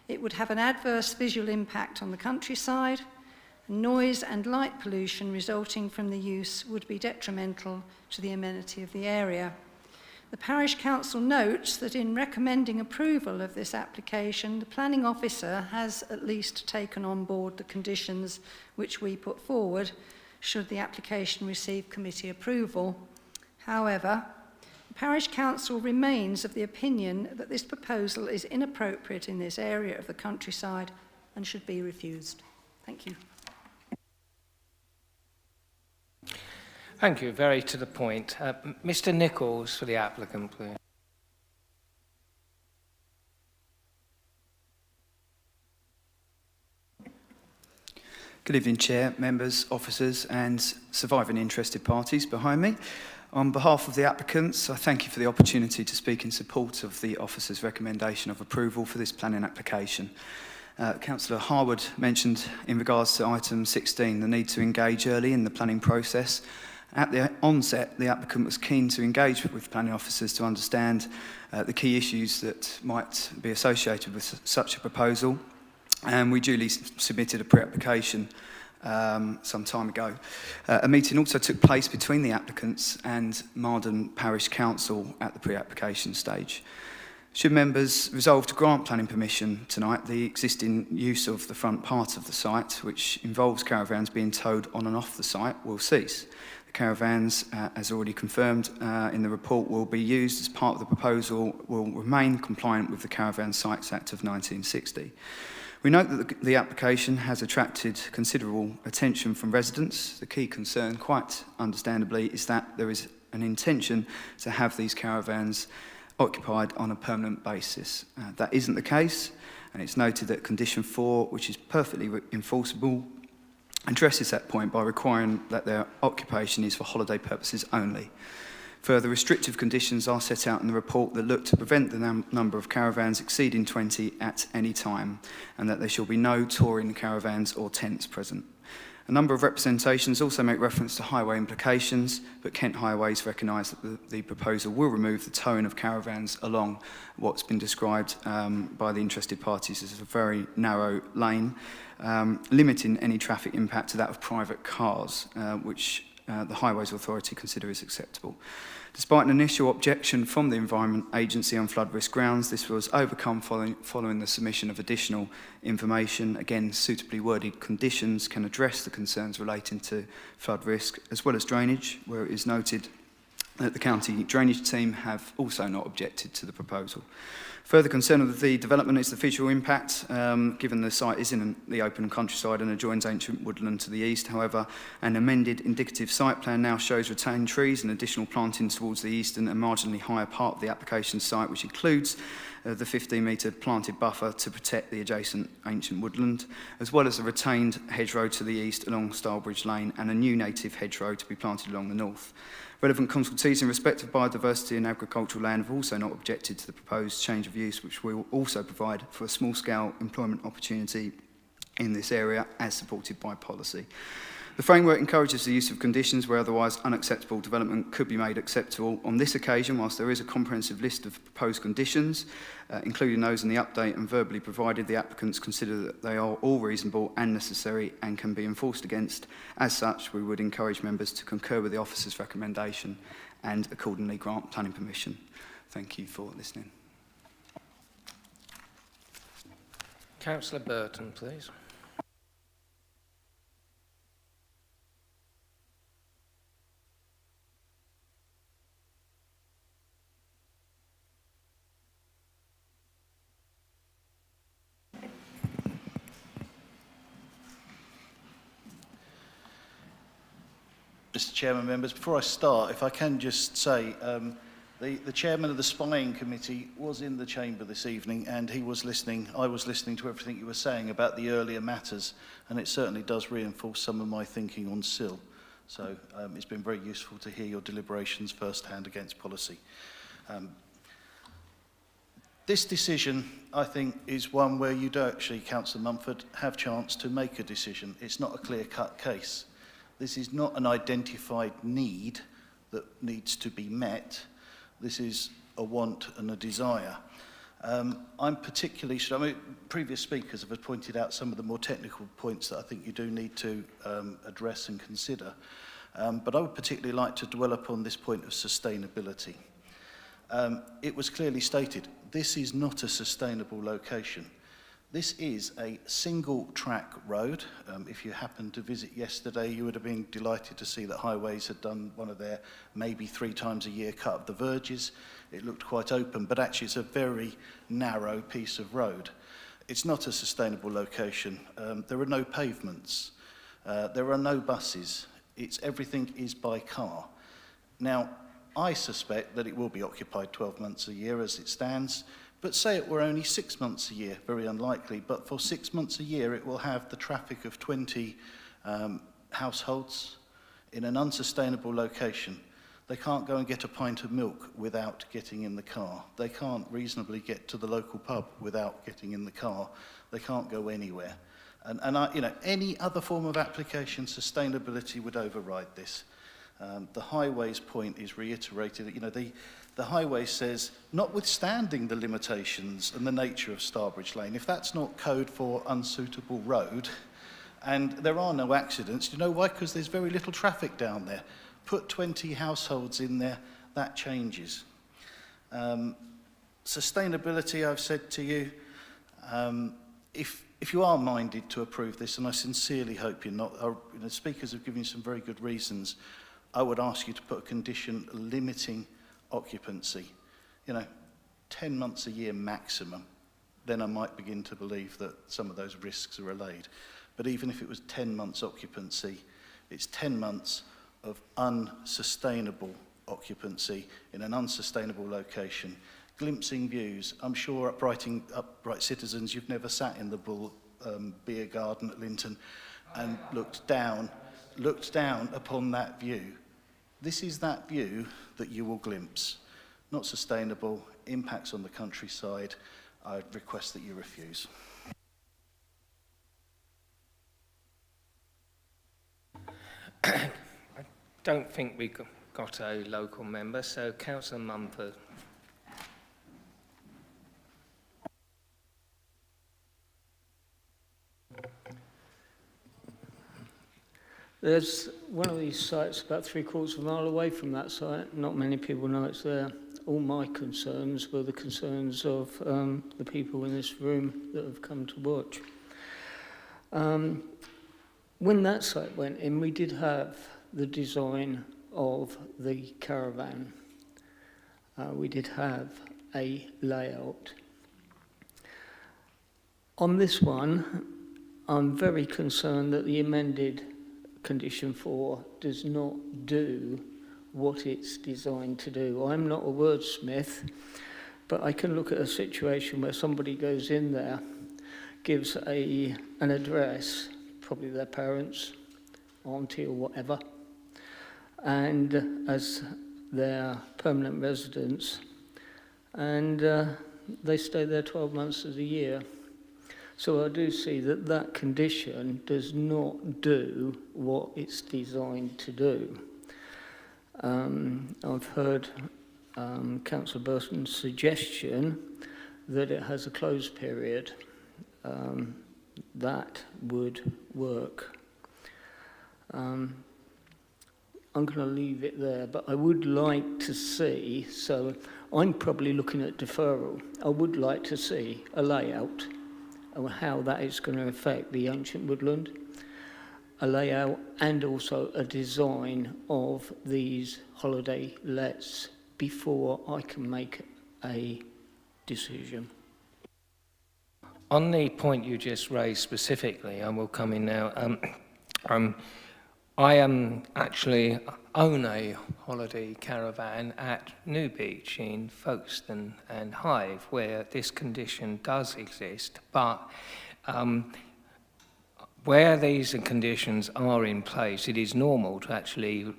It would have an adverse visual impact on the countryside. Noise and light pollution resulting from the use would be detrimental to the amenity of the area. The Parish Council notes that in recommending approval of this application, the planning officer has at least taken on board the conditions which we put forward, should the application receive committee approval. However, the Parish Council remains of the opinion that this proposal is inappropriate in this area of the countryside and should be refused. Thank you. Thank you. Very to the point. Mr. Nichols for the applicant, please. Good evening, Chair, members, officers and surviving interested parties behind me. On behalf of the applicants, I thank you for the opportunity to speak in support of the officer's recommendation of approval for this planning application. Councillor Harwood mentioned in regards to item 16 the need to engage early in the planning process. At the onset, the applicant was keen to engage with planning officers to understand the key issues that might be associated with such a proposal, and we duly submitted a pre-application some time ago. A meeting also took place between the applicants and Maidstone Parish Council at the pre-application stage. Should members resolve to grant planning permission tonight, the existing use of the front part of the site, which involves caravans being towed on and off the site, will cease. The caravans, as already confirmed in the report, will be used as part of the proposal, will remain compliant with the Caravan Sites Act of 1960. We note that the application has attracted considerable attention from residents. The key concern, quite understandably, is that there is an intention to have these caravans occupied on a permanent basis. That isn't the case, and it's noted that Condition 4, which is perfectly enforceable, addresses that point by requiring that their occupation is for holiday purposes only. Further restrictive conditions are set out in the report that look to prevent the number of caravans exceeding 20 at any time, and that there shall be no touring caravans or tents present. A number of representations also make reference to highway implications, but Kent Highways recognise that the proposal will remove the towing of caravans along what's been described by the interested parties as a very narrow lane, limiting any traffic impact to that of private cars, which the Highways Authority consider is acceptable. Despite an initial objection from the Environment Agency on flood risk grounds, this was overcome following the submission of additional information. Again, suitably worded conditions can address the concerns relating to flood risk, as well as drainage, where it is noted that the county drainage team have also not objected to the proposal. Further concern of the development is the visual impact, given the site is in the open countryside and adjoins ancient woodland to the east. However, an amended indicative site plan now shows retained trees and additional planting towards the eastern and marginally higher part of the application site, which includes the 15-metre planted buffer to protect the adjacent ancient woodland, as well as a retained hedgerow to the east along Stylebridge Lane and a new native hedgerow to be planted along the north. Relevant consultees in respect of biodiversity and agricultural land have also not objected to the proposed change of use, which will also provide for a small-scale employment opportunity in this area, as supported by policy. The framework encourages the use of conditions where otherwise unacceptable development could be made acceptable. On this occasion, whilst there is a comprehensive list of proposed conditions, including those in the update and verbally provided, the applicants consider that they are all reasonable and necessary and can be enforced against. As such, we would encourage members to concur with the officer's recommendation and accordingly grant planning permission. Thank you for listening. Councillor Burton, please. Mr. Chairman, members, before I start, if I can just say, the chairman of the spying committee was in the chamber this evening, and he was listening. I was listening to everything you were saying about the earlier matters, and it certainly does reinforce some of my thinking on SIL. So it's been very useful to hear your deliberations firsthand against policy. This decision, I think, is one where you do actually, Councillor Mumford, have chance to make a decision. It's not a clear-cut case. This is not an identified need that needs to be met. This is a want and a desire. I'm particularly, previous speakers have pointed out some of the more technical points that I think you do need to address and consider. But I would particularly like to dwell upon this point of sustainability. It was clearly stated, this is not a sustainable location. This is a single-track road. If you happened to visit yesterday, you would have been delighted to see that Highways had done one of their maybe 3 times a year cut of the verges. It looked quite open, but actually it's a very narrow piece of road. It's not a sustainable location. There are no pavements. There are no buses. Everything is by car. Now, I suspect that it will be occupied 12 months a year as it stands. But say it were only 6 months a year, very unlikely, but for 6 months a year it will have the traffic of 20 households in an unsustainable location. They can't go and get a pint of milk without getting in the car. They can't reasonably get to the local pub without getting in the car. They can't go anywhere. And any other form of application, sustainability would override this. The Highways point is reiterated. The Highway says, notwithstanding the limitations and the nature of Starbridge Lane, if that's not code for unsuitable road, And there are no accidents. Do you know why? Because there's very little traffic down there. Put 20 households in there, that changes. Sustainability, I've said to you, if you are minded to approve this, and I sincerely hope you're not, the speakers have given you some very good reasons, I would ask you to put a condition limiting occupancy. 10 months a year maximum, then I might begin to believe that some of those risks are allayed. But even if it was 10 months occupancy, it's 10 months of unsustainable occupancy in an unsustainable location, glimpsing views. I'm sure upright citizens, you've never sat in the Bull beer garden at Linton and looked down upon that view. This is that view that you will glimpse. Not sustainable, impacts on the countryside. I'd request that you refuse. I don't think we got a local member, so Councillor Mumford. There's one of these sites about 3/4 of a mile away from that site. Not many people know it's there. All my concerns were the concerns of the people in this room that have come to watch. When that site went in, we did have the design of the caravan. We did have a layout. On this one, I'm very concerned that the amended Condition 4 does not do what it's designed to do. I'm not a wordsmith, but I can look at a situation where somebody goes in there, gives an address, probably their parents, auntie or whatever, and as their permanent residents, and they stay there 12 months of the year. So I do see that that condition does not do what it's designed to do. I've heard Councillor Burton's suggestion that it has a close period. That would work. I'm going to leave it there, but I would like to see, so I'm probably looking at deferral. I would like to see a layout of how that is going to affect the ancient woodland, a layout and also a design of these holiday lets before I can make a decision. On the point you just raised specifically, I will come in now. I actually own a holiday caravan at New Beach in Folkestone and Hythe, where this condition does exist, but where these conditions are in place, it is normal to actually,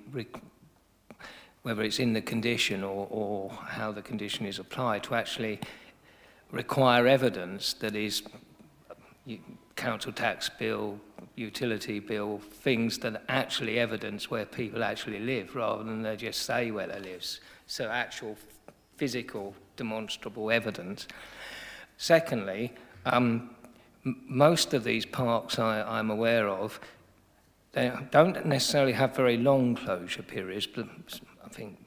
whether it's in the condition or how the condition is applied, to actually require evidence that is council tax bill, utility bill, things that actually evidence where people actually live rather than they just say where they live. So actual physical demonstrable evidence. Secondly, most of these parks I'm aware of, they don't necessarily have very long closure periods, but I think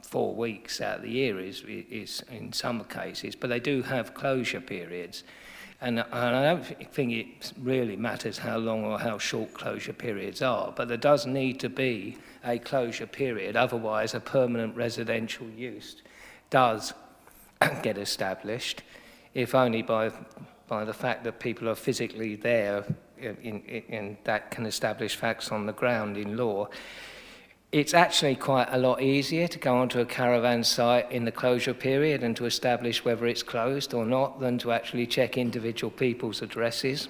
4 weeks out of the year is in some cases, but they do have closure periods. And I don't think it really matters how long or how short closure periods are, but there does need to be a closure period, otherwise a permanent residential use does get established, if only by the fact that people are physically there and that can establish facts on the ground in law. It's actually quite a lot easier to go onto a caravan site in the closure period and to establish whether it's closed or not than to actually check individual people's addresses.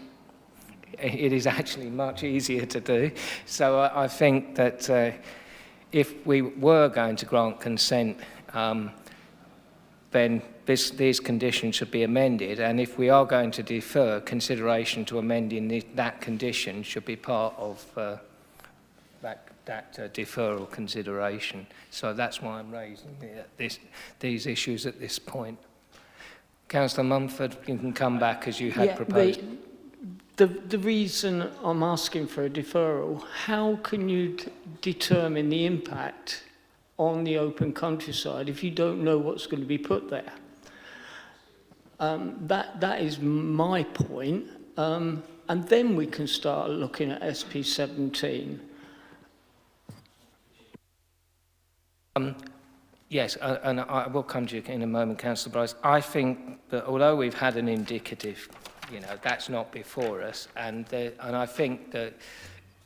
It is actually much easier to do. So I think that if we were going to grant consent, then these conditions should be amended, and if we are going to defer, consideration to amending that condition should be part of that deferral consideration. So that's why I'm raising these issues at this point. Councillor Mumford, you can come back as you had proposed. The reason I'm asking for a deferral, how can you determine the impact on the open countryside if you don't know what's going to be put there? That is my point. And then we can start looking at SP17. Yes, and I will come to you in a moment, Councillor Bryce. I think that although we've had an indicative, that's not before us, and I think that,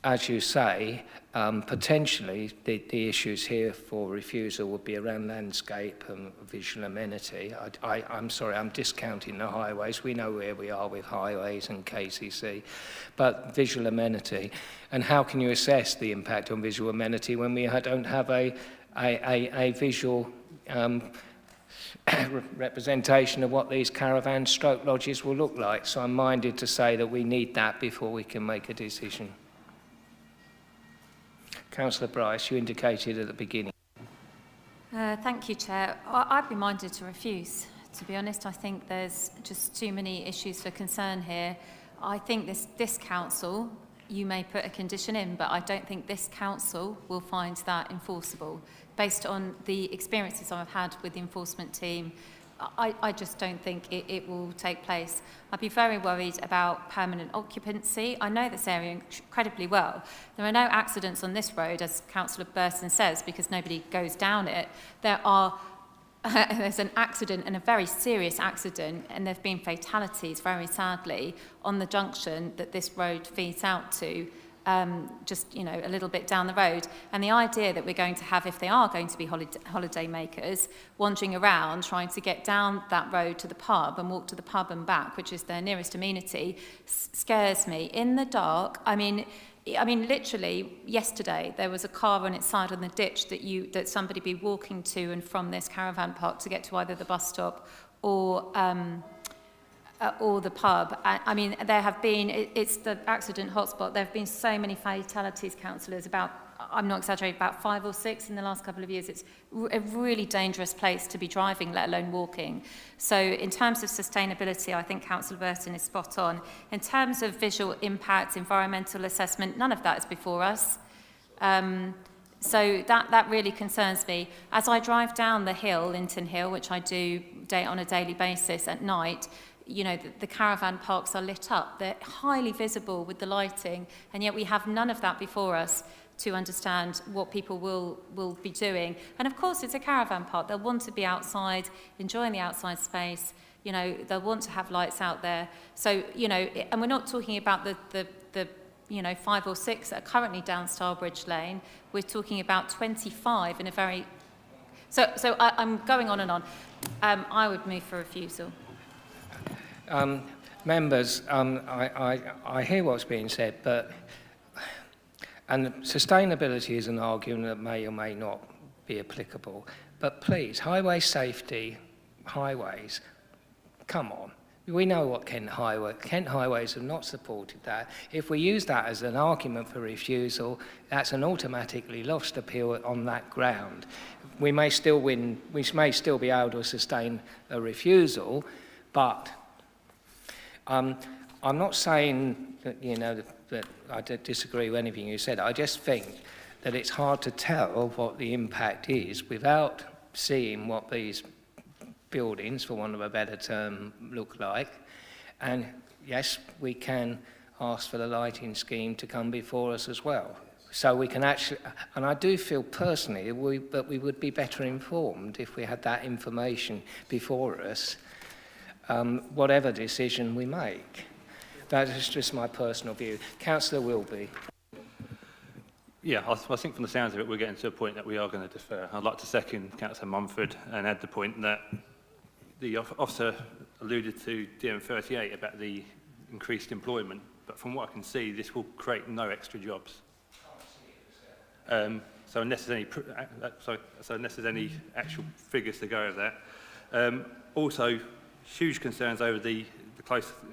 as you say, potentially the issues here for refusal would be around landscape and visual amenity. I'm sorry, I'm discounting the highways. We know where we are with highways and KCC, but visual amenity. And how can you assess the impact on visual amenity when we don't have a visual representation of what these caravan stroke lodges will look like? So I'm minded to say that we need that before we can make a decision. Councillor Bryce, you indicated at the beginning. Thank you, Chair. I'd be minded to refuse. To be honest, I think there's just too many issues for concern here. I think this council, you may put a condition in, but I don't think this council will find that enforceable. Based on the experiences I've had with the enforcement team, I just don't think it will take place. I'd be very worried about permanent occupancy. I know this area incredibly well. There are no accidents on this road, as Councillor Burson says, because nobody goes down it. There's an accident, and a very serious accident, and there have been fatalities, very sadly, on the junction that this road feeds out to, just, a little bit down the road. And the idea that we're going to have, if they are going to be holiday makers, wandering around trying to get down that road to the pub and walk to the pub and back, which is their nearest amenity, scares me. In the dark, I mean, literally, yesterday, there was a car on its side on the ditch that somebody be walking to and from this caravan park to get to either the bus stop or the pub. I mean, there have been, it's the accident hotspot. There have been so many fatalities, councillors, I'm not exaggerating, about 5 or 6 in the last couple of years. It's a really dangerous place to be driving, let alone walking. So in terms of sustainability, I think Councillor Burton is spot on. In terms of visual impact, environmental assessment, none of that is before us. So that really concerns me. As I drive down the hill, Linton Hill, which I do on a daily basis at night, the caravan parks are lit up. They're highly visible with the lighting, and yet we have none of that before us to understand what people will be doing. And of course, it's a caravan park. They'll want to be outside, enjoying the outside space. They'll want to have lights out there. So, and we're not talking about the 5 or 6 that are currently down Starbridge Lane. We're talking about 25 in a very... So I'm going on and on. I would move for refusal. Members, I hear what's being said, and sustainability is an argument that may or may not be applicable. But please, highway safety, highways, come on. We know what Kent Highways have not supported that. If we use that as an argument for refusal, that's an automatically lost appeal on that ground. We may still win, we may still be able to sustain a refusal, but I'm not saying that, that I disagree with anything you said. I just think that it's hard to tell what the impact is without seeing what these buildings, for want of a better term, look like. And yes, we can ask for the lighting scheme to come before us as well. So we can actually, and I do feel personally that we would be better informed if we had that information before us, whatever decision we make. That is just my personal view. Councillor Wilby. Yeah, I think from the sounds of it, we're getting to a point that we are going to defer. I'd like to second Councillor Mumford and add the point that the officer alluded to DM38 about the increased employment, but from what I can see, this will create no extra jobs. So unless there's any actual figures to go over that. Also, huge concerns over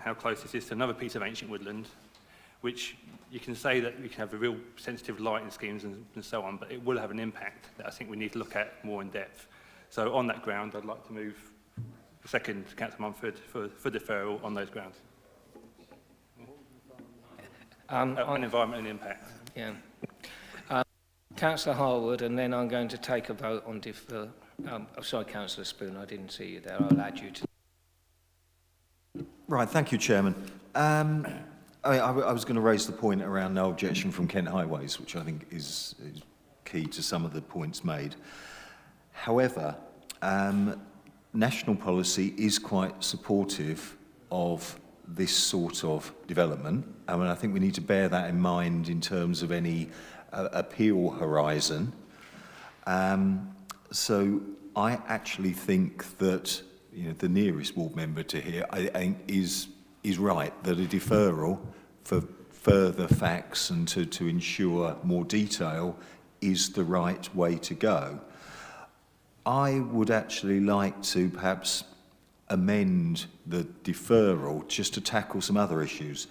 how close this is to another piece of ancient woodland, which you can say that we can have a real sensitive lighting schemes and so on, but it will have an impact that I think we need to look at more in depth. So on that ground, I'd like to move second Councillor Mumford for deferral on those grounds. an environmental impact. Yeah. Councillor Harwood, and then I'm going to take a vote on defer. Sorry, Councillor Spooner, I didn't see you there. I'll add you to. Right, thank you, Chairman. I was going to raise the point around no objection from Kent Highways, which I think is key to some of the points made. However, national policy is quite supportive of this sort of development. I mean, I think we need to bear that in mind in terms of any appeal horizon. So I actually think that, you know, the nearest ward member to here, I think is right, that a deferral for further facts and to ensure more detail is the right way to go. I would actually like to perhaps amend the deferral just to tackle some other issues.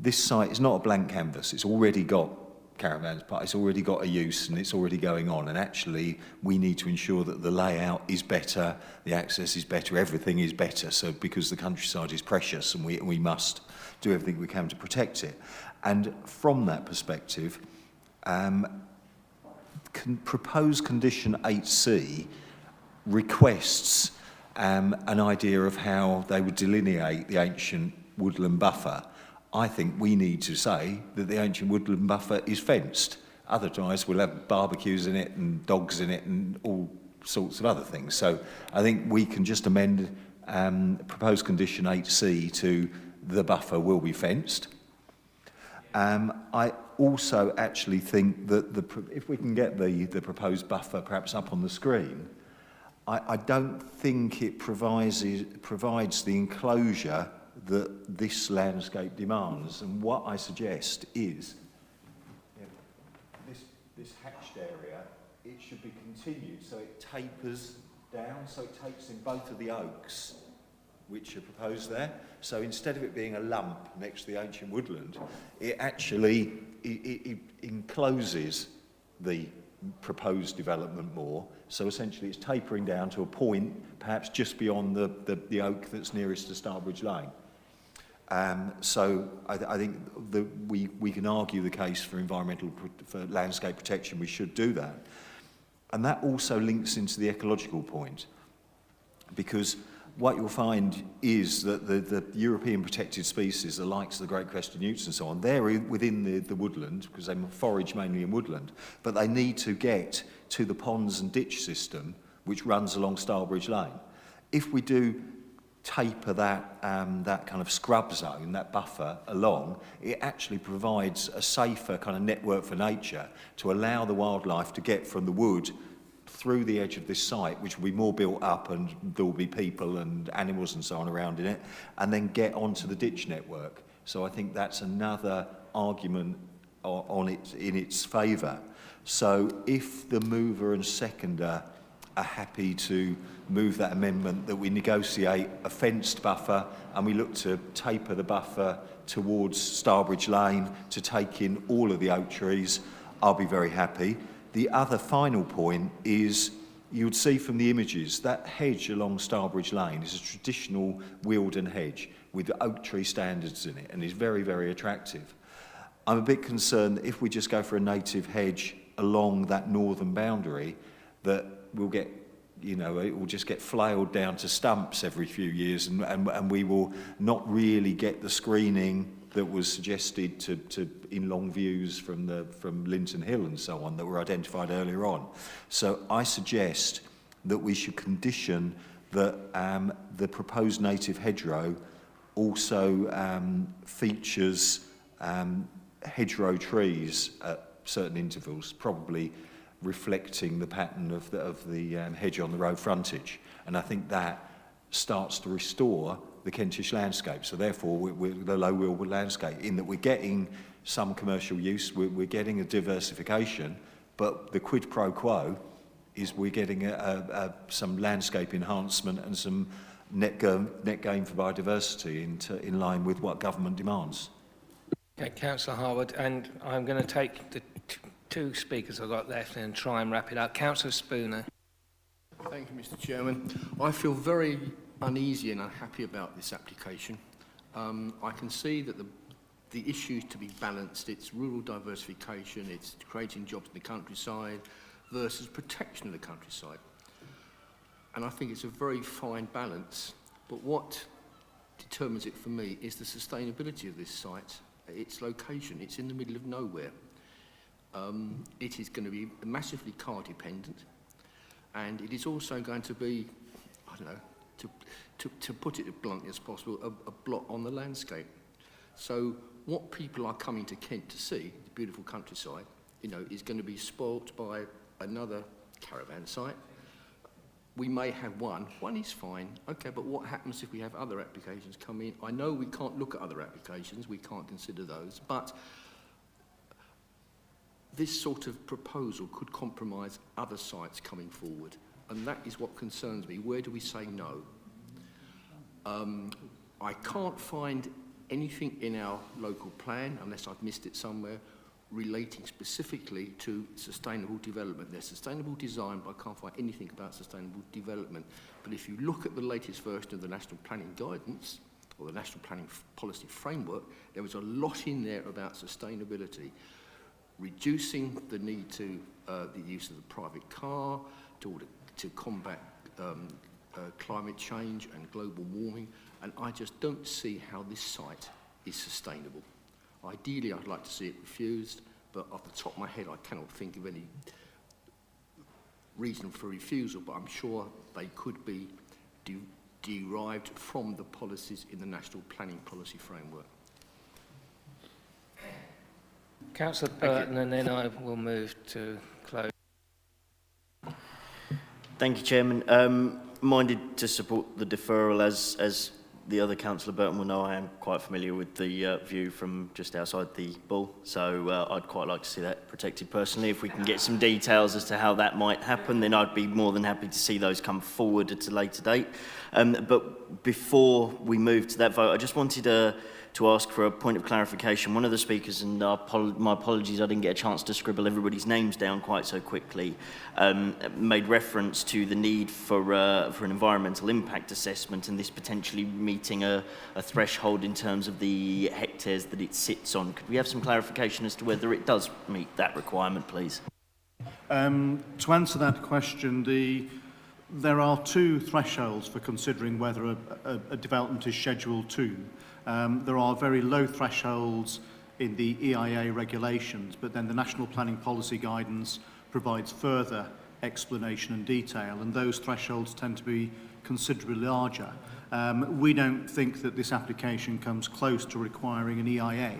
This site is not a blank canvas. It's already got caravans park, it's already got a use and it's already going on, and actually we need to ensure that the layout is better, the access is better, everything is better, so because the countryside is precious and we must do everything we can to protect it. And from that perspective, proposed condition 8C requests an idea of how they would delineate the ancient woodland buffer. I think we need to say that the ancient woodland buffer is fenced. Otherwise, we'll have barbecues in it and dogs in it and all sorts of other things. So I think we can just amend proposed condition 8C to the buffer will be fenced. I also actually think that if we can get the proposed buffer perhaps up on the screen, I don't think it provides the enclosure that this landscape demands. And what I suggest is, you know, this hatched area, it should be continued so it tapers down, so it takes in both of the oaks which are proposed there. So instead of it being a lump next to the ancient woodland, it actually it encloses the proposed development more. So essentially it's tapering down to a point perhaps just beyond the oak that's nearest to Starbridge Lane. So I think that we can argue the case for for landscape protection. We should do that. And that also links into the ecological point, because what you'll find is that the European protected species, the likes of the great crested newts and so on, they're within the woodland because they forage mainly in woodland, but they need to get to the ponds and ditch system which runs along Starbridge Lane. If we do taper that kind of scrub zone, that buffer along, it actually provides a safer kind of network for nature to allow the wildlife to get from the wood through the edge of this site, which will be more built up and there will be people and animals and so on around in it, and then get onto the ditch network. So I think that's another argument in its favour. So if the mover and seconder are happy to move that amendment, that we negotiate a fenced buffer and we look to taper the buffer towards Starbridge Lane to take in all of the oak trees, I'll be very happy. The other final point is, you'd see from the images, that hedge along Starbridge Lane is a traditional Wealden hedge with oak tree standards in it and is very, very attractive. I'm a bit concerned that if we just go for a native hedge along that northern boundary, that we'll get, you know, it will just get flailed down to stumps every few years and we will not really get the screening that was suggested in long views from Linton Hill and so on that were identified earlier on. So I suggest that we should condition that the proposed native hedgerow also features hedgerow trees at certain intervals, probably reflecting the pattern of the hedge on the road frontage. And I think that starts to restore the Kentish landscape. So therefore, we're the low wheelwood landscape, in that we're getting some commercial use, we're getting a diversification, but the quid pro quo is we're getting some landscape enhancement and some net gain for biodiversity in line with what government demands. Okay, Councillor Harwood, and I'm going to take the two speakers I've got left and try and wrap it up. Councillor Spooner. Thank you, Mr. Chairman. I feel very uneasy and unhappy about this application. I can see that the issues to be balanced. It's rural diversification, it's creating jobs in the countryside versus protection of the countryside. And I think it's a very fine balance. But what determines it for me is the sustainability of this site, its location. It's in the middle of nowhere. It is going to be massively car dependent, and it is also going to be, I don't know, to put it as bluntly as possible, a blot on the landscape. So what people are coming to Kent to see, the beautiful countryside, you know, is going to be spoilt by another caravan site. We may have one is fine, okay, but what happens if we have other applications come in? I know we can't look at other applications, we can't consider those, but this sort of proposal could compromise other sites coming forward, and that is what concerns me. Where do we say no? I can't find anything in our local plan, unless I've missed it somewhere, relating specifically to sustainable development. There's sustainable design, but I can't find anything about sustainable development. But if you look at the latest version of the National Planning Guidance, or the National Planning Policy Framework, there was a lot in there about sustainability. Reducing the need to the use of the private car to combat climate change and global warming, and I just don't see how this site is sustainable. Ideally, I'd like to see it refused, but off the top of my head, I cannot think of any reason for refusal, but I'm sure they could be derived from the policies in the National Planning Policy Framework. Councillor Burton, and then I will move to close. Thank you, Chairman. Minded to support the deferral. As the other Councillor Burton will know, I am quite familiar with the view from just outside the Bull, so I'd quite like to see that protected personally. If we can get some details as to how that might happen, then I'd be more than happy to see those come forward at a later date. But before we move to that vote, I just wanted to ask for a point of clarification. One of the speakers, and my apologies, I didn't get a chance to scribble everybody's names down quite so quickly, made reference to the need for an environmental impact assessment and this potentially meeting a threshold in terms of the hectares that it sits on. Could we have some clarification as to whether it does meet that requirement, please? To answer that question, there are two thresholds for considering whether a development is Schedule 2. There are very low thresholds in the EIA regulations, but then the National Planning Policy Guidance provides further explanation and detail, and those thresholds tend to be considerably larger. We don't think that this application comes close to requiring an EIA,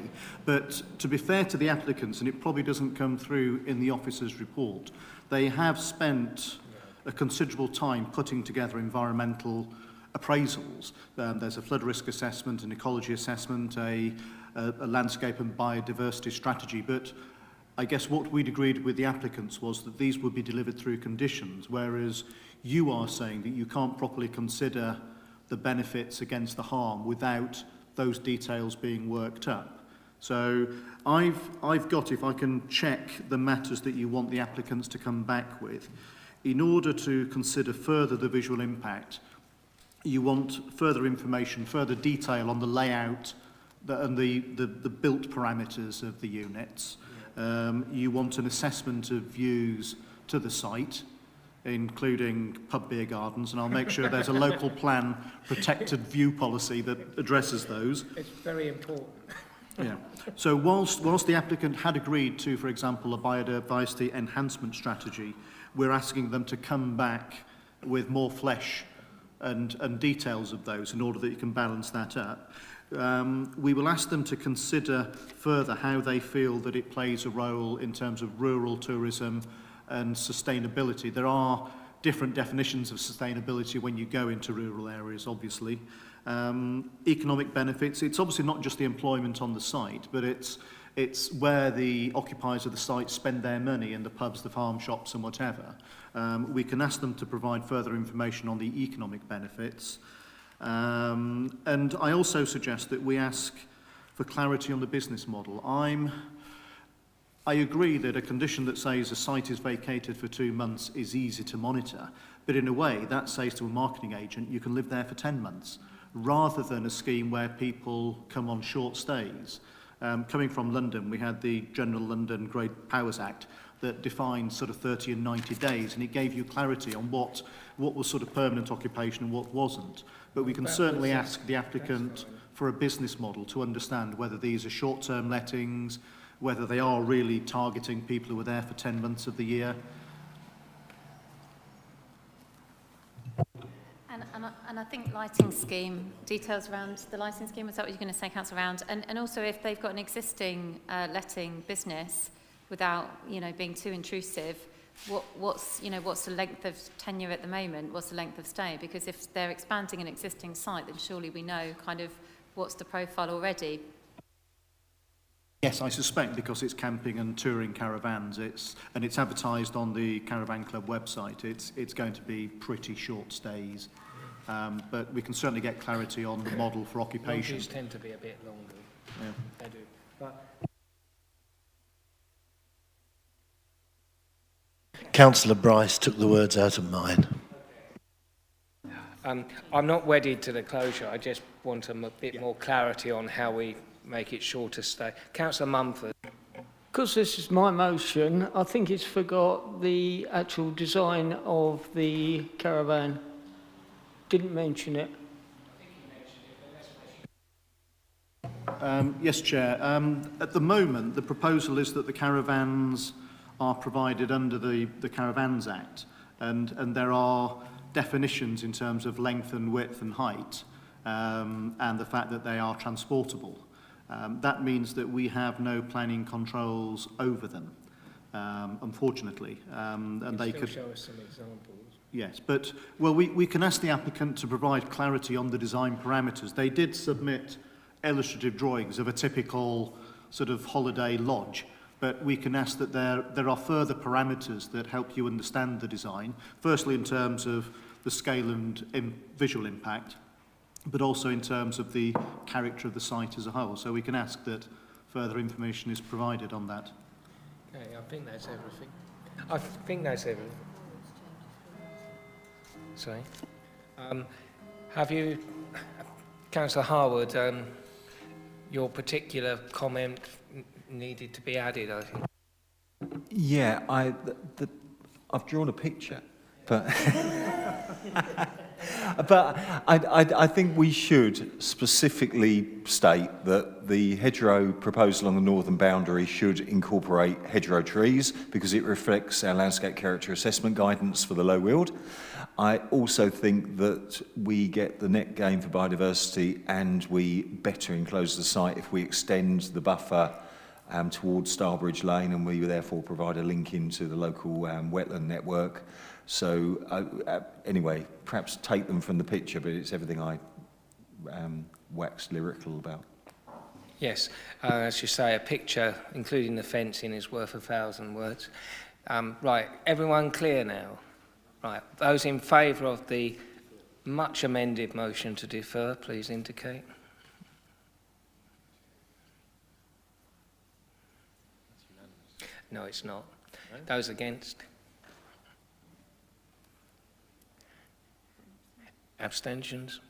but to be fair to the applicants, and it probably doesn't come through in the officer's report, they have spent a considerable time putting together environmental appraisals. There's a flood risk assessment, an ecology assessment, a landscape and biodiversity strategy, but I guess what we'd agreed with the applicants was that these would be delivered through conditions, whereas you are saying that you can't properly consider the benefits against the harm without those details being worked up. So I've got, if I can check the matters that you want the applicants to come back with, in order to consider further the visual impact, you want further information, further detail on the layout and the built parameters of the units. You want an assessment of views to the site, including pub beer gardens, and I'll make sure there's a local plan protected view policy that addresses those. It's very important. Yeah. So whilst the applicant had agreed to, for example, a biodiversity enhancement strategy, we're asking them to come back with more flesh and details of those in order that you can balance that up. We will ask them to consider further how they feel that it plays a role in terms of rural tourism and sustainability. There are different definitions of sustainability when you go into rural areas, obviously. Economic benefits, it's obviously not just the employment on the site, but it's where the occupiers of the site spend their money in the pubs, the farm shops and whatever. We can ask them to provide further information on the economic benefits. And I also suggest that we ask for clarity on the business model. I agree that a condition that says a site is vacated for 2 months is easy to monitor, but in a way that says to a marketing agent you can live there for 10 months, rather than a scheme where people come on short stays. Coming from London, we had the General London Great Powers Act that defined sort of 30 and 90 days, and it gave you clarity on what was sort of permanent occupation and what wasn't. But we can certainly ask the applicant for a business model to understand whether these are short-term lettings, whether they are really targeting people who are there for 10 months of the year. And I think lighting scheme, details around the lighting scheme, is that what you're going to say, Councillor Round? And also if they've got an existing letting business without, you know, being too intrusive, what's the length of tenure at the moment? What's the length of stay? Because if they're expanding an existing site, then surely we know kind of what's the profile already. Yes, I suspect because it's camping and touring caravans, it's advertised on the Caravan Club website, it's going to be pretty short stays. But we can certainly get clarity on the model for occupation. Lodges tend to be a bit longer. Yeah. They do. But Councillor Bryce took the words out of mine. I'm not wedded to the closure. I just want a bit more clarity on how we make it shorter stay. Councillor Mumford. Because this is my motion, I think it's forgot the actual design of the caravan. Didn't mention it. Yes, Chair. At the moment, the proposal is that the caravans are provided under the Caravans Act, and there are definitions in terms of length and width and height, and the fact that they are transportable. That means that we have no planning controls over them, unfortunately. And they could show us some examples. Yes, but, well, we can ask the applicant to provide clarity on the design parameters. They did submit illustrative drawings of a typical sort of holiday lodge, but we can ask that there are further parameters that help you understand the design, firstly in terms of the scale and visual impact, but also in terms of the character of the site as a whole. So we can ask that further information is provided on that. Okay, I think that's everything. I think that's everything. Sorry. Have you, Councillor Harwood, your particular comment needed to be added, I think? Yeah, I've drawn a picture, but but I think we should specifically state that the hedgerow proposal on the northern boundary should incorporate hedgerow trees because it reflects our landscape character assessment guidance for the low weald. I also think that we get the net gain for biodiversity and we better enclose the site if we extend the buffer towards Starbridge Lane, and we therefore provide a link into the local wetland network. So anyway, perhaps take them from the picture, but it's everything I waxed lyrical about. Yes, as you say, a picture, including the fencing, is worth 1,000 words. Right, everyone clear now? Right, those in favour of the much amended motion to defer, please indicate. No, it's not. No? Those against? Abstentions?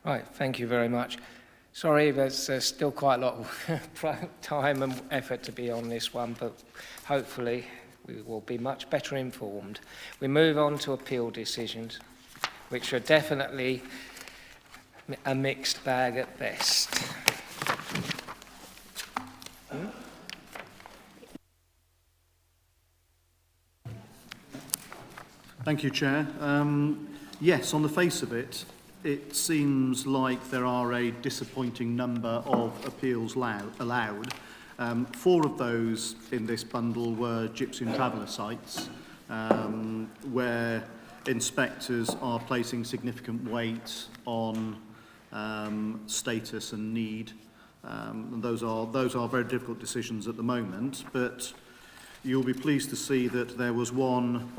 Right, thank you very much. Sorry, there's still quite a lot of time and effort to be on this one, but hopefully we will be much better informed. We move on to appeal decisions, which are definitely a mixed bag at best. Thank you, Chair. Yes, on the face of it, it seems like there are a disappointing number of appeals allowed. 4 of those in this bundle were Gypsy and Traveller sites, where inspectors are placing significant weight on status and need. And those are very difficult decisions at the moment, but you'll be pleased to see that there was one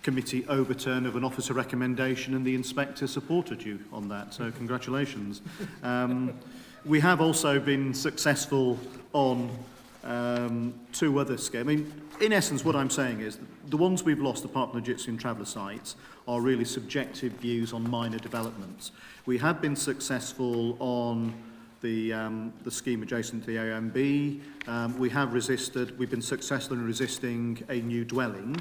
committee overturn of an officer recommendation and the inspector supported you on that, so congratulations. We have also been successful on 2 other schemes. I mean, in essence, what I'm saying is the ones we've lost, apart from the Gypsy and Traveller sites, are really subjective views on minor developments. We have been successful on the scheme adjacent to the AOMB. We've been successful in resisting a new dwelling.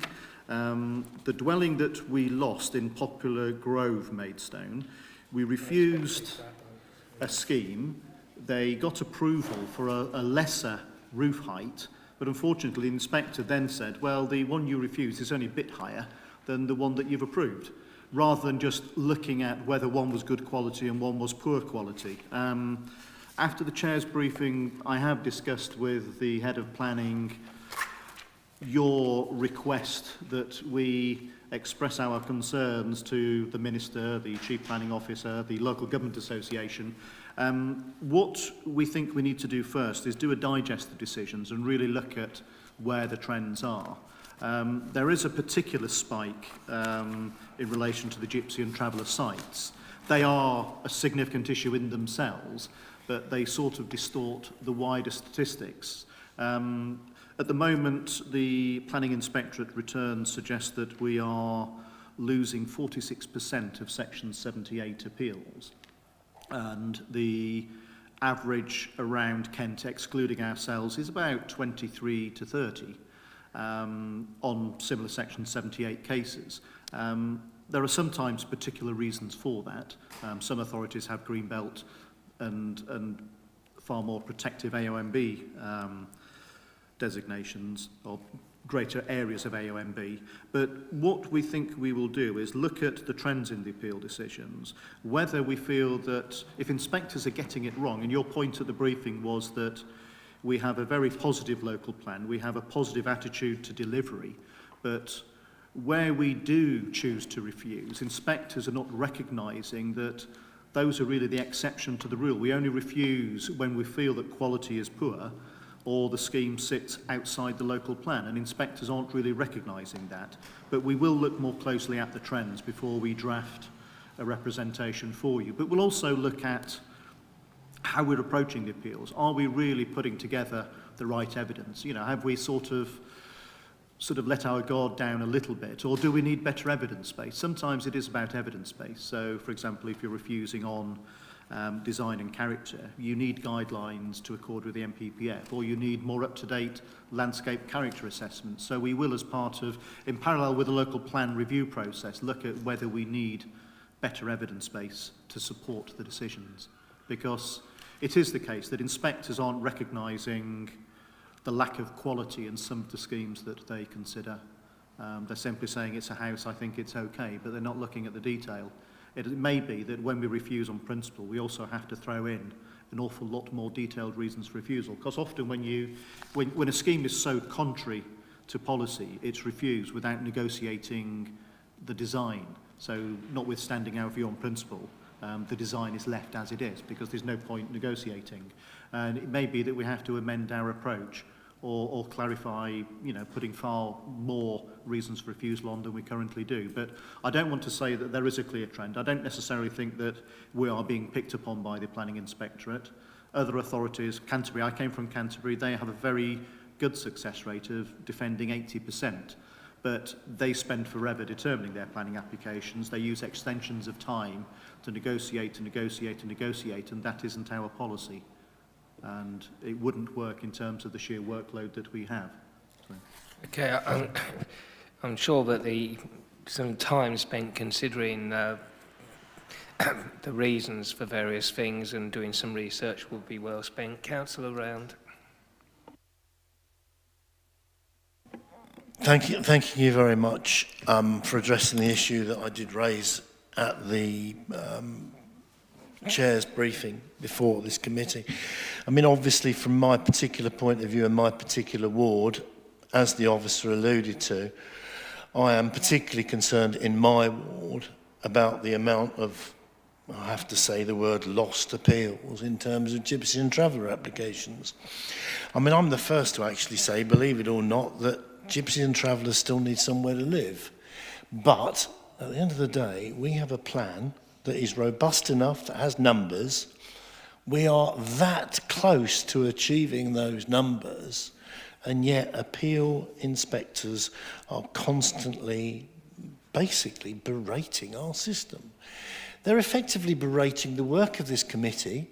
The dwelling that we lost in Poplar Grove, Maidstone, we refused a scheme. They got approval for a lesser roof height, but unfortunately the inspector then said, well, the one you refused is only a bit higher than the one that you've approved, rather than just looking at whether one was good quality and one was poor quality. After the Chair's briefing, I have discussed with the Head of Planning your request that we express our concerns to the Minister, the Chief Planning Officer, the Local Government Association. What we think we need to do first is do a digest of decisions and really look at where the trends are. There is a particular spike in relation to the Gypsy and Traveller sites. They are a significant issue in themselves, but they sort of distort the wider statistics. At the moment, the Planning Inspectorate returns suggest that we are losing 46% of Section 78 appeals. And the average around Kent, excluding ourselves, is about 23 to 30 on similar Section 78 cases. There are sometimes particular reasons for that. Some authorities have green belt and far more protective AOMB designations or greater areas of AOMB. But what we think we will do is look at the trends in the appeal decisions, whether we feel that if inspectors are getting it wrong, and your point at the briefing was that we have a very positive local plan, we have a positive attitude to delivery, but where we do choose to refuse, inspectors are not recognising that those are really the exception to the rule. We only refuse when we feel that quality is poor or the scheme sits outside the local plan, and inspectors aren't really recognising that. But we will look more closely at the trends before we draft a representation for you. But we'll also look at how we're approaching the appeals. Are we really putting together the right evidence? You know, have we sort of let our guard down a little bit, or do we need better evidence base? Sometimes it is about evidence base. So, for example, if you're refusing on design and character, you need guidelines to accord with the MPPF, or you need more up-to-date landscape character assessments. So we will, as part of, in parallel with the local plan review process, look at whether we need better evidence base to support the decisions. Because it is the case that inspectors aren't recognising the lack of quality in some of the schemes that they consider. They're simply saying it's a house, I think it's okay, but they're not looking at the detail. It may be that when we refuse on principle, we also have to throw in an awful lot more detailed reasons for refusal. Because often when a scheme is so contrary to policy, it's refused without negotiating the design. So notwithstanding our view on principle, the design is left as it is because there's no point negotiating. And it may be that we have to amend our approach or clarify, you know, putting far more reasons for refusal on than we currently do. But I don't want to say that there is a clear trend. I don't necessarily think that we are being picked upon by the Planning Inspectorate. Other authorities, Canterbury, I came from Canterbury, they have a very good success rate of defending 80%. But they spend forever determining their planning applications. They use extensions of time to negotiate and negotiate and negotiate, and that isn't our policy. And it wouldn't work in terms of the sheer workload that we have. So. Okay, I'm sure that some time spent considering the reasons for various things and doing some research will be well spent. Councillor Round. Thank you very much for addressing the issue that I did raise at the Chair's briefing before this committee. I mean, obviously, from my particular point of view and my particular ward, as the officer alluded to, I am particularly concerned in my ward about the amount of, I have to say the word, lost appeals in terms of Gypsy and Traveller applications. I mean, I'm the first to actually say, believe it or not, that Gypsy and Travellers still need somewhere to live. But at the end of the day, we have a plan that is robust enough, that has numbers. We are that close to achieving those numbers, and yet appeal inspectors are constantly, basically berating our system. They're effectively berating the work of this committee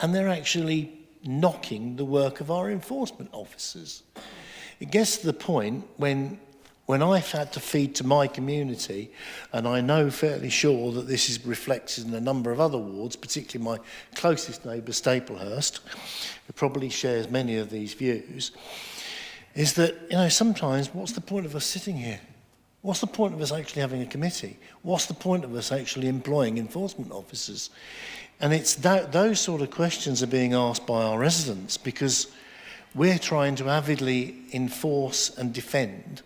and they're actually knocking the work of our enforcement officers. It gets to the point when I've had to feed to my community, and I know fairly sure that this is reflected in a number of other wards, particularly my closest neighbour, Staplehurst, who probably shares many of these views, is that, you know, sometimes what's the point of us sitting here? What's the point of us actually having a committee? What's the point of us actually employing enforcement officers? And it's those sort of questions are being asked by our residents, because we're trying to avidly enforce and defend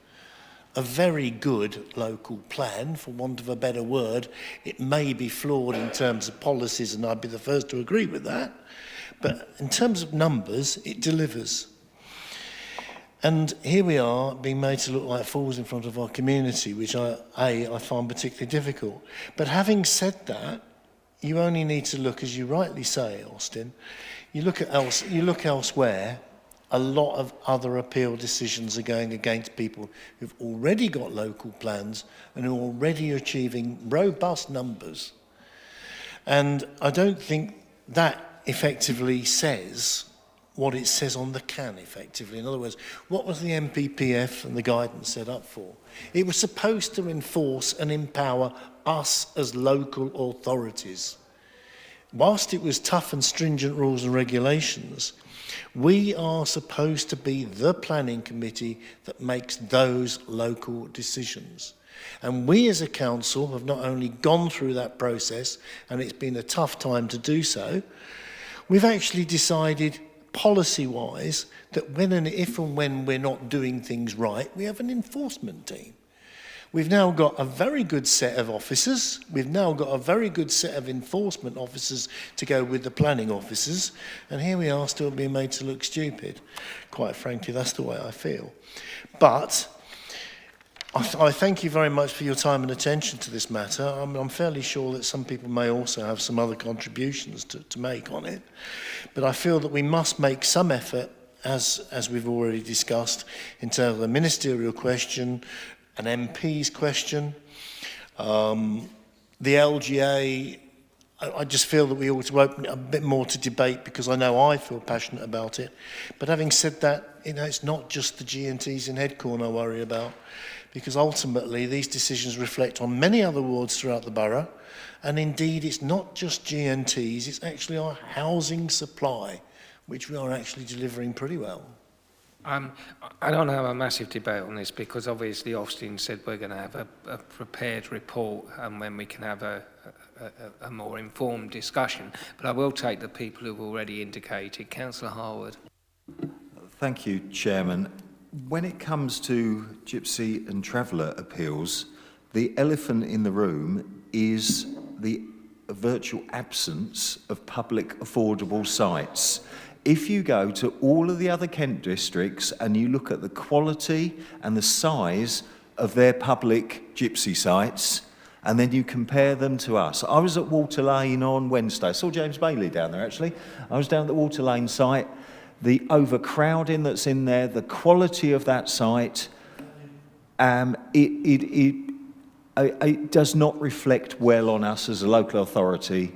a very good local plan, for want of a better word. It may be flawed in terms of policies, and I'd be the first to agree with that. But in terms of numbers, it delivers. And here we are being made to look like fools in front of our community, which I find particularly difficult. But having said that, you only need to look, as you rightly say, Austin, you look elsewhere, a lot of other appeal decisions are going against people who've already got local plans and who are already achieving robust numbers. And I don't think that effectively says what it says on the can, effectively. In other words, what was the MPPF and the guidance set up for? It was supposed to enforce and empower us as local authorities. Whilst it was tough and stringent rules and regulations, we are supposed to be the planning committee that makes those local decisions. And we as a council have not only gone through that process, and it's been a tough time to do so, we've actually decided policy-wise that if and when we're not doing things right, we have an enforcement team. We've now got a very good set of officers. We've now got a very good set of enforcement officers to go with the planning officers. And here we are still being made to look stupid. Quite frankly, that's the way I feel. But I thank you very much for your time and attention to this matter. I'm fairly sure that some people may also have some other contributions to make on it. But I feel that we must make some effort, as we've already discussed, in terms of the ministerial question, an MP's question, the LGA. I just feel that we ought to open it a bit more to debate, because I know I feel passionate about it. But having said that, you know, it's not just the G&Ts in Headcorn I worry about, because ultimately these decisions reflect on many other wards throughout the borough. And indeed, it's not just G&Ts, it's actually our housing supply, which we are actually delivering pretty well. I don't have a massive debate on this, because obviously Austin said we're going to have a prepared report, and when we can have a more informed discussion. But I will take the people who've already indicated. Councillor Harwood. Thank you, Chairman. When it comes to gypsy and traveller appeals, the elephant in the room is the virtual absence of public affordable sites. If you go to all of the other Kent districts and you look at the quality and the size of their public gypsy sites, and then you compare them to us. I was at Water Lane on Wednesday. I saw James Bailey down there, actually. I was down at the Water Lane site. The overcrowding that's in there, the quality of that site, it does not reflect well on us as a local authority.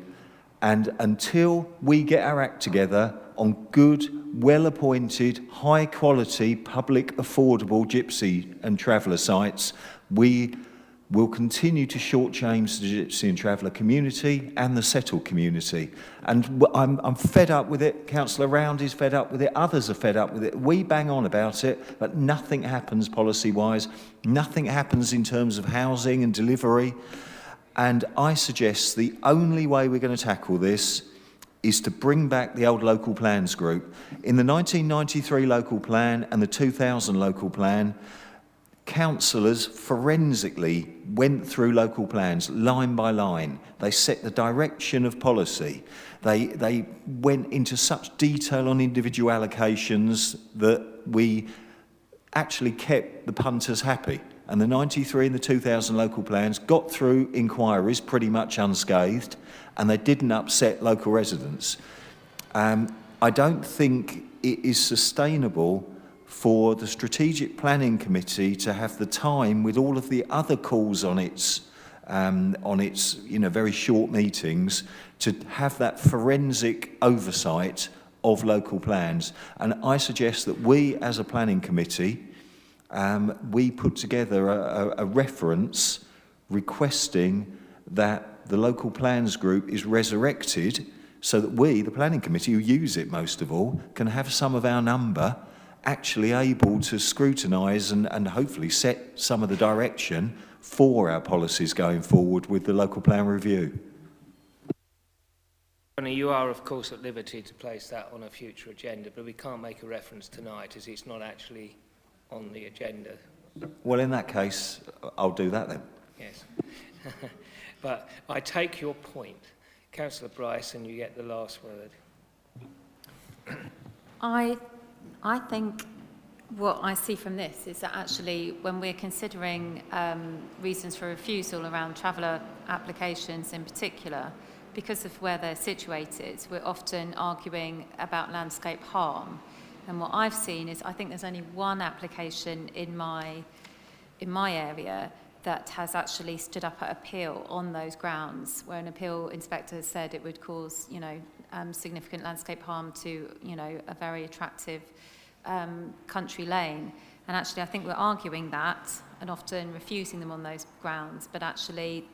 And until we get our act together on good, well-appointed, high-quality, public, affordable gypsy and traveller sites, we will continue to shortchange the gypsy and traveller community and the settled community. And I'm fed up with it. Councillor Round is fed up with it. Others are fed up with it. We bang on about it, but nothing happens policy-wise. Nothing happens in terms of housing and delivery. And I suggest the only way we're going to tackle this is to bring back the old local plans group. In the 1993 local plan and the 2000 local plan, councillors forensically went through local plans line by line. They set the direction of policy. They went into such detail on individual allocations that we actually kept the punters happy. And the 93 and the 2000 local plans got through inquiries pretty much unscathed, and they didn't upset local residents. I don't think it is sustainable for the Strategic Planning Committee to have the time, with all of the other calls on its on its very short meetings to have that forensic oversight of local plans. And I suggest that we, as a planning committee, we put together a reference requesting that the local plans group is resurrected so that we, the planning committee, who use it most of all, can have some of our number actually able to scrutinise and hopefully set some of the direction for our policies going forward with the local plan review. You are, of course, at liberty to place that on a future agenda, but we can't make a reference tonight as it's not actually on the agenda. Well, in that case, I'll do that then. Yes. But I take your point. Councillor Bryson, you get the last word. I think what I see from this is that actually when we're considering reasons for refusal around traveller applications in particular, because of where they're situated, we're often arguing about landscape harm. And what I've seen is I think there's only one application in my area that has actually stood up at appeal on those grounds, where an appeal inspector has said it would cause, significant landscape harm to, a very attractive country lane. And actually, I think we're arguing that and often refusing them on those grounds. But actually,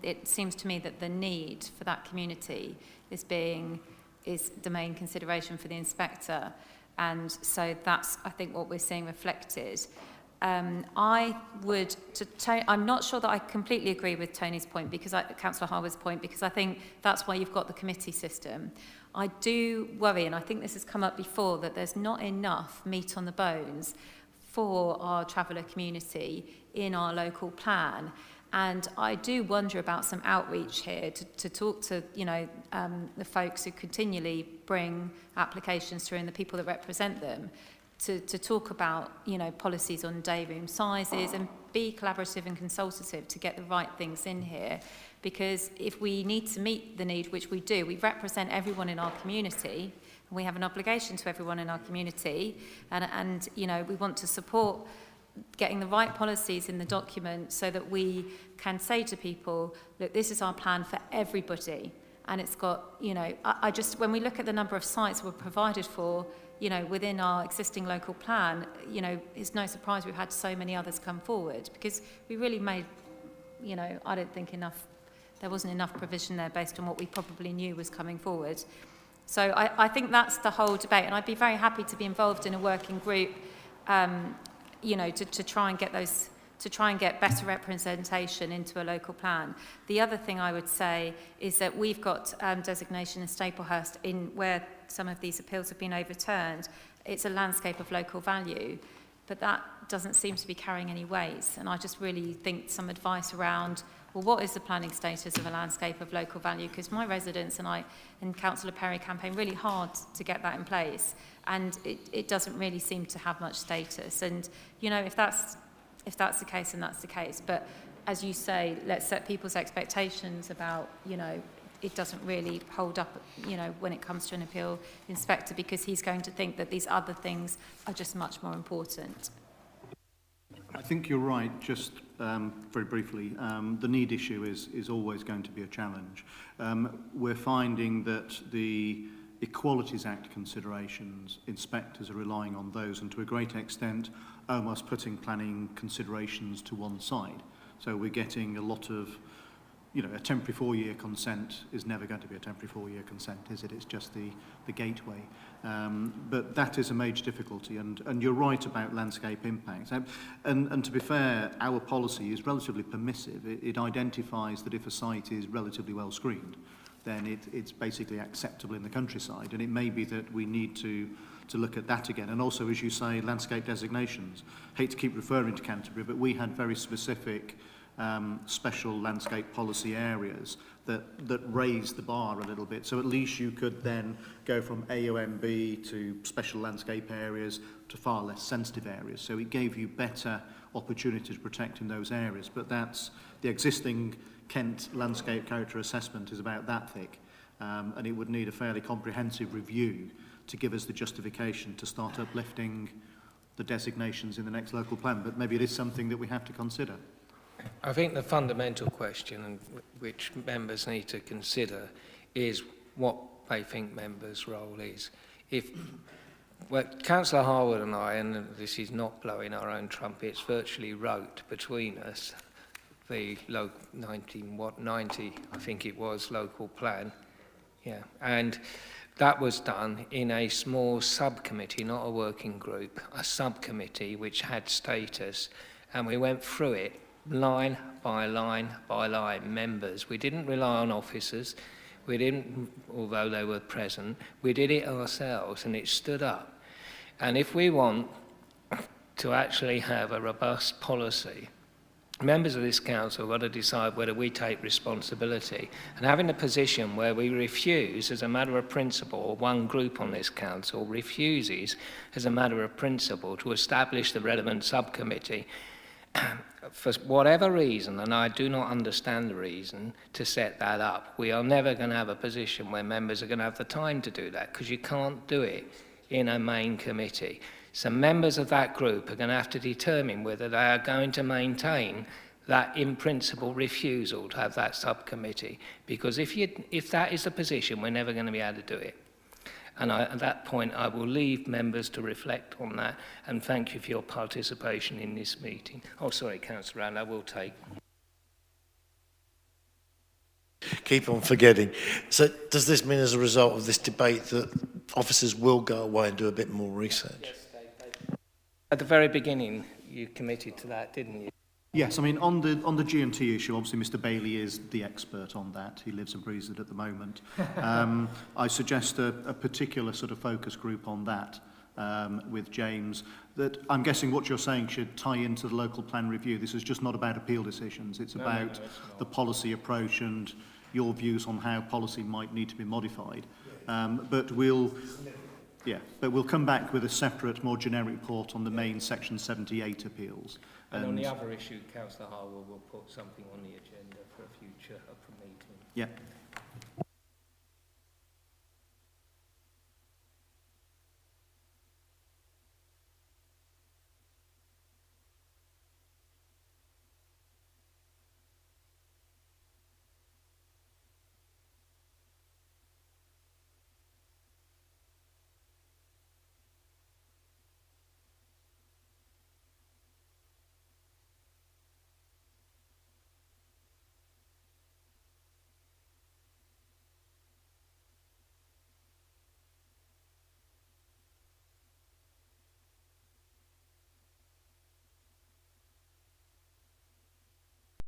it seems to me that the need for that community is the main consideration for the inspector. And so that's, I think, what we're seeing reflected. I'm not sure that I completely agree with Tony's point, Councillor Harwood's point, because I think that's why you've got the committee system. I do worry, and I think this has come up before, that there's not enough meat on the bones for our traveller community in our local plan. And I do wonder about some outreach here to talk to, the folks who continually bring applications through and the people that represent them, to talk about, policies on day room sizes and be collaborative and consultative to get the right things in here. Because if we need to meet the need, which we do, we represent everyone in our community, and we have an obligation to everyone in our community, and we want to support getting the right policies in the document so that we can say to people, look, this is our plan for everybody. And it's got, when we look at the number of sites we're provided for, within our existing local plan, it's no surprise we've had so many others come forward, because we really made, I don't think there wasn't enough provision there based on what we probably knew was coming forward. So I think that's the whole debate, and I'd be very happy to be involved in a working group, to try and get better representation into a local plan. The other thing I would say is that we've got designation in Staplehurst in where some of these appeals have been overturned. It's a landscape of local value, but that doesn't seem to be carrying any weight. And I just really think some advice around, well, what is the planning status of a landscape of local value? Because my residents and I and Councillor Perry campaign really hard to get that in place, and it doesn't really seem to have much status. And if that's the case, then that's the case. But as you say, let's set people's expectations about, it doesn't really hold up, when it comes to an appeal inspector, because he's going to think that these other things are just much more important. I think you're right. Just very briefly, the need issue is always going to be a challenge. We're finding that the Equalities Act considerations, inspectors are relying on those, and to a great extent almost putting planning considerations to one side. So we're getting a lot of, a temporary 4-year consent is never going to be a temporary 4-year consent, is it? It's just the gateway. But that is a major difficulty, and you're right about landscape impacts. And to be fair, our policy is relatively permissive. It identifies that if a site is relatively well screened, then it's basically acceptable in the countryside, and it may be that we need to look at that again. And also, as you say, landscape designations. Hate to keep referring to Canterbury, but we had very specific special landscape policy areas that raised the bar a little bit. So at least you could then go from AOMB to special landscape areas to far less sensitive areas. So it gave you better opportunities to protect in those areas. But that's the existing Kent landscape character assessment is about that thick, and it would need a fairly comprehensive review to give us the justification to start uplifting the designations in the next local plan. But maybe it is something that we have to consider. I think the fundamental question, and which members need to consider, is what they think members' role is. Well, Councillor Harwood and I, and this is not blowing our own trumpets, virtually wrote between us the 1990, I think it was, local plan. Yeah, and that was done in a small subcommittee, not a working group, a subcommittee which had status, and we went through it line by line by line, members. We didn't rely on officers, we didn't, although they were present, we did it ourselves and it stood up. And if we want to actually have a robust policy, members of this council have got to decide whether we take responsibility. And having a position where we refuse as a matter of principle, or one group on this council refuses as a matter of principle to establish the relevant subcommittee, for whatever reason, and I do not understand the reason to set that up, we are never going to have a position where members are going to have the time to do that, because you can't do it in a main committee. So members of that group are going to have to determine whether they are going to maintain that in principle refusal to have that subcommittee, because if that is the position, we're never going to be able to do it. And at that point, I will leave members to reflect on that, and thank you for your participation in this meeting. Oh, sorry, Councillor Rand, I will take. Keep on forgetting. So does this mean as a result of this debate that officers will go away and do a bit more research? Yes, at the very beginning, you committed to that, didn't you? Yes, I mean, on the GMT issue, obviously Mr Bailey is the expert on that. He lives and breathes it at the moment. I suggest a particular sort of focus group on that with James. That I'm guessing what you're saying should tie into the local plan review. This is just not about appeal decisions. It's about the policy approach and your views on how policy might need to be modified. But we'll come back with a separate, more generic report on the main Section 78 appeals. And on the other issue, Councillor Harwell will put something on the agenda for a future meeting. Yeah.